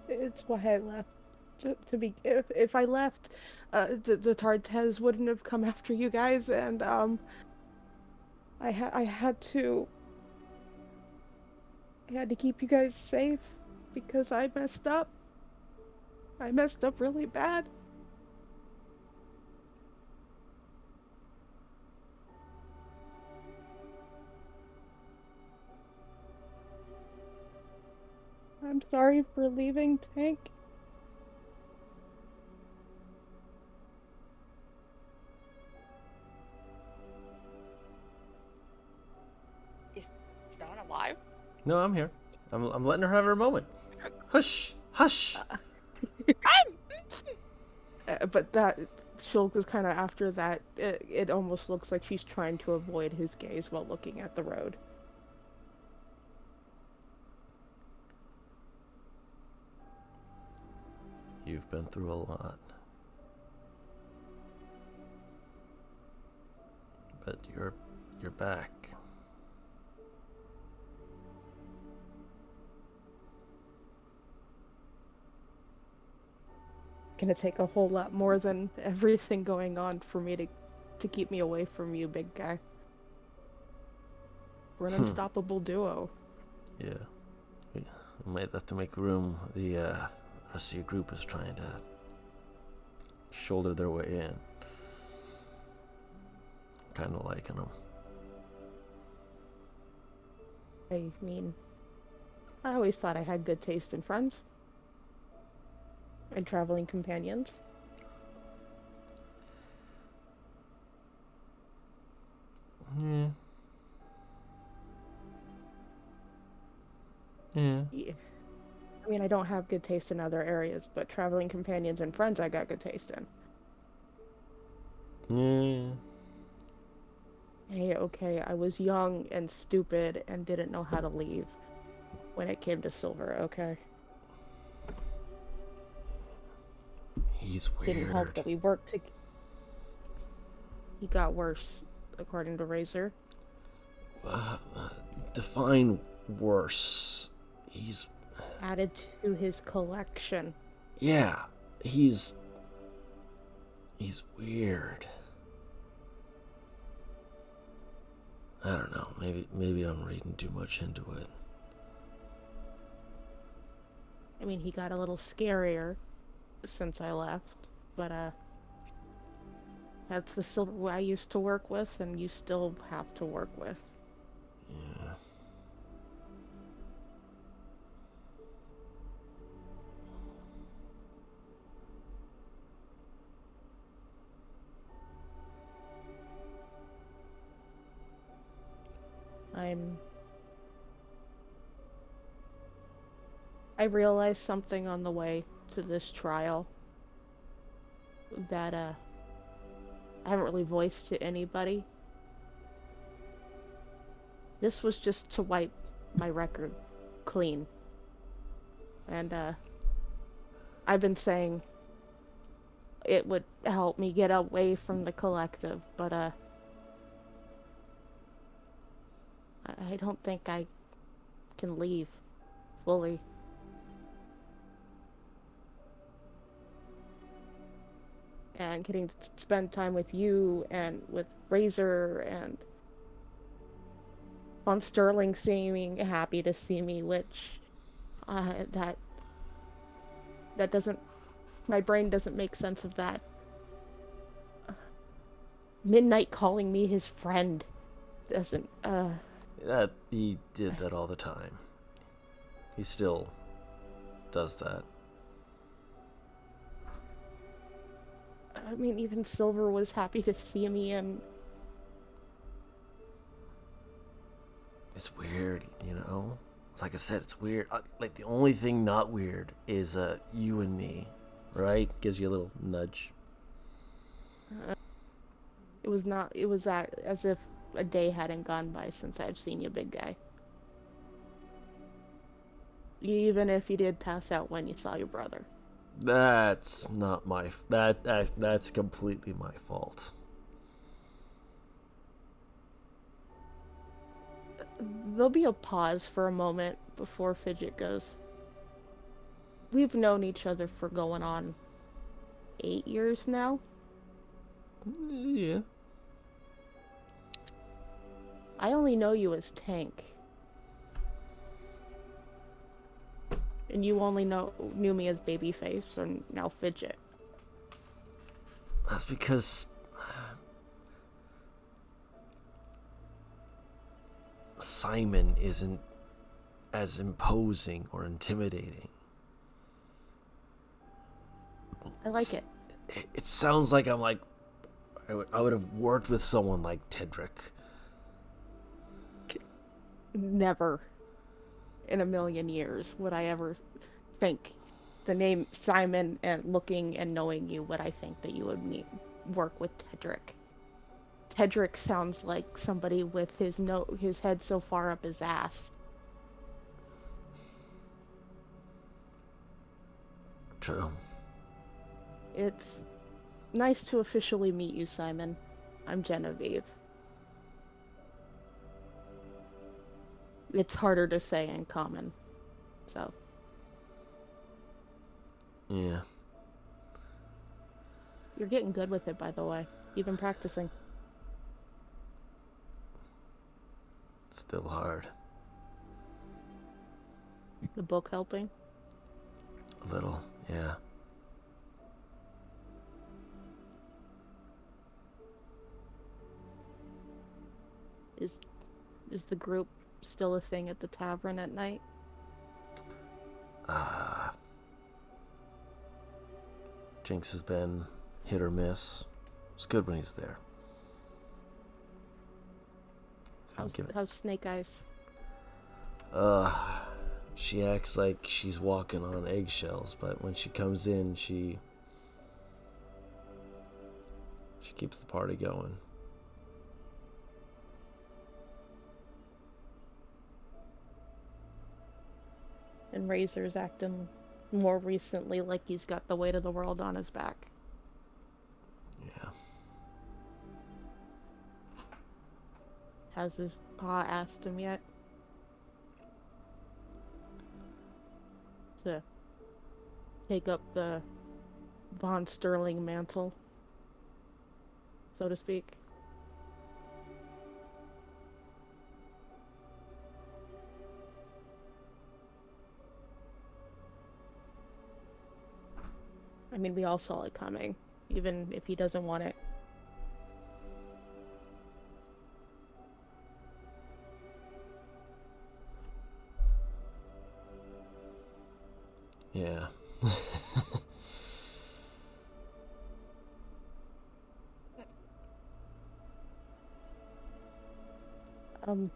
It's why I left. To be, if I left, the Tartez wouldn't have come after you guys, and I had to keep you guys safe because I messed up. I messed up really bad. I'm sorry for leaving, Tank. Is Dawn alive? No, I'm here. I'm letting her have her moment. Hush! Hush! But that Shulk is kind of after that. It almost looks like she's trying to avoid his gaze while looking at the road. You've been through a lot. But you're back. Gonna take a whole lot more than everything going on for me to keep me away from you, big guy. We're an unstoppable duo. Yeah. We might have to make room. The rest of your group is trying to shoulder their way in. Kind of liking them. I mean, I always thought I had good taste in friends. And traveling companions. Yeah. Yeah. Yeah. I mean, I don't have good taste in other areas, but traveling companions and friends I got good taste in. Yeah. Hey, okay, I was young and stupid and didn't know how to leave when it came to Silver, okay? He's Didn't help weird. that we worked to. He got worse, according to Razor. Define worse. He's... Added to his collection. Yeah, he's weird. I don't know. Maybe I'm reading too much into it. I mean, he got a little scarier since I left, but that's the Silver I used to work with, and you still have to work with. Yeah. I realized something on the way to this trial that I haven't really voiced to anybody. This was just to wipe my record clean. And I've been saying it would help me get away from the collective, but I don't think I can leave fully. And getting to spend time with you and with Razor and Von Sterling seeming happy to see me, which that doesn't, my brain doesn't make sense of that. Midnight calling me his friend doesn't That he did that all the time. He still does that. I mean, even Silver was happy to see me, and It's weird, you know? Like I said, it's weird. Like, the only thing not weird is you and me, right? Gives you a little nudge. it was not, it was that as if a day hadn't gone by since I've seen you, big guy. Even if you did pass out when you saw your brother. That's not my... That's completely my fault. There'll be a pause for a moment before Fidget goes. We've known each other for going on 8 years now. Yeah. I only know you as Tank. And you only knew me as Babyface, or now Fidget. That's because... Simon isn't as imposing or intimidating. I like it. It sounds like I'm like... I would have worked with someone like Tedrick. Never in a million years would I ever think the name Simon, and looking and knowing you, would I think that you would work with Tedrick. Tedrick sounds like somebody with his head so far up his ass. True. It's nice to officially meet you, Simon. I'm Genevieve. It's harder to say in common, so. Yeah. You're getting good with it, by the way. You've been practicing. It's still hard. The book helping? A little, yeah. Is the group still a thing at the tavern at night? Jinx has been hit or miss. It's good when he's there. How's Snake Eyes? She acts like she's walking on eggshells, but when she comes in, she keeps the party going. And Razor's acting more recently like he's got the weight of the world on his back. Yeah. Has his pa asked him yet? To take up the Von Sterling mantle, so to speak. I mean, we all saw it coming, even if he doesn't want it. Yeah. Do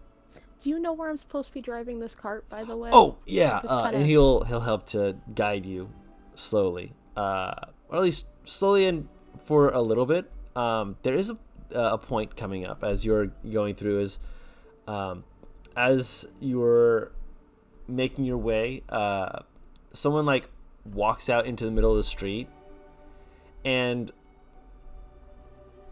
you know where I'm supposed to be driving this cart, by the way? Oh yeah, Just kinda- and he'll help to guide you slowly, or at least slowly and for a little bit. There is a point coming up as you're going through, as you're making your way. Someone like walks out into the middle of the street, and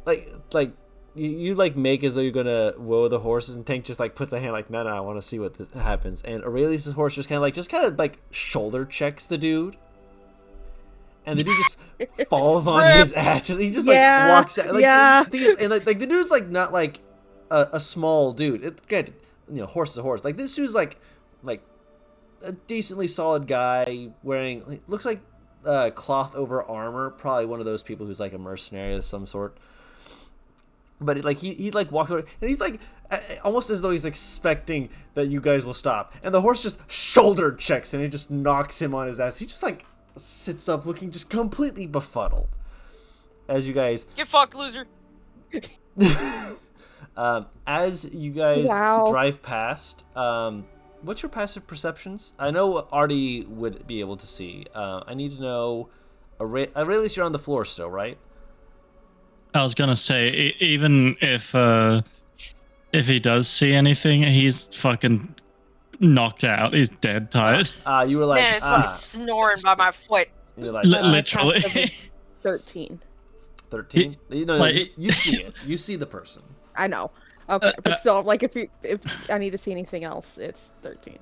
like you like make as though you're gonna whoa the horses, and Tank just like puts a hand like, no, I want to see what this happens. And Aurelius' horse just kind of like shoulder checks the dude, and the dude just falls on his ass. He just like walks out. Like, yeah. the thing is, and like the dude's like not like a small dude. It's granted, horse is a horse. Like this dude's like a decently solid guy wearing looks like cloth over armor. Probably one of those people who's like a mercenary of some sort. But like he like walks over, and he's like almost as though he's expecting that you guys will stop, and the horse just shoulder checks and it just knocks him on his ass. He just like sits up looking just completely befuddled as you guys Get fucked, loser. as you guys drive past. What's your passive perceptions? I know Artie would be able to see. I need to know. Aurelius, you're on the floor still, right? I was gonna say, even if he does see anything, he's fucking knocked out. He's dead tired. You were like, Man, it's fucking snoring by my foot. You're like, literally. 13. 13. You see it. You see the person. I know. Okay, but still, like if I need to see anything else, it's 13.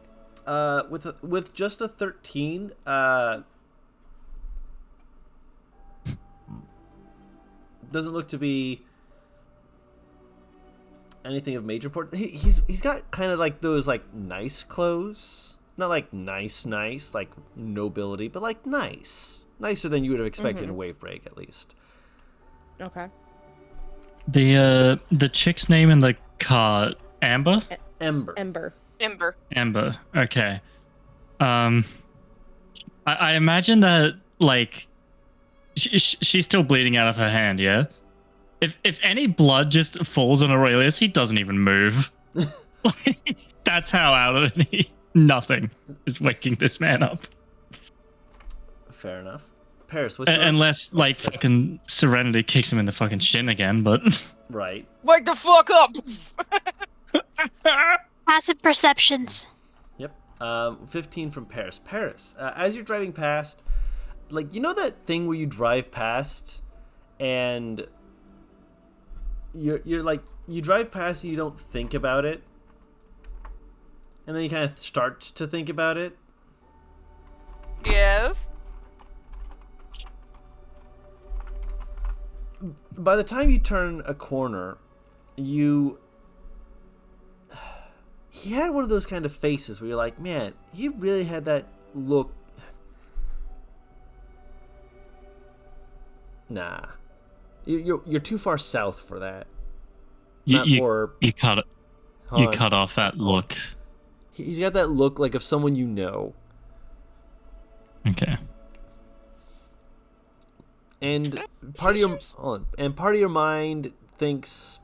With just a 13, doesn't look to be anything of major importance. He's got kind of like those like nice clothes, not like nice like nobility, but like nicer than you would have expected in a wave break at least. Okay. The chick's name in the car, Amber? Ember. Okay. I imagine that like she's still bleeding out of her hand, yeah? If any blood just falls on Aurelius, he doesn't even move. Like, that's how out of it. Nothing is waking this man up. Fair enough. Paris, what's yours? Unless like fucking Serenity kicks him in the fucking shin again, but right. Wake the fuck up! Passive perceptions. Yep. 15 from Paris. Paris, as you're driving past, like, you know that thing where you drive past and you're like, you drive past and you don't think about it, and then you kind of start to think about it? Yes. By the time you turn a corner, he had one of those kind of faces where you're like, man, he really had that look. Nah, you're too far south for that. you cut off that look. He's got that look like of someone you know. Okay. And part of your mind thinks,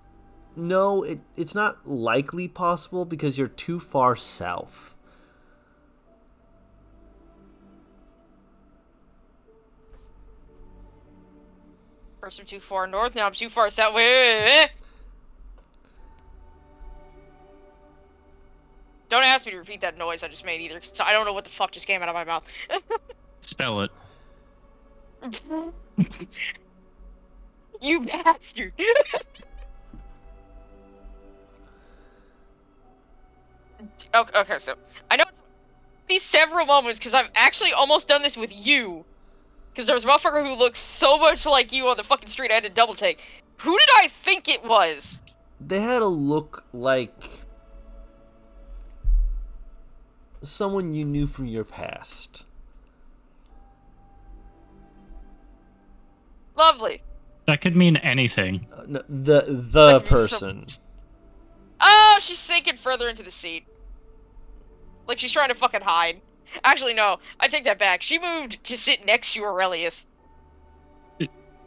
no, it's not likely possible because you're too far south. First I'm too far north, now I'm too far south. Wait. Don't ask me to repeat that noise I just made either, because I don't know what the fuck just came out of my mouth. Spell it. You bastard! Okay, so I know it's these several moments because I've actually almost done this with you. Because there was a motherfucker who looks so much like you on the fucking street. I had to double take. Who did I think it was? They had a look like someone you knew from your past. Lovely. That could mean anything. No, the That could be person. Oh, she's sinking further into the seat. Like she's trying to fucking hide. Actually, no. I take that back. She moved to sit next to Aurelius.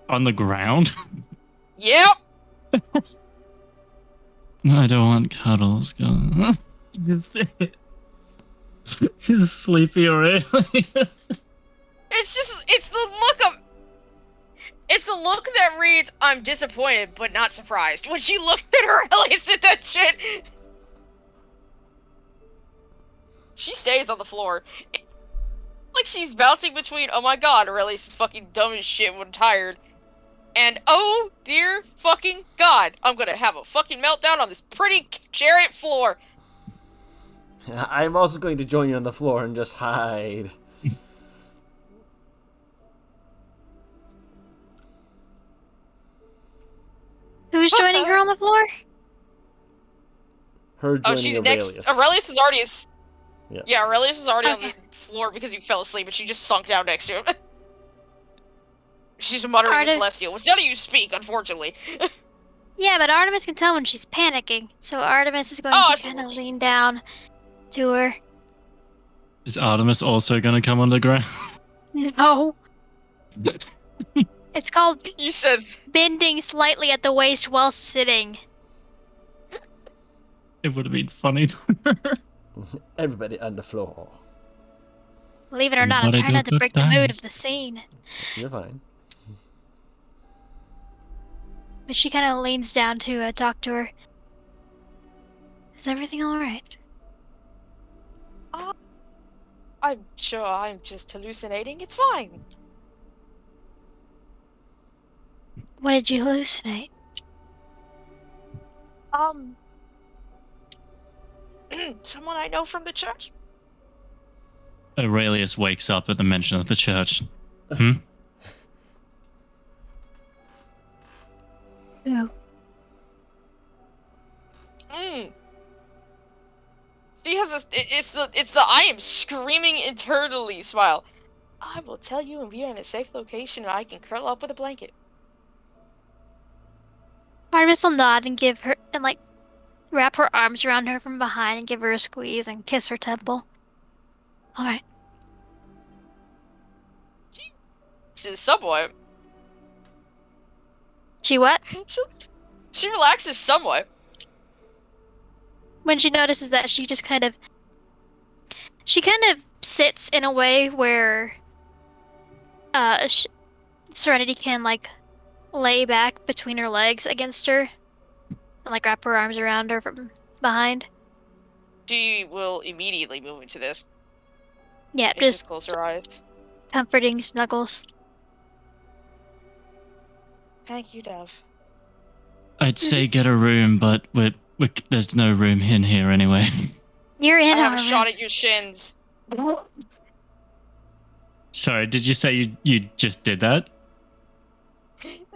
On the ground? Yep. I don't want cuddles. She's sleepy already. It's the look that reads, I'm disappointed, but not surprised. When she looks at Aurelius at that shit. She stays on the floor. Like she's bouncing between, oh my god, Aurelius is fucking dumb as shit when tired. And oh dear fucking god, I'm gonna have a fucking meltdown on this pretty chariot floor. I'm also going to join you on the floor and just hide. Who's joining her on the floor? Her Oh, joining she's Aurelius. next. Aurelius is already. Yeah. Aurelius is already Okay. on the floor because he fell asleep, and she just sunk down next to him. She's muttering Artem- Celestial, which none of you speak, unfortunately. Yeah, but Artemis can tell when she's panicking. So Artemis is going Oh, to kind of lean down to her. Is Artemis also gonna come on the ground? No. It's called You said. bending slightly at the waist while sitting. It would have been funny. Everybody on the floor. Believe it or not, I'm What I trying do not to good break the mood times. of the scene. You're fine. But she kind of leans down to talk to her. Is everything alright? I'm sure I'm just hallucinating. It's fine. What did you hallucinate? Someone I know from the church. Aurelius wakes up at the mention of the church. Hmm? Who? She has a. It's the I am screaming internally smile. I will tell you when we are in a safe location and I can curl up with a blanket. Artemis will nod and give her, and like, wrap her arms around her from behind and give her a squeeze and kiss her temple. Alright. This is somewhat. She what? She relaxes somewhat. When she notices that she just kind of sits in a way where Serenity can like lay back between her legs against her and like wrap her arms around her from behind. She will immediately move into this. Yeah, And just close her eyes. comforting snuggles. Thank you, Dove. I'd say get a room, but there's no room in here anyway. You're in I have our a room. shot at your shins. Sorry, did you say you just did that?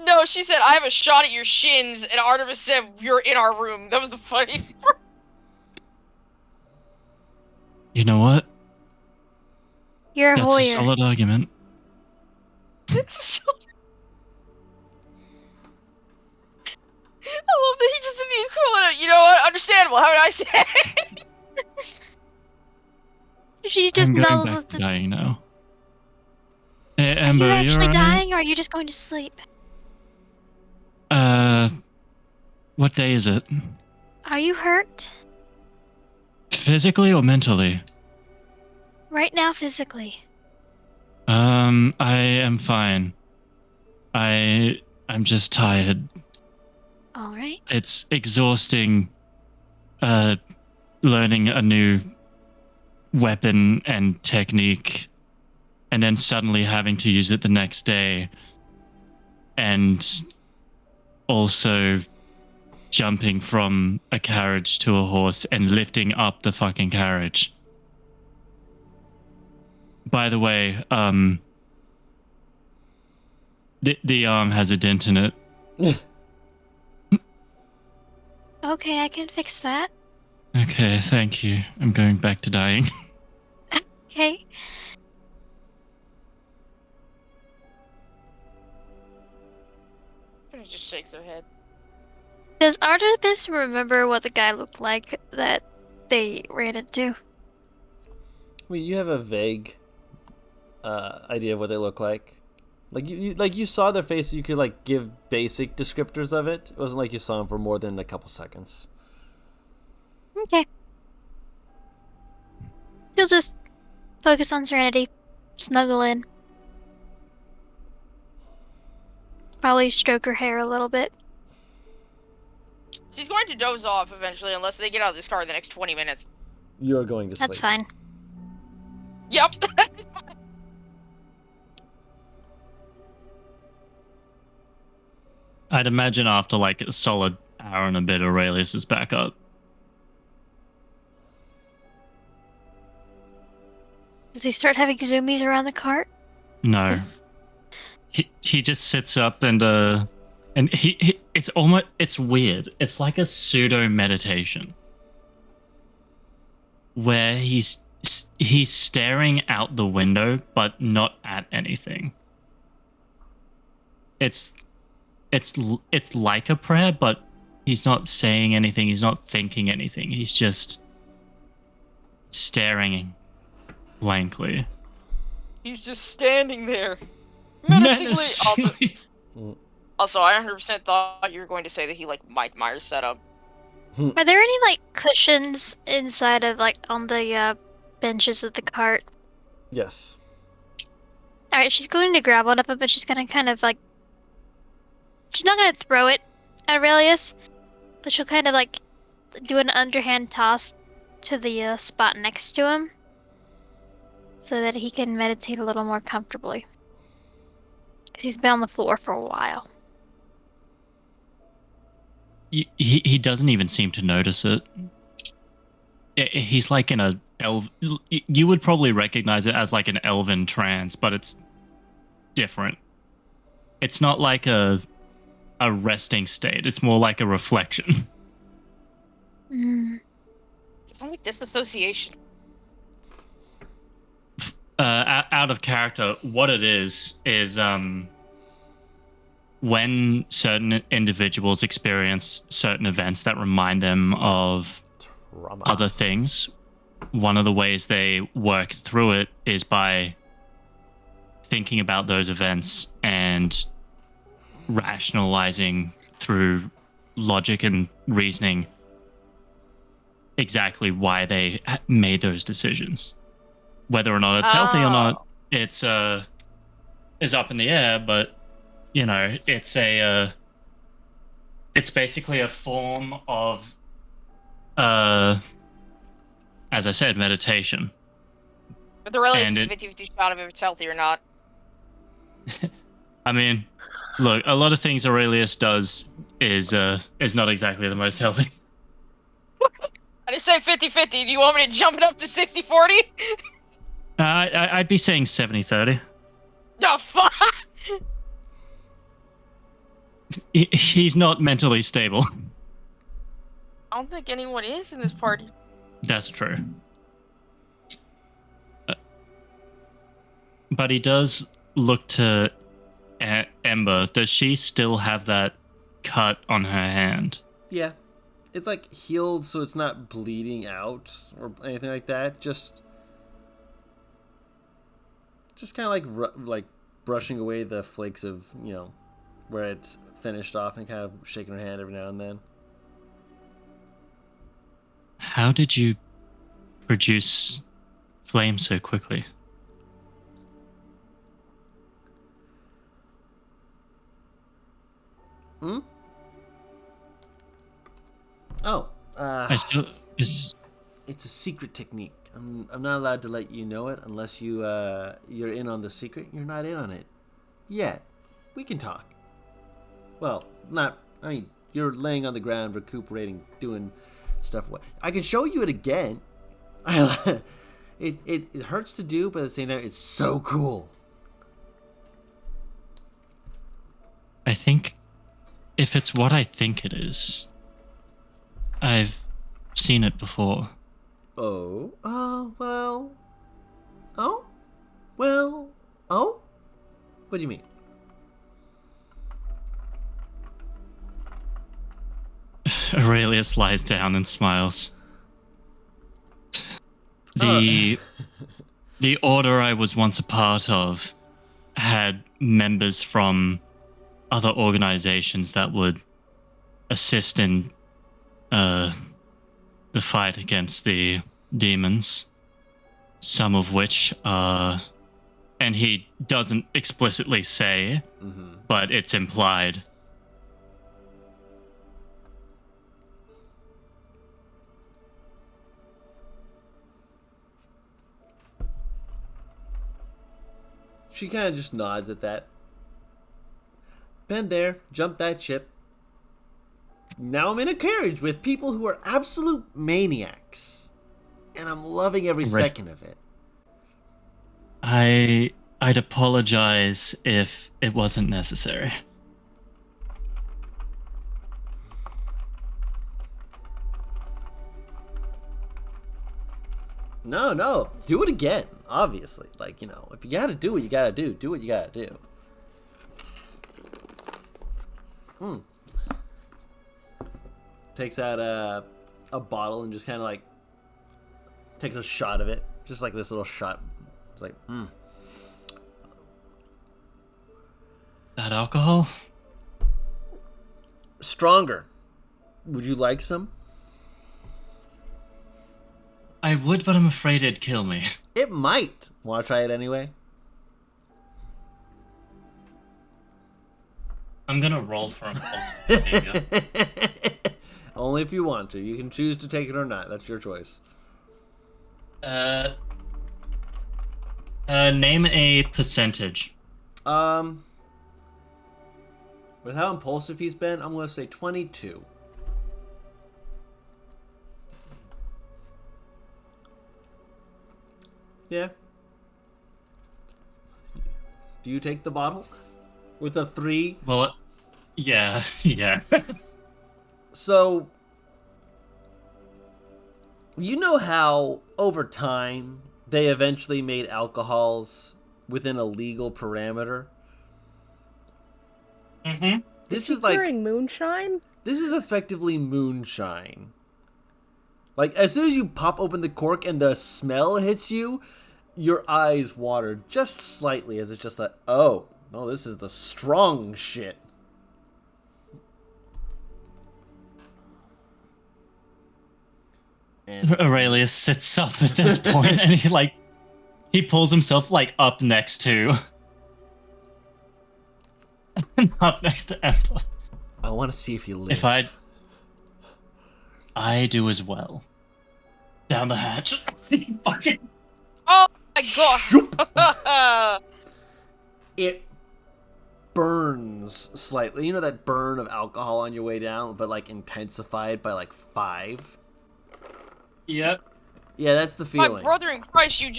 No, she said I have a shot at your shins, and Artemis said you're in our room. That was the funniest part. You know what? You're a That's a voyeur. solid argument. It's so... I love that he just did the equivalent of, you know what, understandable, how did I say it? She just I'm going nuzzles back to to. dying now. Hey, Are Amber, you actually alright? dying, or are you just going to sleep? What day is it? Are you hurt? Physically or mentally? Right now, physically. I am fine. I'm just tired. All right. It's exhausting, learning a new weapon and technique, and then suddenly having to use it the next day, and also jumping from a carriage to a horse and lifting up the fucking carriage. By the way, the arm has a dent in it. Okay, I can fix that. Okay, thank you. I'm going back to dying. Okay. She just shakes her head. Does Artemis remember what the guy looked like that they ran into? I mean, you have a vague idea of what they look like. Like you saw their face, you could like give basic descriptors of it. It wasn't like you saw them for more than a couple seconds. Okay. You'll just focus on Serenity, snuggle in. Probably stroke her hair a little bit. She's going to doze off eventually unless they get out of this car in the next 20 minutes. You're going to sleep. That's fine. Yep. I'd imagine after like a solid hour and a bit, Aurelius is back up. Does he start having zoomies around the cart? No. He just sits up and he it's weird. It's like a pseudo meditation where he's staring out the window but not at anything. It's like a prayer, but he's not saying anything, he's not thinking anything. He's just staring blankly. He's just standing there. Menacingly. Also, I 100% thought you were going to say that he like Mike Myers set up. Are there any like cushions inside of like on the benches of the cart? Yes. Alright, she's going to grab one of them, but she's gonna kind of like... She's not gonna throw it at Aurelius, but she'll kind of like do an underhand toss to the spot next to him so that he can meditate a little more comfortably. Because he's been on the floor for a while. He doesn't even seem to notice it. He's like in a you would probably recognize it as like an elven trance, but it's different. It's not like a resting state. It's more like a reflection. Mm. It's like disassociation. Out of character, what it is when certain individuals experience certain events that remind them of Trauma. other things, one of the ways they work through it is by thinking about those events and rationalizing through logic and reasoning exactly why they made those decisions. Whether or not it's healthy or not, it's is up in the air, but you know, it's basically a form of as I said, meditation. But the really And is a 50-50 shot of if it's healthy or not. I mean, look, a lot of things Aurelius does is not exactly the most healthy. I just said 50-50. Do you want me to jump it up to 60-40? I'd be saying 70-30. No, fuck! He's not mentally stable. I don't think anyone is in this party. That's true. But he does look to Ember. Does she still have that cut on her hand? Yeah. It's like healed so it's not bleeding out or anything like that. Just kind of like brushing away the flakes of, you know, where it's finished off and kind of shaking her hand every now and then. How did you produce flame so quickly? Oh, I still is. it's a secret technique. I'm not allowed to let you know it unless you're in on the secret. You're not in on it yet. We can talk. Well, not. I mean, you're laying on the ground, recuperating, doing stuff. I can show you it again. It hurts to do, but at the same time, it's so cool. I think if it's what I think it is, I've seen it before. Oh, well. Oh? Well, oh? What do you mean? Aurelius lies down and smiles. The order I was once a part of had members from other organizations that would assist in the fight against the demons. Some of which are, and he doesn't explicitly say, but it's implied. She kind of just nods at that. Been there, jumped that ship. Now I'm in a carriage with people who are absolute maniacs. And I'm loving every second of it. I'd apologize if it wasn't necessary. No. Do it again, obviously. Like, if you gotta do what you gotta do, do what you gotta do. Takes out a bottle and just kind of like takes a shot of it. Just like this little shot. It's like, That alcohol? Stronger. Would you like some? I would, but I'm afraid it'd kill me. It might. Want to try it anyway? I'm gonna roll for impulsive behavior. Only if you want to. You can choose to take it or not. That's your choice. Name a percentage. With how impulsive he's been, I'm going to say 22. Yeah. Do you take the bottle? With a 3? Well, yeah. So, you know how over time they eventually made alcohols within a legal parameter? Mm-hmm. This is is like pouring moonshine. This is effectively moonshine. Like, as soon as you pop open the cork and the smell hits you, your eyes water just slightly as it's just like, oh, no, this is the strong shit. And Aurelius sits up at this point and he pulls himself up next to Ember. I want to see if you live. If I do as well. Down the hatch. See fucking. Oh my god! It burns slightly. You know that burn of alcohol on your way down, but intensified by 5? Yep. Yeah, that's the feeling. My brother in Christ, you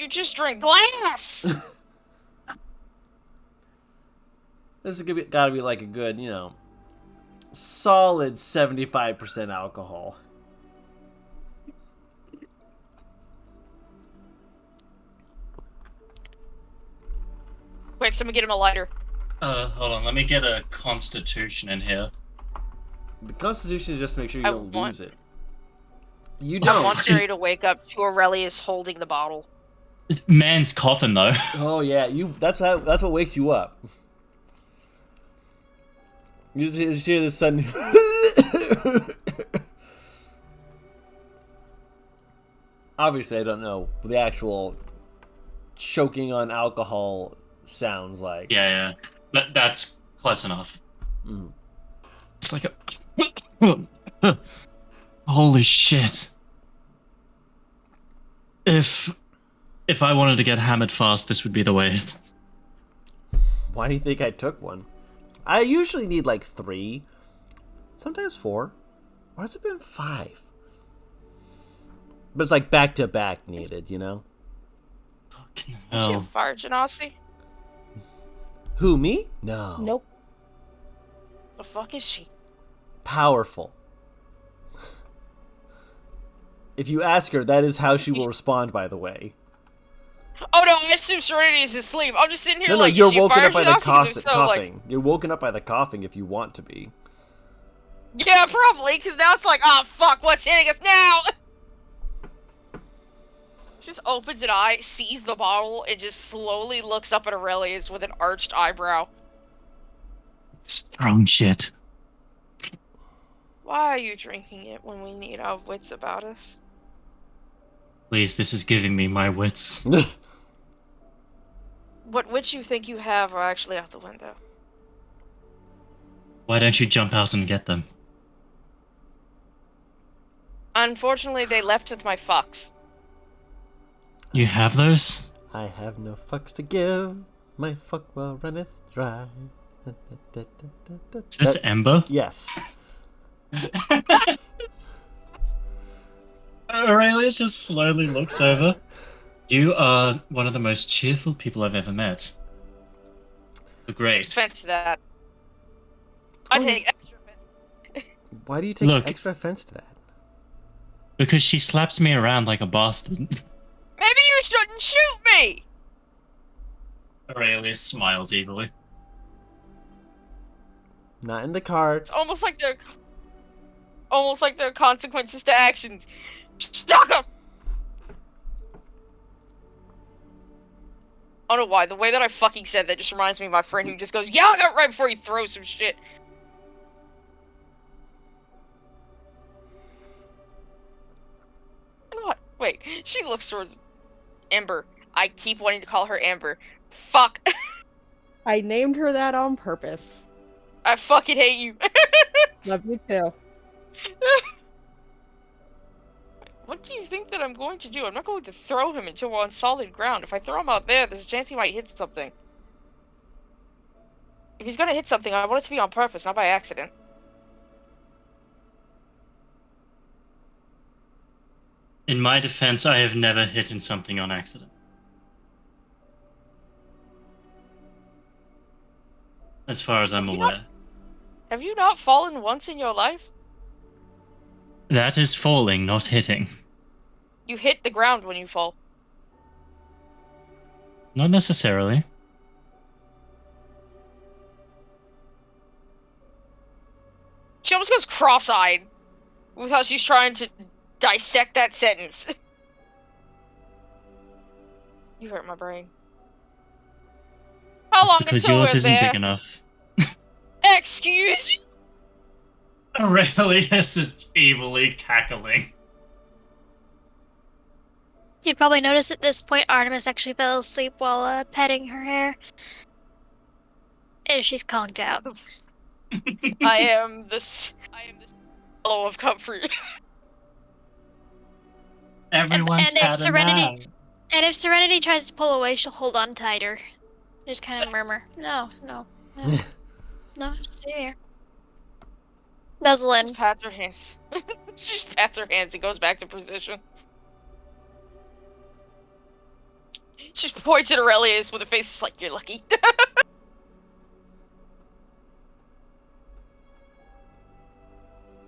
just drink glass. This is gotta be a good, solid 75% alcohol. Quick, someone get him a lighter. Hold on, let me get a constitution in here. The Constitution is just to make sure you don't lose it. You I don't. want Siri to wake up to Aurelius holding the bottle. Man's coughing though. Oh yeah, that's what wakes you up. You just hear this sudden. Obviously, I don't know what the actual choking on alcohol sounds like. Yeah. That's close enough. Mm. It's like a... Holy shit. If I wanted to get hammered fast, this would be the way. Why do you think I took one? I usually need like 3, sometimes 4, or has it been 5? But it's like back to back needed, you know? Fucking Is she a hell. fire genasi? Who, me? No. Nope. The fuck is she? Powerful. If you ask her, that is how she will respond, by the way. Oh no, I assume Serenity is asleep. I'm just sitting here No, like, you're is she a woken fire up by the genasi? 'Cause if so, coughing. like, You're woken up by the coughing if you want to be. yeah, probably, because now it's like, oh fuck, what's hitting us now? Just opens an eye, sees the bottle, and just slowly looks up at Aurelius with an arched eyebrow. Strong shit. Why are you drinking it when we need our wits about us? Please, this is giving me my wits. What wits you think you have are actually out the window. Why don't you jump out and get them? Unfortunately, they left with my fucks. You have those? I have no fucks to give. My fuck well runneth dry. Is this Ember? Yes. Aurelius just slowly looks over. You are one of the most cheerful people I've ever met. Great. Offense to that. I take extra offense. Why do you take Look. extra offense to that? Because she slaps me around like a bastard. Maybe you shouldn't shoot me! Aurelius smiles evilly. Not in the cards. It's almost like there are consequences to actions. Stuck up! I don't know why. The way that I fucking said that just reminds me of my friend who just goes, yell out right before you throw some shit. And what? Wait, she looks towards Ember. I keep wanting to call her Amber. Fuck. I named her that on purpose. I fucking hate you. Love you too. What do you think that I'm going to do? I'm not going to throw him until we're on solid ground. If I throw him out there, there's a chance he might hit something. If he's gonna hit something, I want it to be on purpose, not by accident. In my defense, I have never hit something on accident. As far as I'm aware. Have you not fallen once in your life? That is falling, not hitting. You hit the ground when you fall. Not necessarily. She almost goes cross-eyed with how she's trying to dissect that sentence. You hurt my brain. How That's long because until yours we're isn't there? big enough. Excuse you? Aurelius is evilly cackling. You'd probably notice at this point Artemis actually fell asleep while petting her hair. And she's conked out. I am the swallow of comfort. Everyone's and if had Serenity- a nap. And if Serenity tries to pull away, she'll hold on tighter. Just kind of murmur, no, no, no, no, stay there. Nuzzle in. Just pats her hands. She just pats her hands and goes back to position. She just points at Aurelius with a face just like, you're lucky.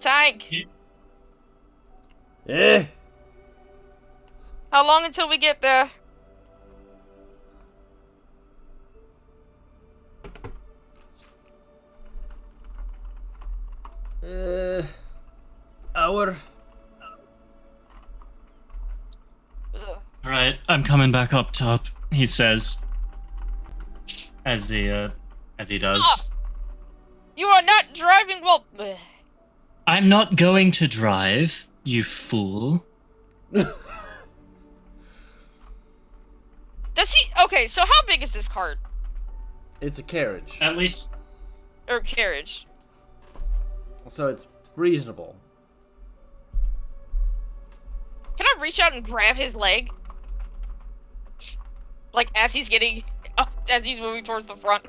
Tank! Eh. How long until we get there? Hour. Ugh. Alright, I'm coming back up top, he says. As he does. Ah! You are not driving well. Ugh. I'm not going to drive, you fool. Does he? Okay, so how big is this cart? It's a carriage, At least Or carriage? so it's reasonable. Can I reach out and grab his leg? Like, as he's getting... as he's moving towards the front.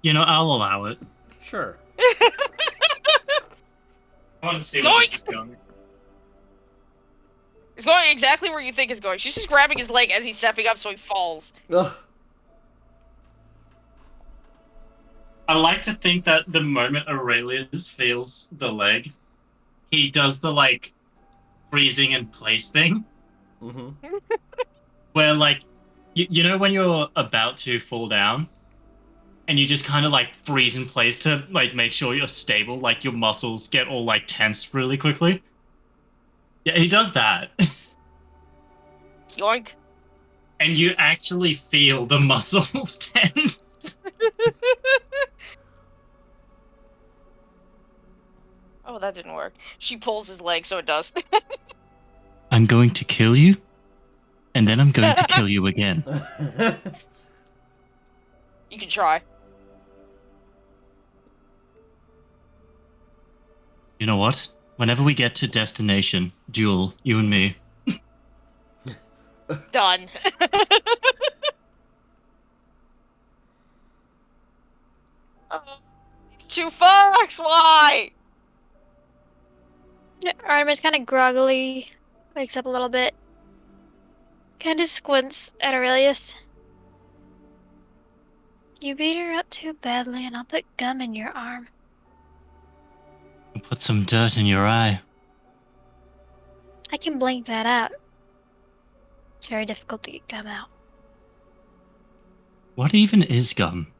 You know, I'll allow it. Sure. I want to see Going! where this is going. It's going exactly where you think it's going. She's just grabbing his leg as he's stepping up so he falls. Ugh. I like to think that the moment Aurelius feels the leg, he does the, like, freezing in place thing. Mm-hmm. Where, like, you know when you're about to fall down, and you just kind of, like, freeze in place to, like, make sure you're stable, like, your muscles get all, like, tense really quickly? Yeah, he does that. Yoink. And you actually feel the muscles tense. Oh, that didn't work. She pulls his leg so it does. I'm going to kill you, and then I'm going to kill you again. You can try. You know what? Whenever we get to destination, duel, you and me. Done. These two fucks, why? Artemis kind of groggily wakes up a little bit. Kind of squints at Aurelius. You beat her up too badly, and I'll put gum in your arm. I'll put some dirt in your eye. I can blink that out. It's very difficult to get gum out. What even is gum?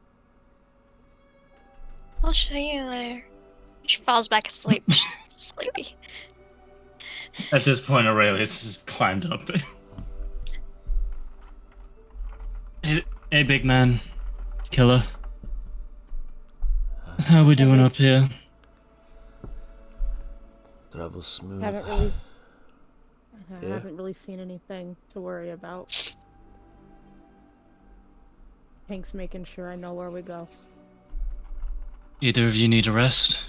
I'll show you later. She falls back asleep. She's sleepy. At this point, Aurelius has climbed up. Hey, big man. Killer. How we doing up here? Travel smooth. I Yeah. haven't really seen anything to worry about. Hank's making sure I know where we go. Either of you need a rest?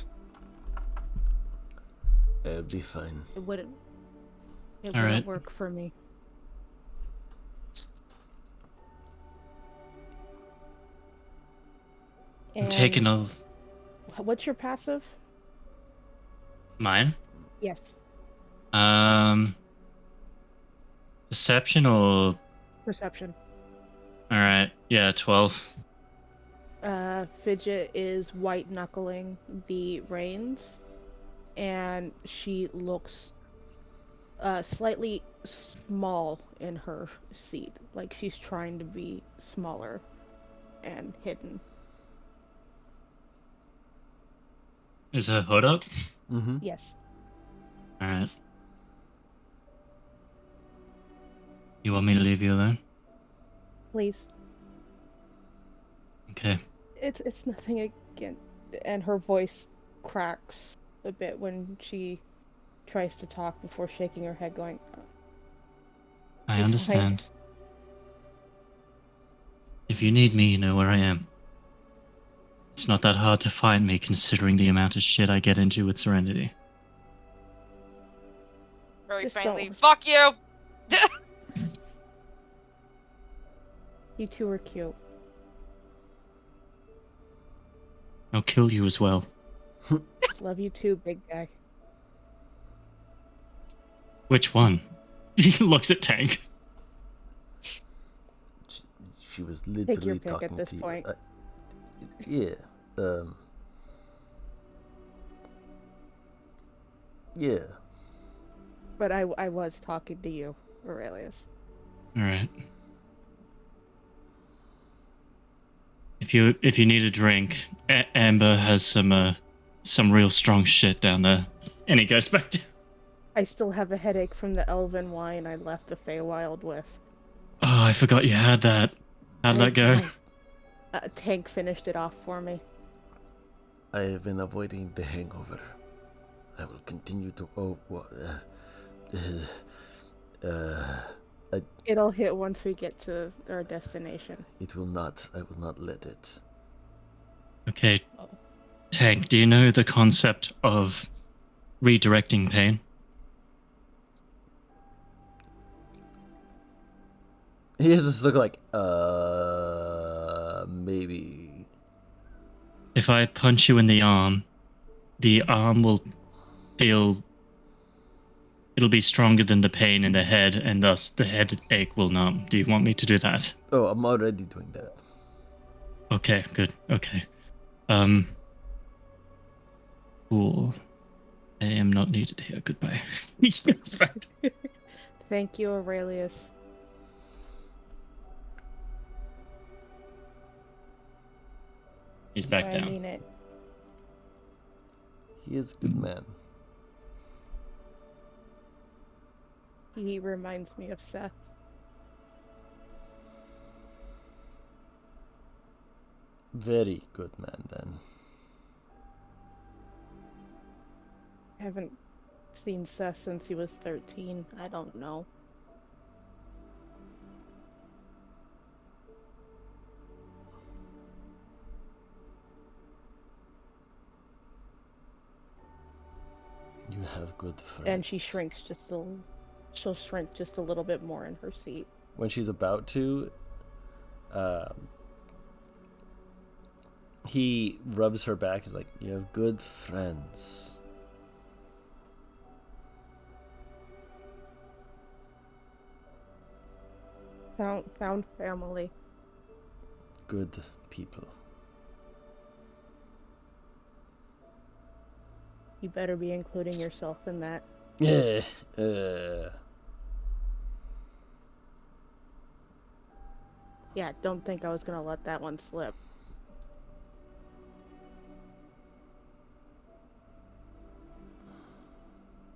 It'll be fine. It wouldn't Alright. work for me. I'm taking a... What's your passive? Mine? Yes. Perception or... Perception. Alright, yeah, 12. Fidget is white knuckling the reins, and she looks slightly small in her seat, like she's trying to be smaller and hidden. Is her hood up? Mm-hmm. Yes. Alright. You want me to leave you alone? Please. Okay. It's nothing again. And her voice cracks a bit when she tries to talk before shaking her head, going, I It's understand. If you need me, you know where I am. It's not that hard to find me, considering the amount of shit I get into with Serenity. Very Just faintly. don't. Fuck you! You two are cute. I'll kill you as well. Love you too, big guy. Which one? He looks at Tank. She was your literally pick at talking this to you. point. Yeah. Yeah. But I was talking to you, Aurelius. Alright. If you need a drink, Amber has some real strong shit down there. And he goes back to... I still have a headache from the elven wine I left the Feywild with. Oh, I forgot you had that. How'd that go? Tank finished it off for me. I have been avoiding the hangover. I will continue to. It'll hit once we get to our destination. It will not. I will not let it. Okay. Tank, do you know the concept of redirecting pain? He has this look like, maybe. If I punch you in the arm will feel. It'll be stronger than the pain in the head, and thus the headache will numb. Do you want me to do that? Oh, I'm already doing that. Okay, good. Okay. Cool. I am not needed here. Goodbye. He goes back. Thank you, Aurelius. He's back I down. mean it. He is a good man. He reminds me of Seth. Very good man, then. I haven't seen Seth since he was 13. I don't know. You have good friends. And she shrinks just a little. She'll shrink just a little bit more in her seat. When she's about to, he rubs her back. He's like, you have good friends. Found family. Good people. You better be including yourself in that. Yeah. Yeah, don't think I was gonna let that one slip.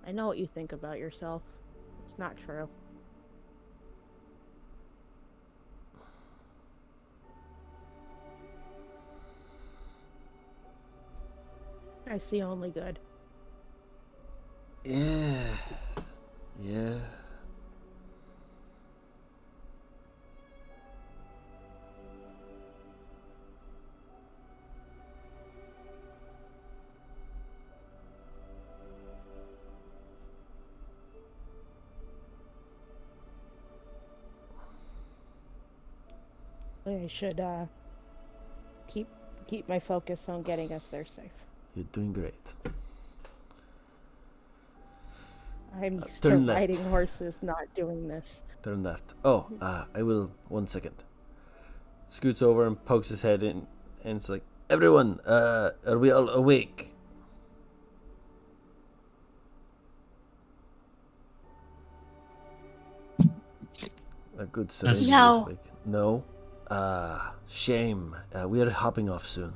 I know what you think about yourself. It's not true. I see only good. Yeah. Yeah. I should keep my focus on getting us there safe. You're doing great. I'm used turn to left. riding horses, not doing this. Turn left. Oh, I will. 1 second. Scoots over and pokes his head in, and it's like, everyone, are we all awake? A good syringe. No. Like, no. Shame. We are hopping off soon.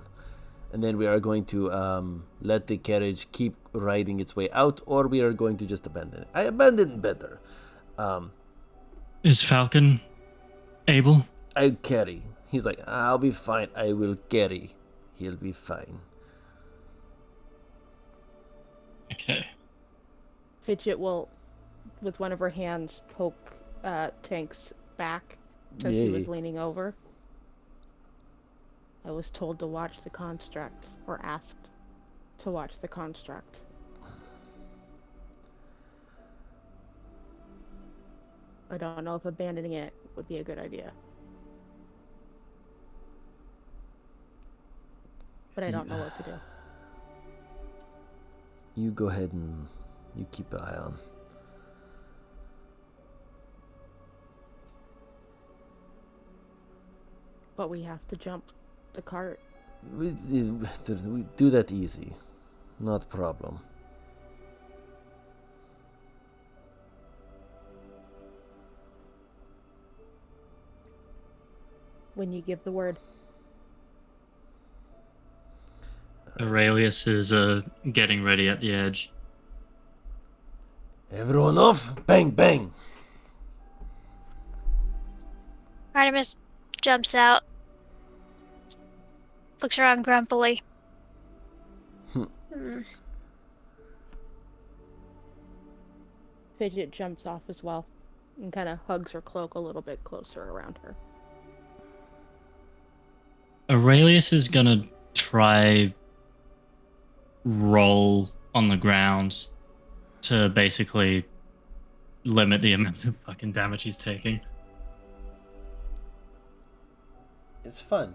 And then we are going to let the carriage keep riding its way out, or we are going to just abandon it. I abandon better. Is Falcon able? I carry. He's like, I'll be fine. I will carry. He'll be fine. Okay. Fidget will, with one of her hands, poke Tank's back as he was Yay. leaning over. I was told to watch the construct, or asked to watch the construct. I don't know if abandoning it would be a good idea. But I don't know what to do. You go ahead and you keep an eye on. But we have to jump the cart. We do that easy. Not a problem. When you give the word. Aurelius is getting ready at the edge. Everyone off! Bang, bang! Artemis jumps out. Looks around grumpily. Fidget jumps off as well and kind of hugs her cloak a little bit closer around her. Aurelius is gonna try roll on the ground to basically limit the amount of fucking damage he's taking. It's fun.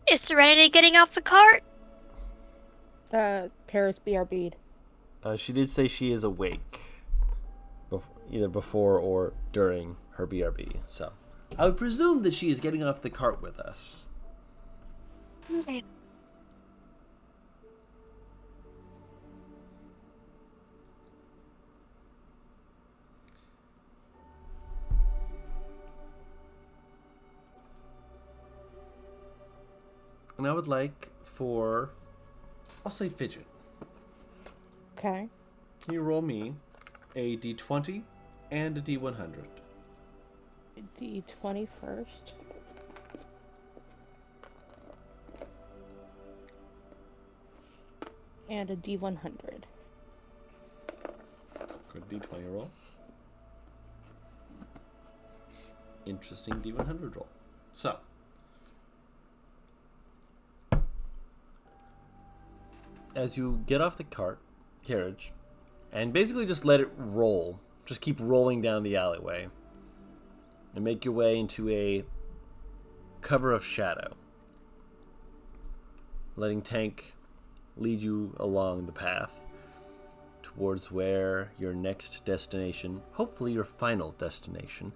Is Serenity getting off the cart? Paris BRB'd. She did say she is awake, either before or during her BRB. So I would presume that she is getting off the cart with us. Okay. And I would like for, I'll say Fidget. Okay. Can you roll me a D20 and a D100? D20 first. And a D100. Good D20 roll. Interesting D100 roll. So, as you get off the carriage, and basically just let it roll, just keep rolling down the alleyway, and make your way into a cover of shadow, letting Tank lead you along the path towards where your next destination, hopefully your final destination,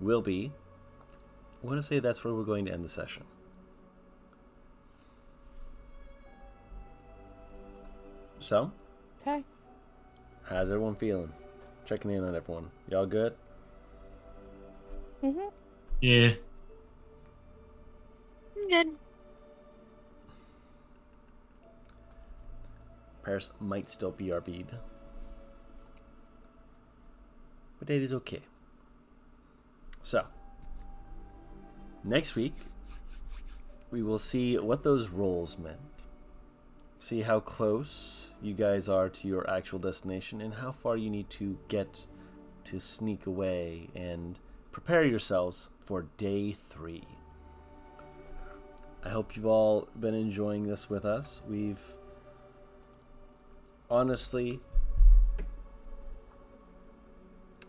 will be. I want to say that's where we're going to end the session. So, Okay. how's everyone feeling? Checking in on everyone. Y'all good? Mm-hmm. Yeah. I'm good. Paris might still be RB'd. But it is okay. So, next week, we will see what those rolls meant. See how close you guys are to your actual destination and how far you need to get to sneak away and prepare yourselves for day 3. I hope you've all been enjoying this with us. We've honestly,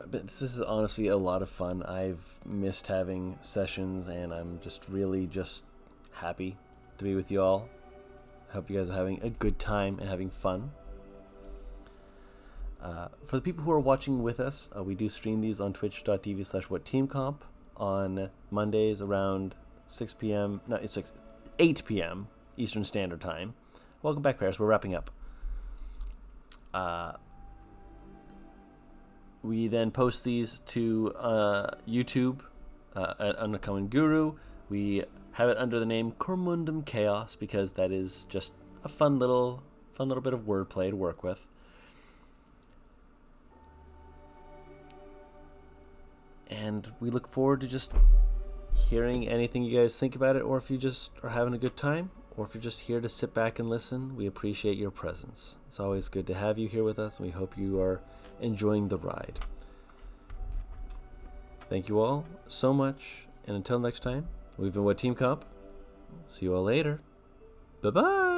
this is honestly a lot of fun. I've missed having sessions and I'm just really just happy to be with you all. I hope you guys are having a good time and having fun. For the people who are watching with us, we do stream these on twitch.tv/WhatTeamComp on Mondays around 6 p.m. No, it's 8 p.m. Eastern Standard Time. Welcome back, Paris. We're wrapping up. We then post these to YouTube at Uncommon Guru. We have it under the name Cormundum Chaos because that is just a fun little bit of wordplay to work with. And we look forward to just hearing anything you guys think about it, or if you just are having a good time, or if you're just here to sit back and listen. We appreciate your presence. It's always good to have you here with us, and we hope you are enjoying the ride. Thank you all so much, and until next time, we've been WhatTeamComp. See you all later. Bye-bye!